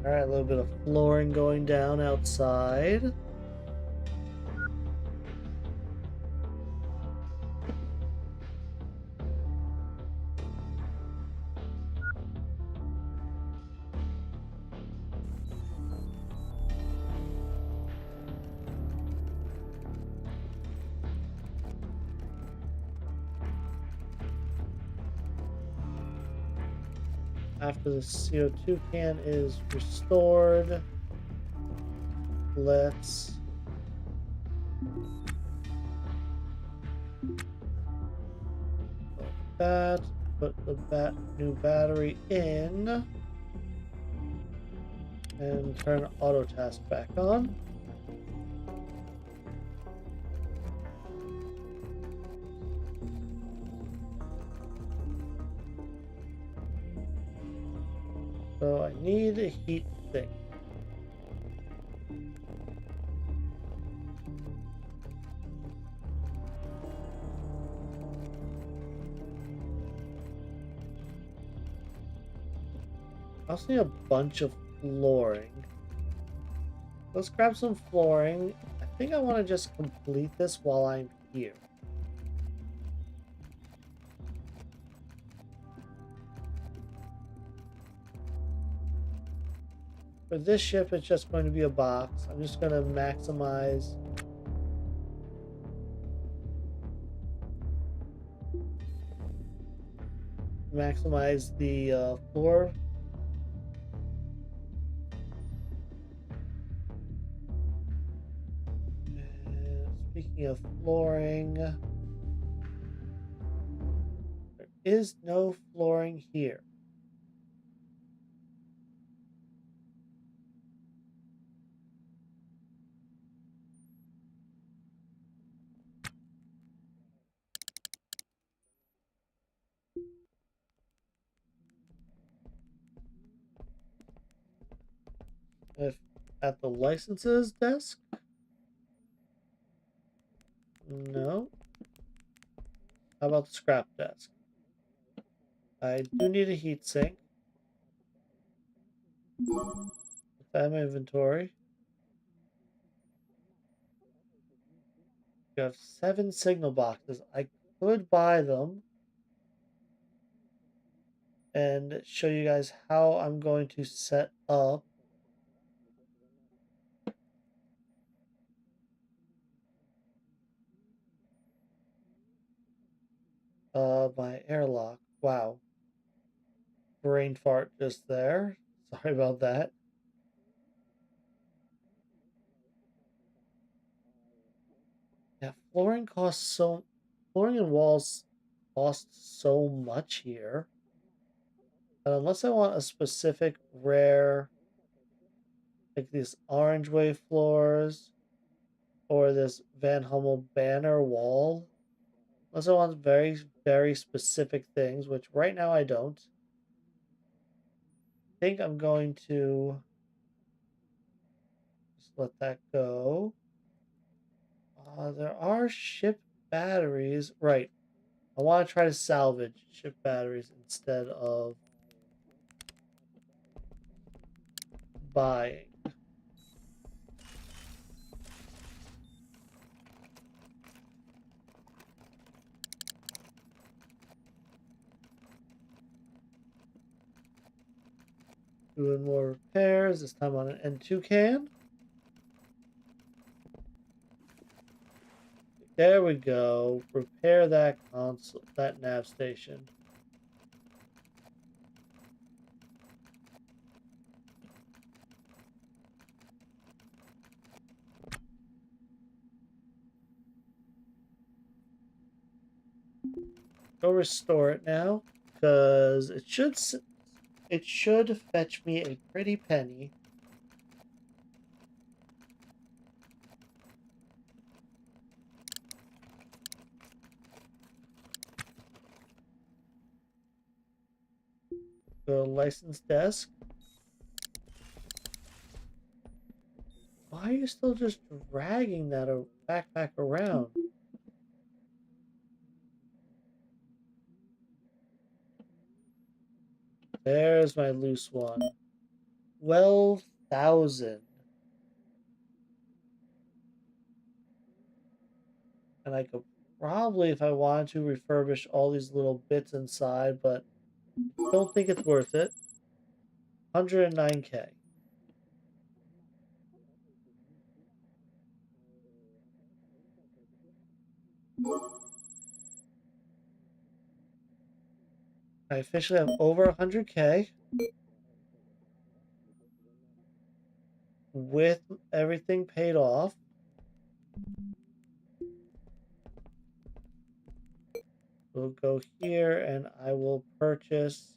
All right, a little bit of flooring going down outside. After the CO2 can is restored, let's put that, put the new battery in, and turn auto task back on. So I need a heat sink. I also need a bunch of flooring. Let's grab some flooring. I think I want to just complete this while I'm here. For this ship, it's just going to be a box. I'm just going to maximize the floor. And speaking of flooring, there is no flooring here. If at the licenses desk, no. How about the scrap desk? I do need a heatsink. Put that in my inventory. You have 7 signal boxes. I could buy them and show you guys how I'm going to set up my airlock. Wow. Brain fart just there. Sorry about that. Yeah, flooring and walls cost so much here. And unless I want a specific rare, like these orange wave floors or this Van Hummel banner wall, unless I want very, very specific things, which right now I don't, I think I'm going to just let that go. There are ship batteries. Right. I want to try to salvage ship batteries instead of buying. Doing more repairs, this time on an N2 can. There we go. Repair that console, that nav station. Go restore it now, because it should fetch me a pretty penny. Go license desk. Why are you still just dragging that backpack around? There's my loose one. 12,000. And I could probably, if I wanted to, refurbish all these little bits inside, but don't think it's worth it. 109K. I officially have over 100K with everything paid off. We'll go here and I will purchase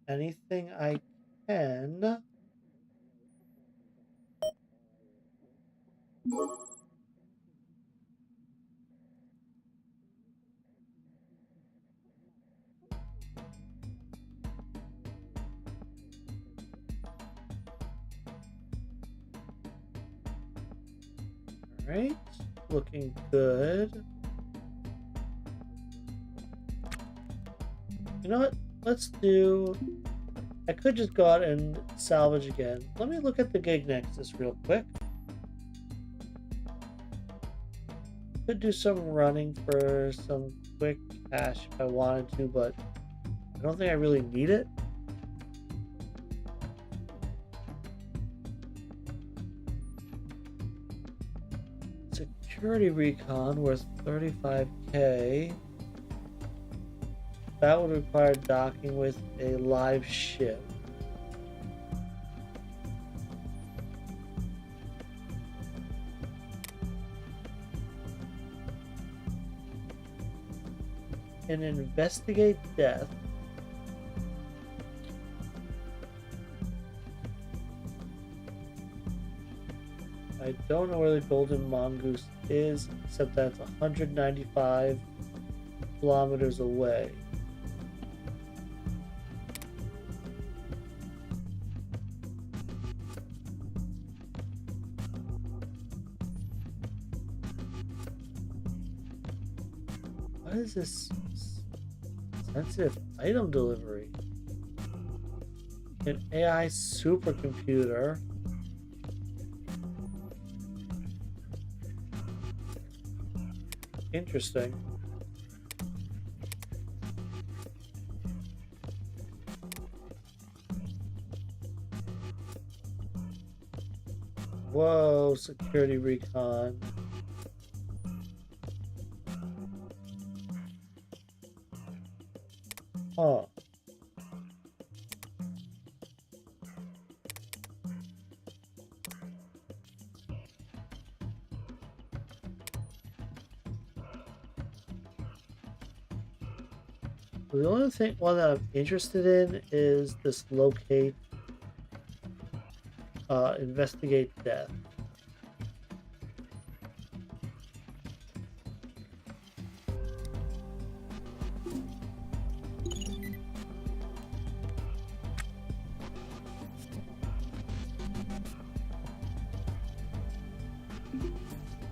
anything I can. Alright, looking good. You know what? Let's do... I could just go out and salvage again. Let me look at the gig nexus real quick. Could do some running for some quick cash if I wanted to, but I don't think I really need it. Security recon worth 35K. That would require docking with a live ship. And investigate death. I don't know where the golden mongoose is, except that's 195 kilometers away. What is this sensitive item delivery? An AI supercomputer. Interesting. Whoa, security recon. Huh. The only one that I'm interested in is this locate, investigate death.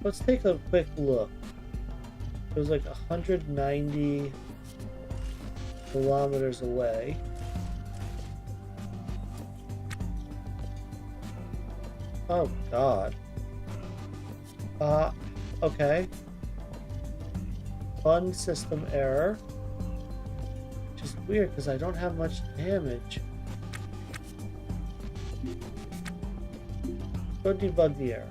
Let's take a quick look. It was like 190 kilometers away. Oh god. Okay. Fun system error. Which is weird because I don't have much damage. Go debug the error.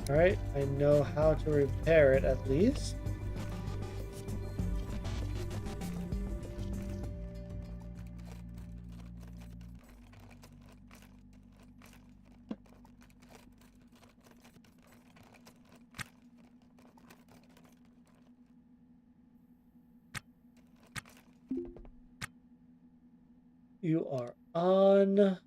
Alright, I know how to repair it at least. You are on.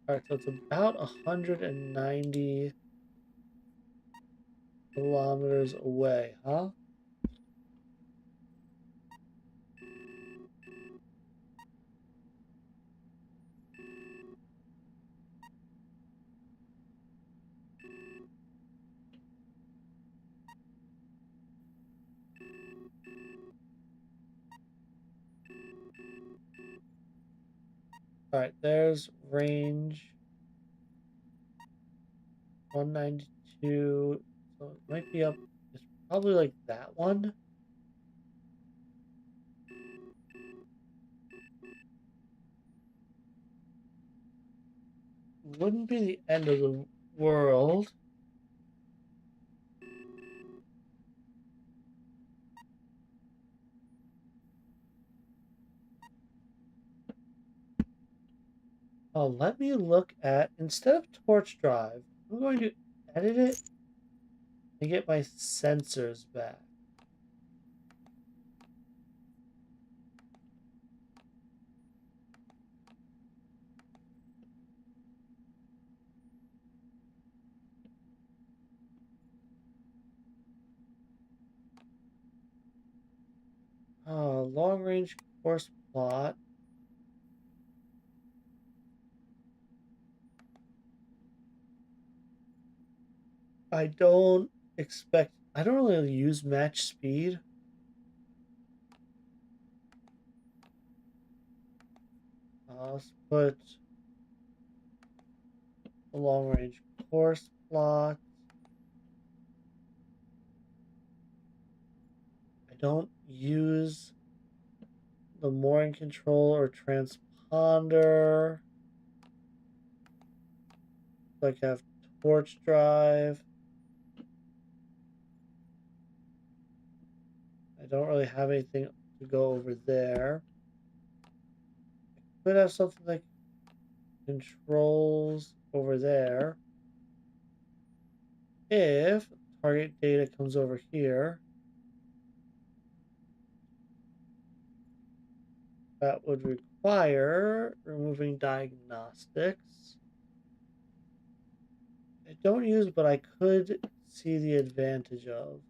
Alright, so it's about 190 kilometers away, huh? Alright, there's range 192. So it might be up. It's probably like that one. Wouldn't be the end of the world. Let me look at, instead of torch drive, I'm going to edit it and get my sensors back. Long range course plot. I don't really use match speed. Let's put a long range course plot. I don't use the mooring control or transponder. Like have torch drive. I don't really have anything to go over there. Could have something like controls over there. If target data comes over here, that would require removing diagnostics. I don't use, but I could see the advantage of.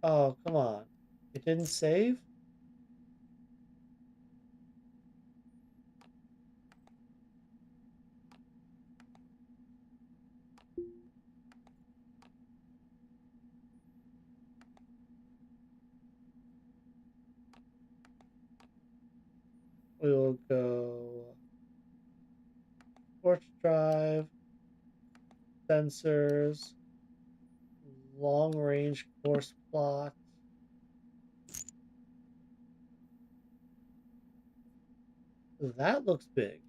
Oh, come on. It didn't save? We'll go torch drive, sensors, long range course plot. That looks big.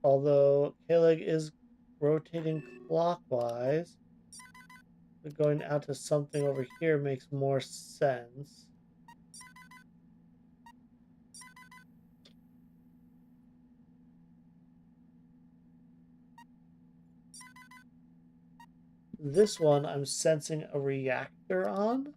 Although Kaleg is rotating clockwise, but going out to something over here makes more sense. This one I'm sensing a reactor on.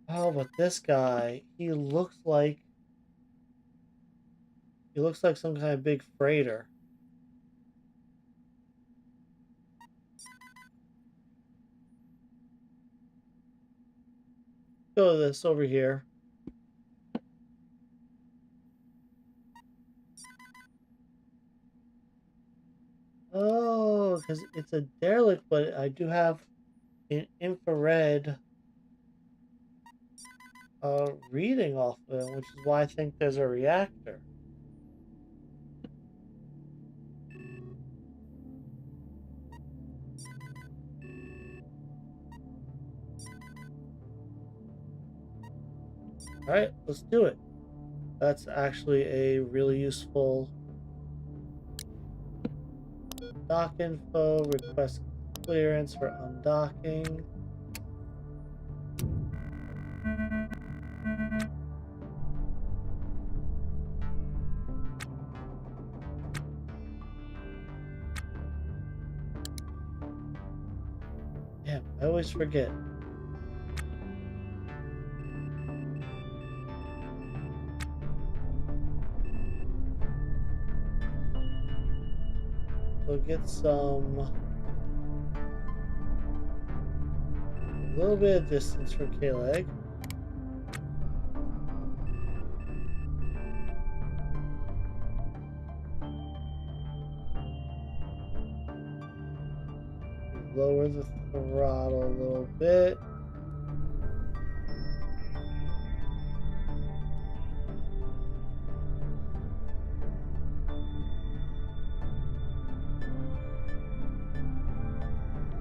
Oh, but this guy, he looks like some kind of big freighter. Go to this over here. because it's a derelict, but I do have an infrared reading off of it, which is why I think there's a reactor. All right, let's do it. That's actually a really useful dock info. Request clearance for undocking. Damn, I always forget. We'll get a little bit of distance from K-Leg. Lower the throttle a little bit.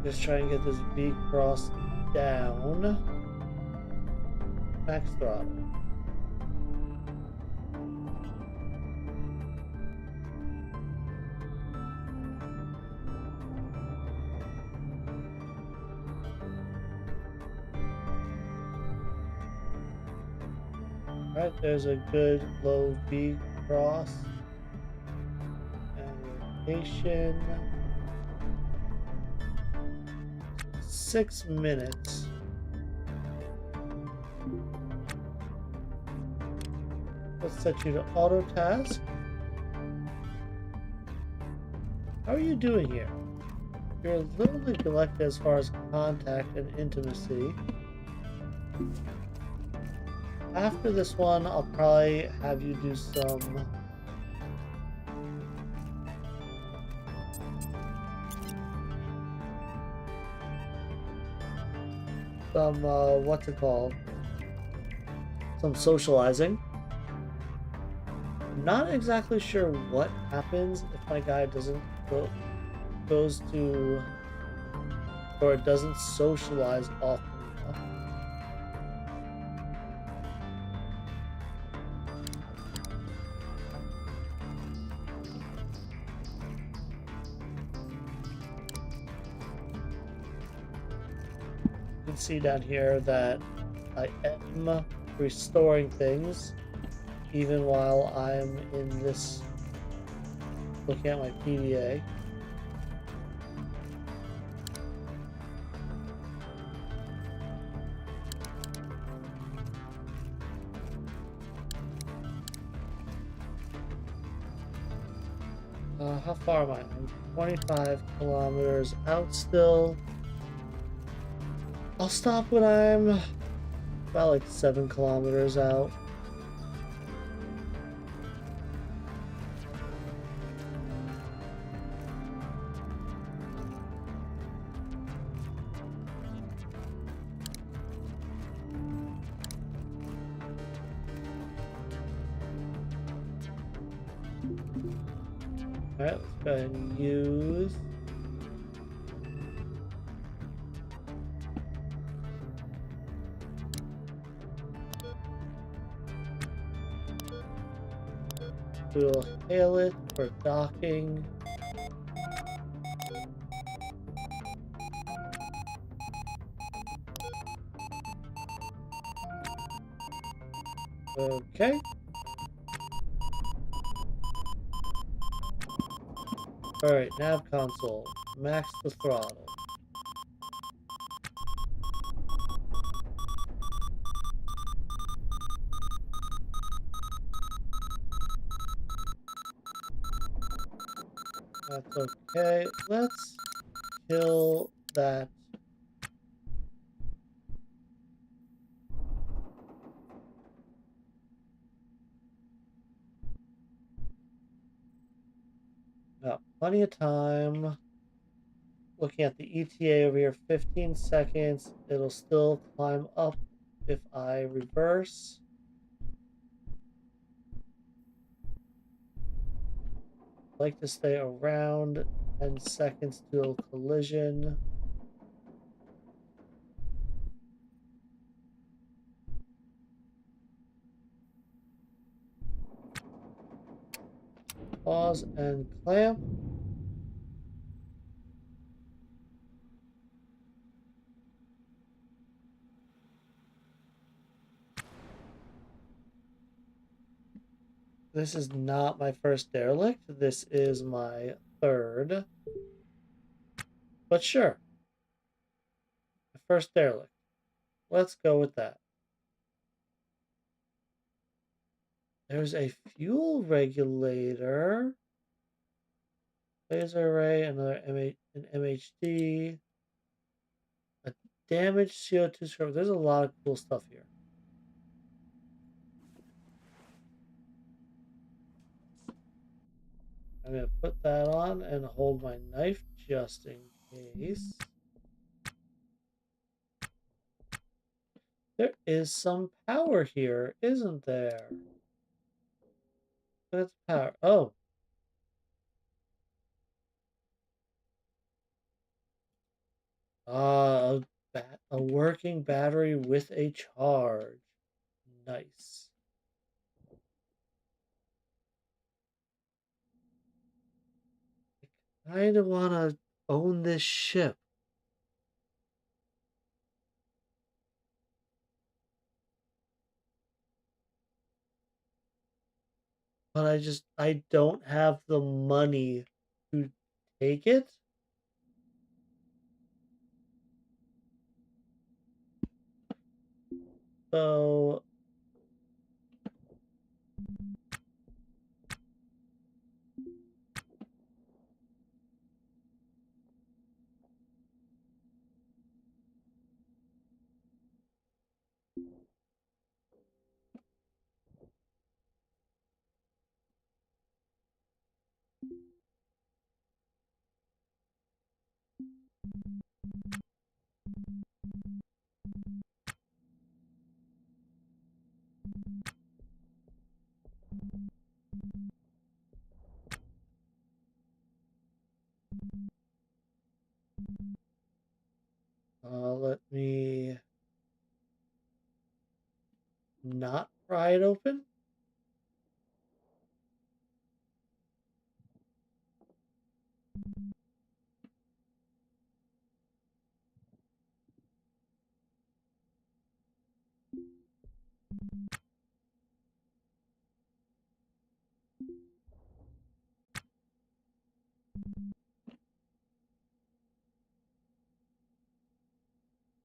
Just try and get this V cross down. Max throttle. Alright, there's a good low V cross. And rotation. 6 minutes. Let's set you to auto task. How are you doing here? You're a little neglected as far as contact and intimacy. After this one, I'll probably have you do some what's it called? Some socializing. I'm not exactly sure what happens if my guy doesn't goes to or doesn't socialize often enough. You can see down here that I am restoring things even while I'm in this looking at my PDA. How far am I? I'm 25 kilometers out still. I'll stop when I'm about like 7 kilometers out. Alright, let's go ahead and use we'll hail it for docking. Okay. Alright, nav console. Max the throttle. That's okay. Let's kill that. Got plenty of time. Looking at the ETA over here, 15 seconds. It'll still climb up if I reverse. I like to stay around 10 seconds till collision. Pause and clamp. This is not my first derelict. This is my third. But sure, my first derelict. Let's go with that. There's a fuel regulator. Laser array, another an MHD. A damaged CO2 scrubber. There's a lot of cool stuff here. I'm going to put that on and hold my knife just in case. There is some power here, isn't there? That's power. Oh. A working battery with a charge. Nice. I kind of want to own this ship. But I don't have the money to take it. So, let me not pry it open.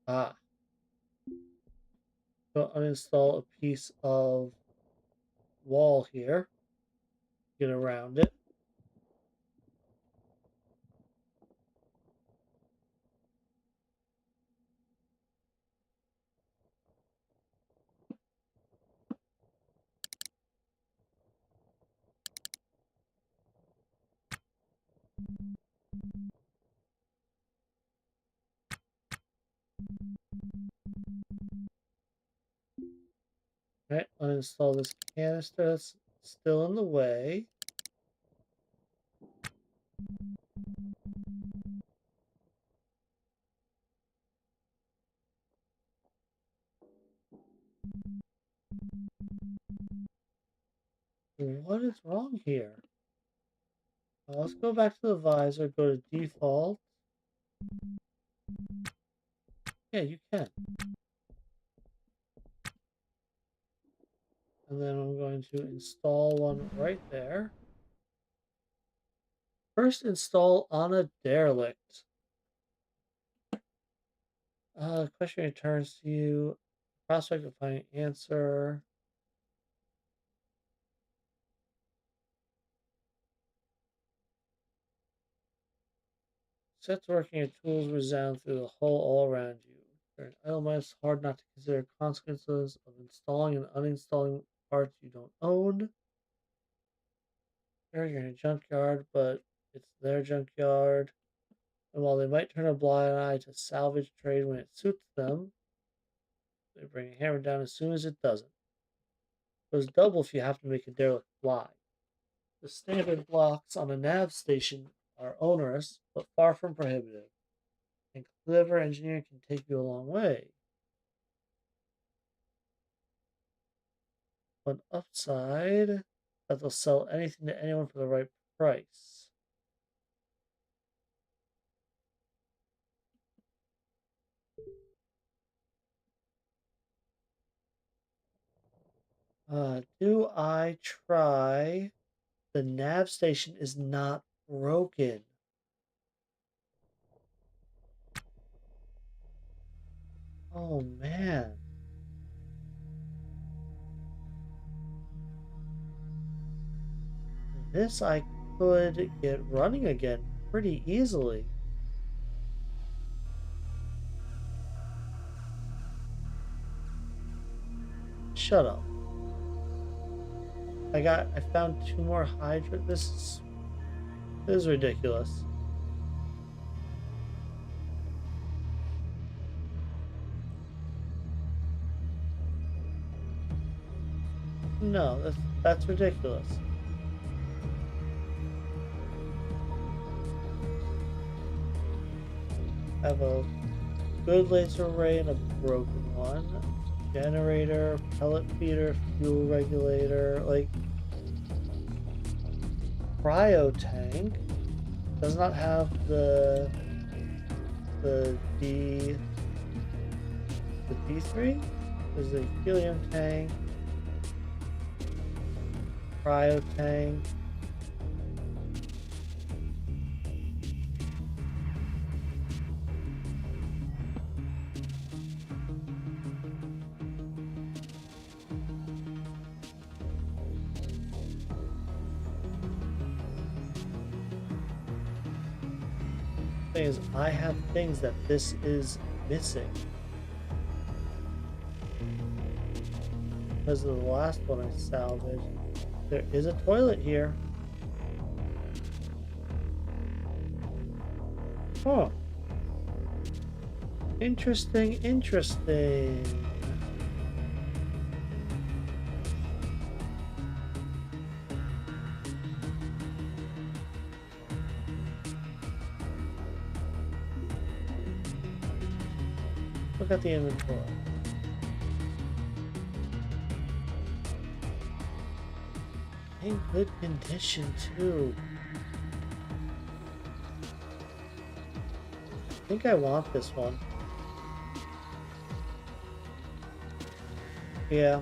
Ah, so uninstall a piece of wall here. Get around it. Right, uninstall this canister that's still in the way. What is wrong here? Let's go back to the visor, go to default. Yeah, you can. And then I'm going to install one right there. First install on a derelict. The question returns to you. Prospect of finding answer. Set to working, your tools resound through the hull all around you. For an idle mind, it's hard not to consider consequences of installing and uninstalling parts you don't own. Sure, you're in a junkyard, but it's their junkyard. And while they might turn a blind eye to salvage trade when it suits them, they bring a hammer down as soon as it doesn't. Goes double if you have to make a derelict fly. The standard blocks on a nav station are onerous, but far from prohibitive, and clever engineering can take you a long way. One upside, that they'll sell anything to anyone for the right price. Do I try? The nav station is not broken. Oh man. This I could get running again pretty easily. Shut up. I found two more Hydra. This is ridiculous. No, that's ridiculous. I have a good laser array and a broken one. Generator, pellet feeder, fuel regulator, like cryo tank does not have the D the D3. There's a helium tank, cryo tank. Thing is, I have things that this is missing. Because of the last one I salvaged. There is a toilet here. Huh. Interesting, interesting. Look at the inventory. In good condition too. I think I want this one. Yeah.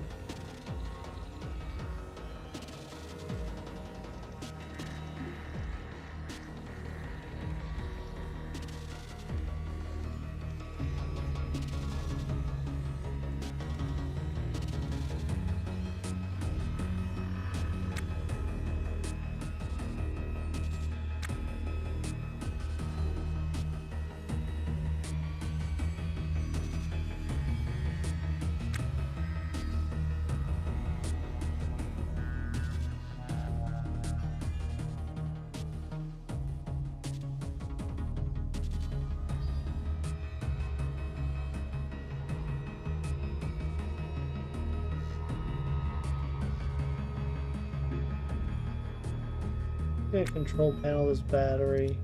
I'm gonna control panel this battery.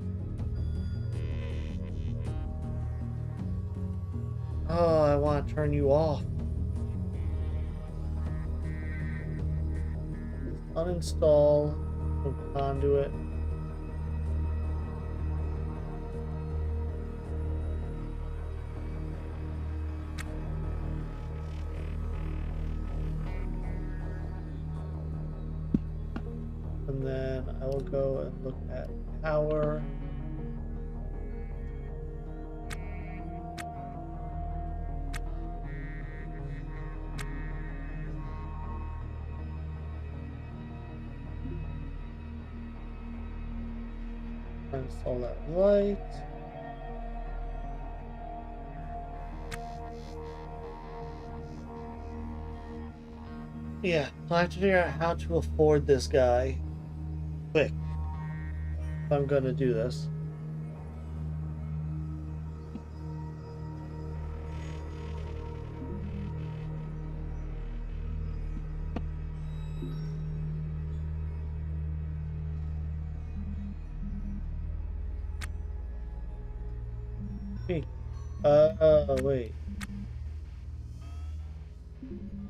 Oh, I want to turn you off. Uninstall the conduit. And then I will go and look at power. Install that light. Yeah, so I have to figure out how to afford this guy quick if I'm gonna do this. Pink. Wait.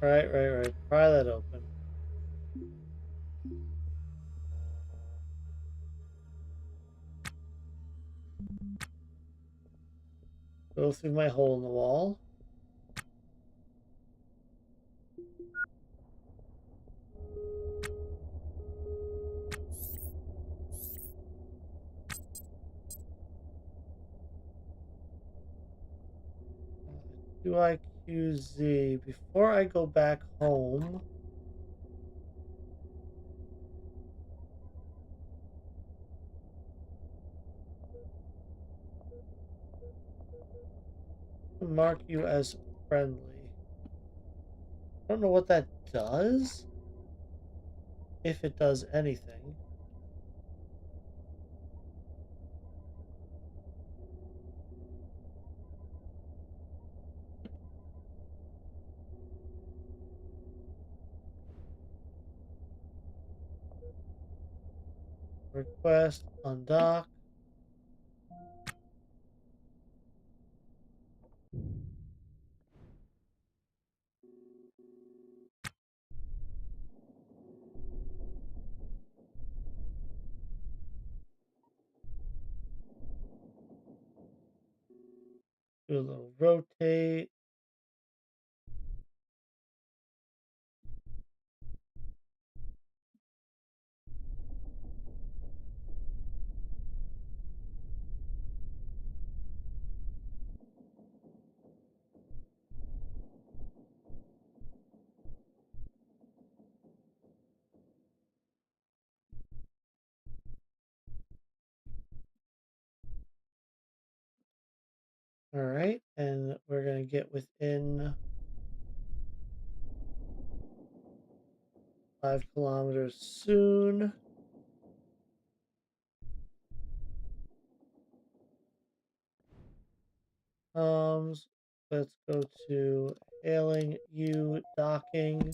Right. Pry that open. Go through my hole in the wall. Do I QZ before I go back home? Mark you as friendly. I don't know what that does. If it does anything. Request, undock. Do a little rotate. All right, and we're gonna get within 5 kilometers soon. Let's go to hailing you, docking.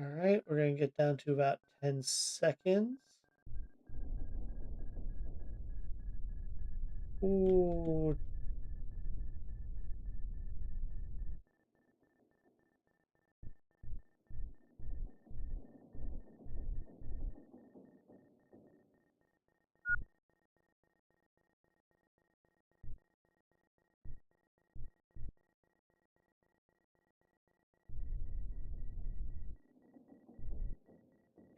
All right, we're gonna get down to about 10 seconds. Ooh,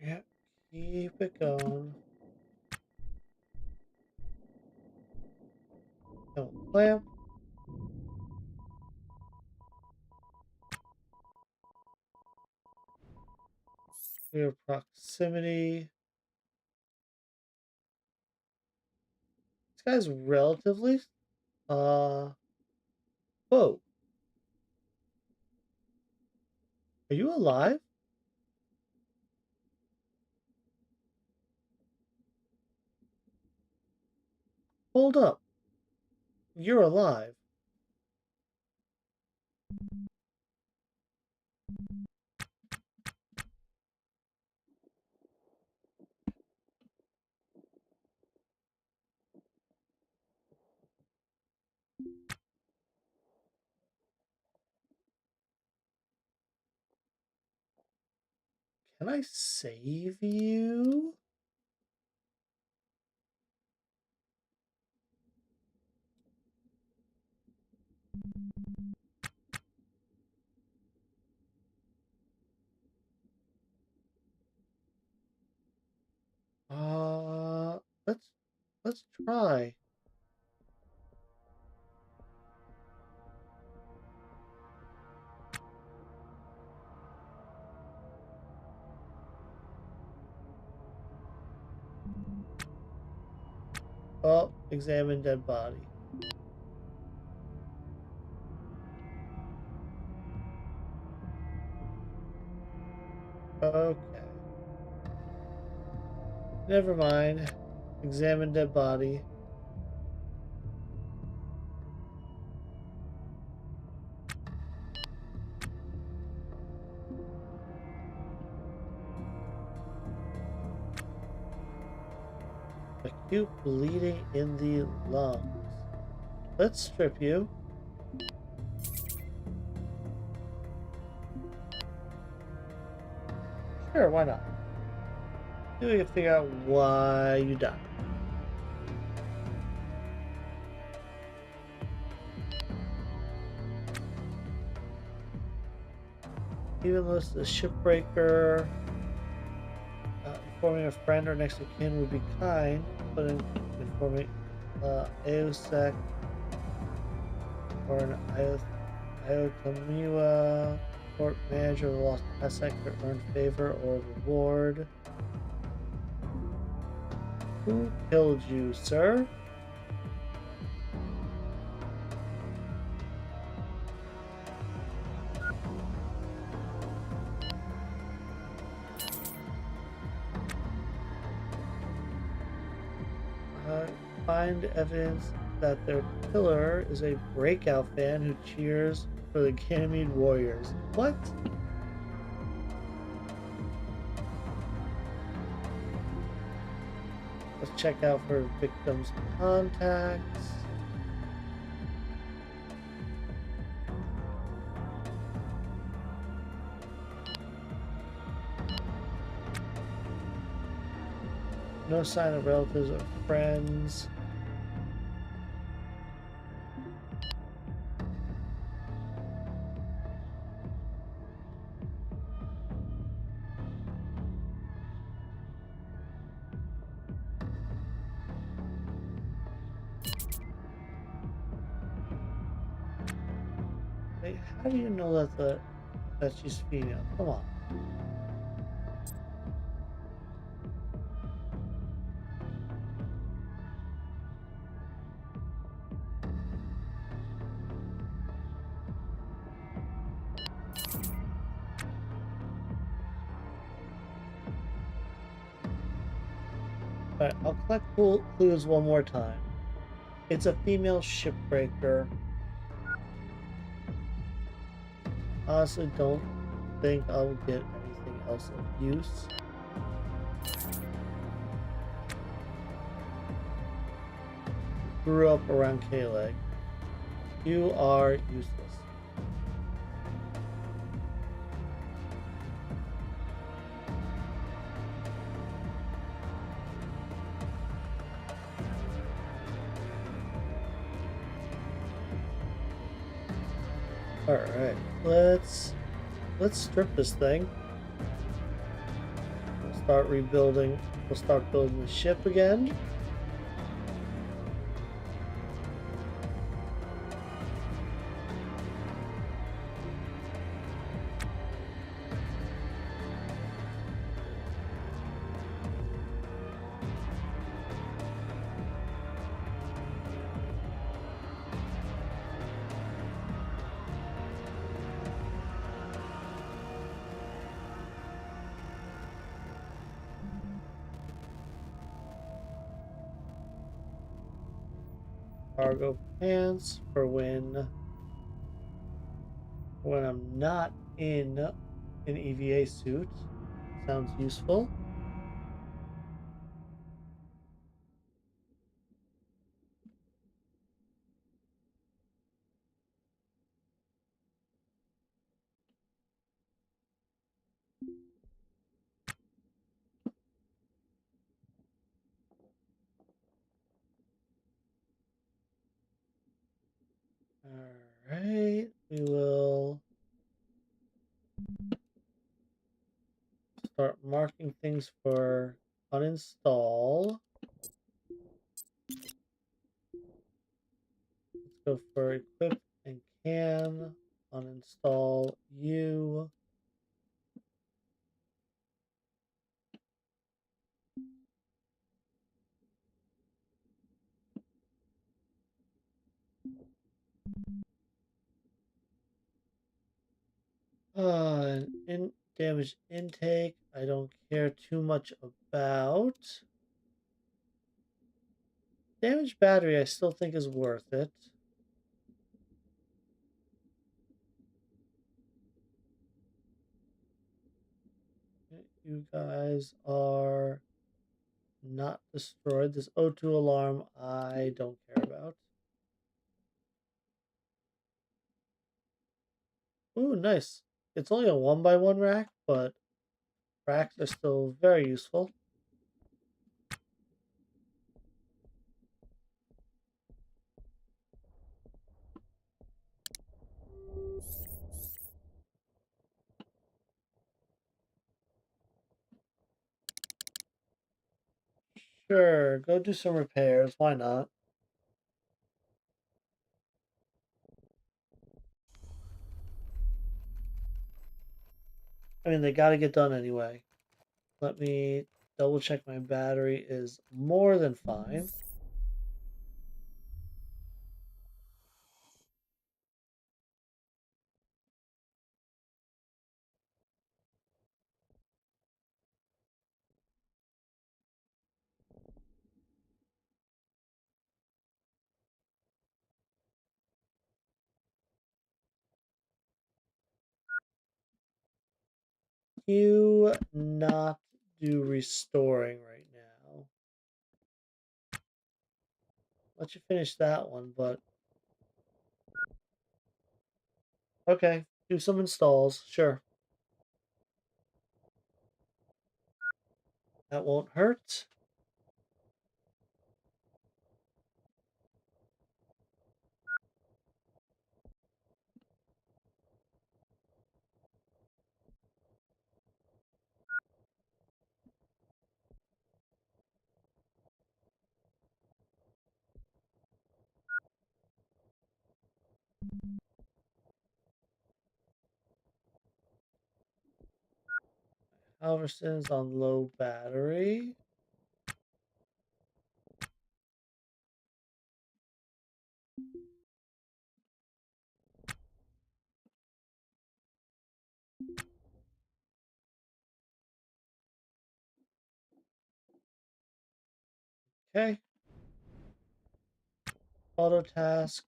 yeah, keep it going. Don't clamp. Clear proximity. This guy's relatively. Uh, Whoa, are you alive? Hold up, you're alive. Can I save you? Uh, let's let's try. Oh, examine dead body. Okay. Never mind. Examine dead body. Acute bleeding in the lungs. Let's strip you. Sure, why not? See if we can figure out why you died. Even list the shipbreaker. Informing a friend or next of kin would be kind, but informing AOSEC or an Iotamiwa court manager of the lost asset could earn favor or reward. Who killed you, sir? Find evidence that their killer is a breakout fan who cheers for the Ganymede Warriors. What? Let's check out for victims' contacts. No sign of relatives or friends. Wait, how do you know that she's female? Come on. Alright, I'll collect clues one more time. It's a female shipbreaker. Honestly, don't think I'll get anything else of use. Grew up around K-Leg. You are useless. Alright, let's strip this thing. We'll start rebuilding. We'll start building the ship again. Cargo pants for when I'm not in an EVA suit. Sounds useful. Alright, we will start marking things for uninstall. Let's go for equip and can uninstall you. And damage intake, I don't care too much about. Damaged battery I still think is worth it. You guys are not destroyed. This O2 alarm I don't care about. Ooh, nice. It's only a 1x1 rack, but racks are still very useful. Sure, go do some repairs. Why not? I mean, they gotta get done anyway. Let me double check my battery is more than fine. You not do restoring right now. Let you finish that one, but okay, do some installs, sure. That won't hurt. Halverson's on low battery. Okay. Auto task.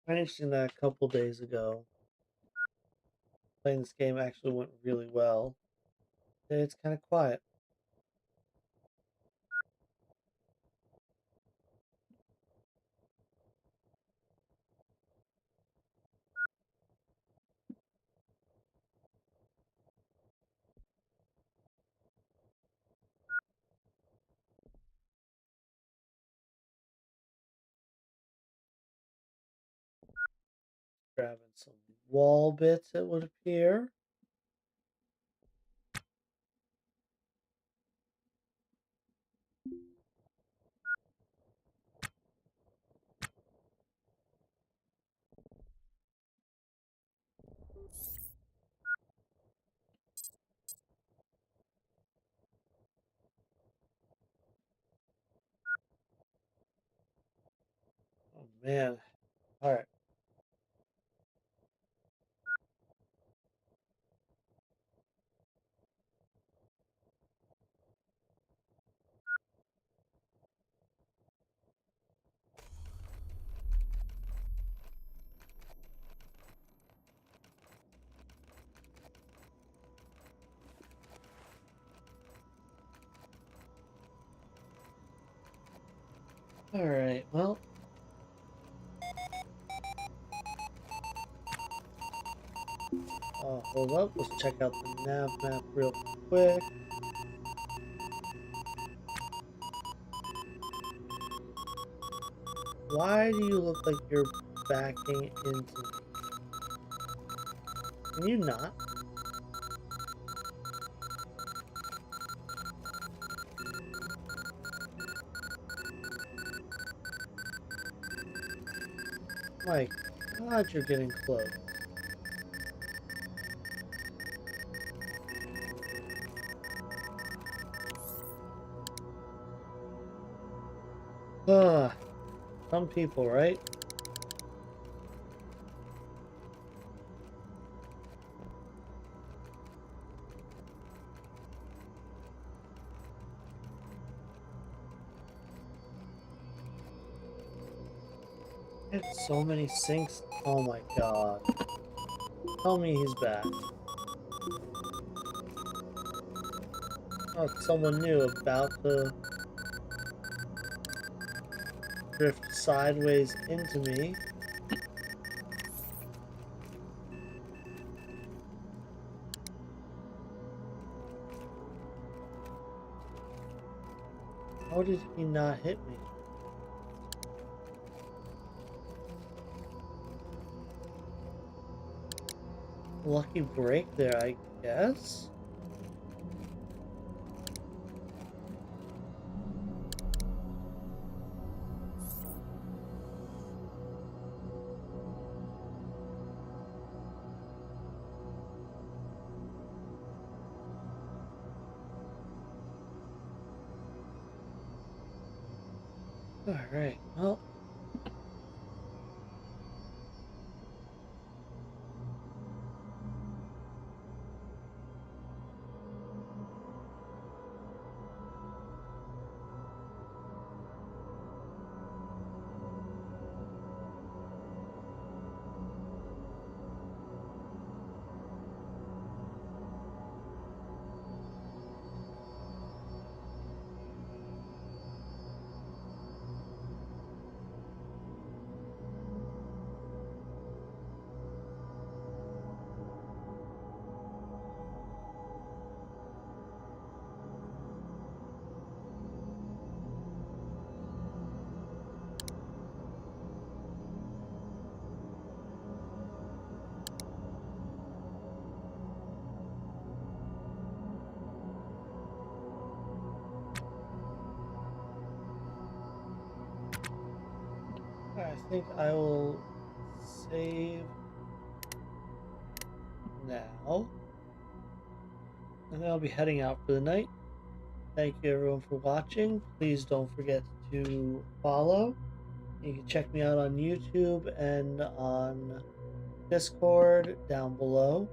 Finishing that a couple days ago. Playing this game actually went really well. Today it's kind of quiet. Grabbing some wall bits, it would appear. Oh man. Alright. Alright, well. Hold up. Let's check out the nav map real quick. Why do you look like you're backing into me? Can you not? My God, you're getting close. Ah, some people, right? I had so many sinks. Oh my god. Tell me he's back. Oh, someone new about to drift sideways into me. How did he not hit me? Lucky break there, I guess? Alright, well, I think I will save now. And then I'll be heading out for the night. Thank you everyone for watching. Please don't forget to follow. You can check me out on YouTube and on Discord down below.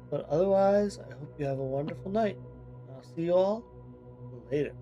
But otherwise, I hope you have a wonderful night. I'll see you all later.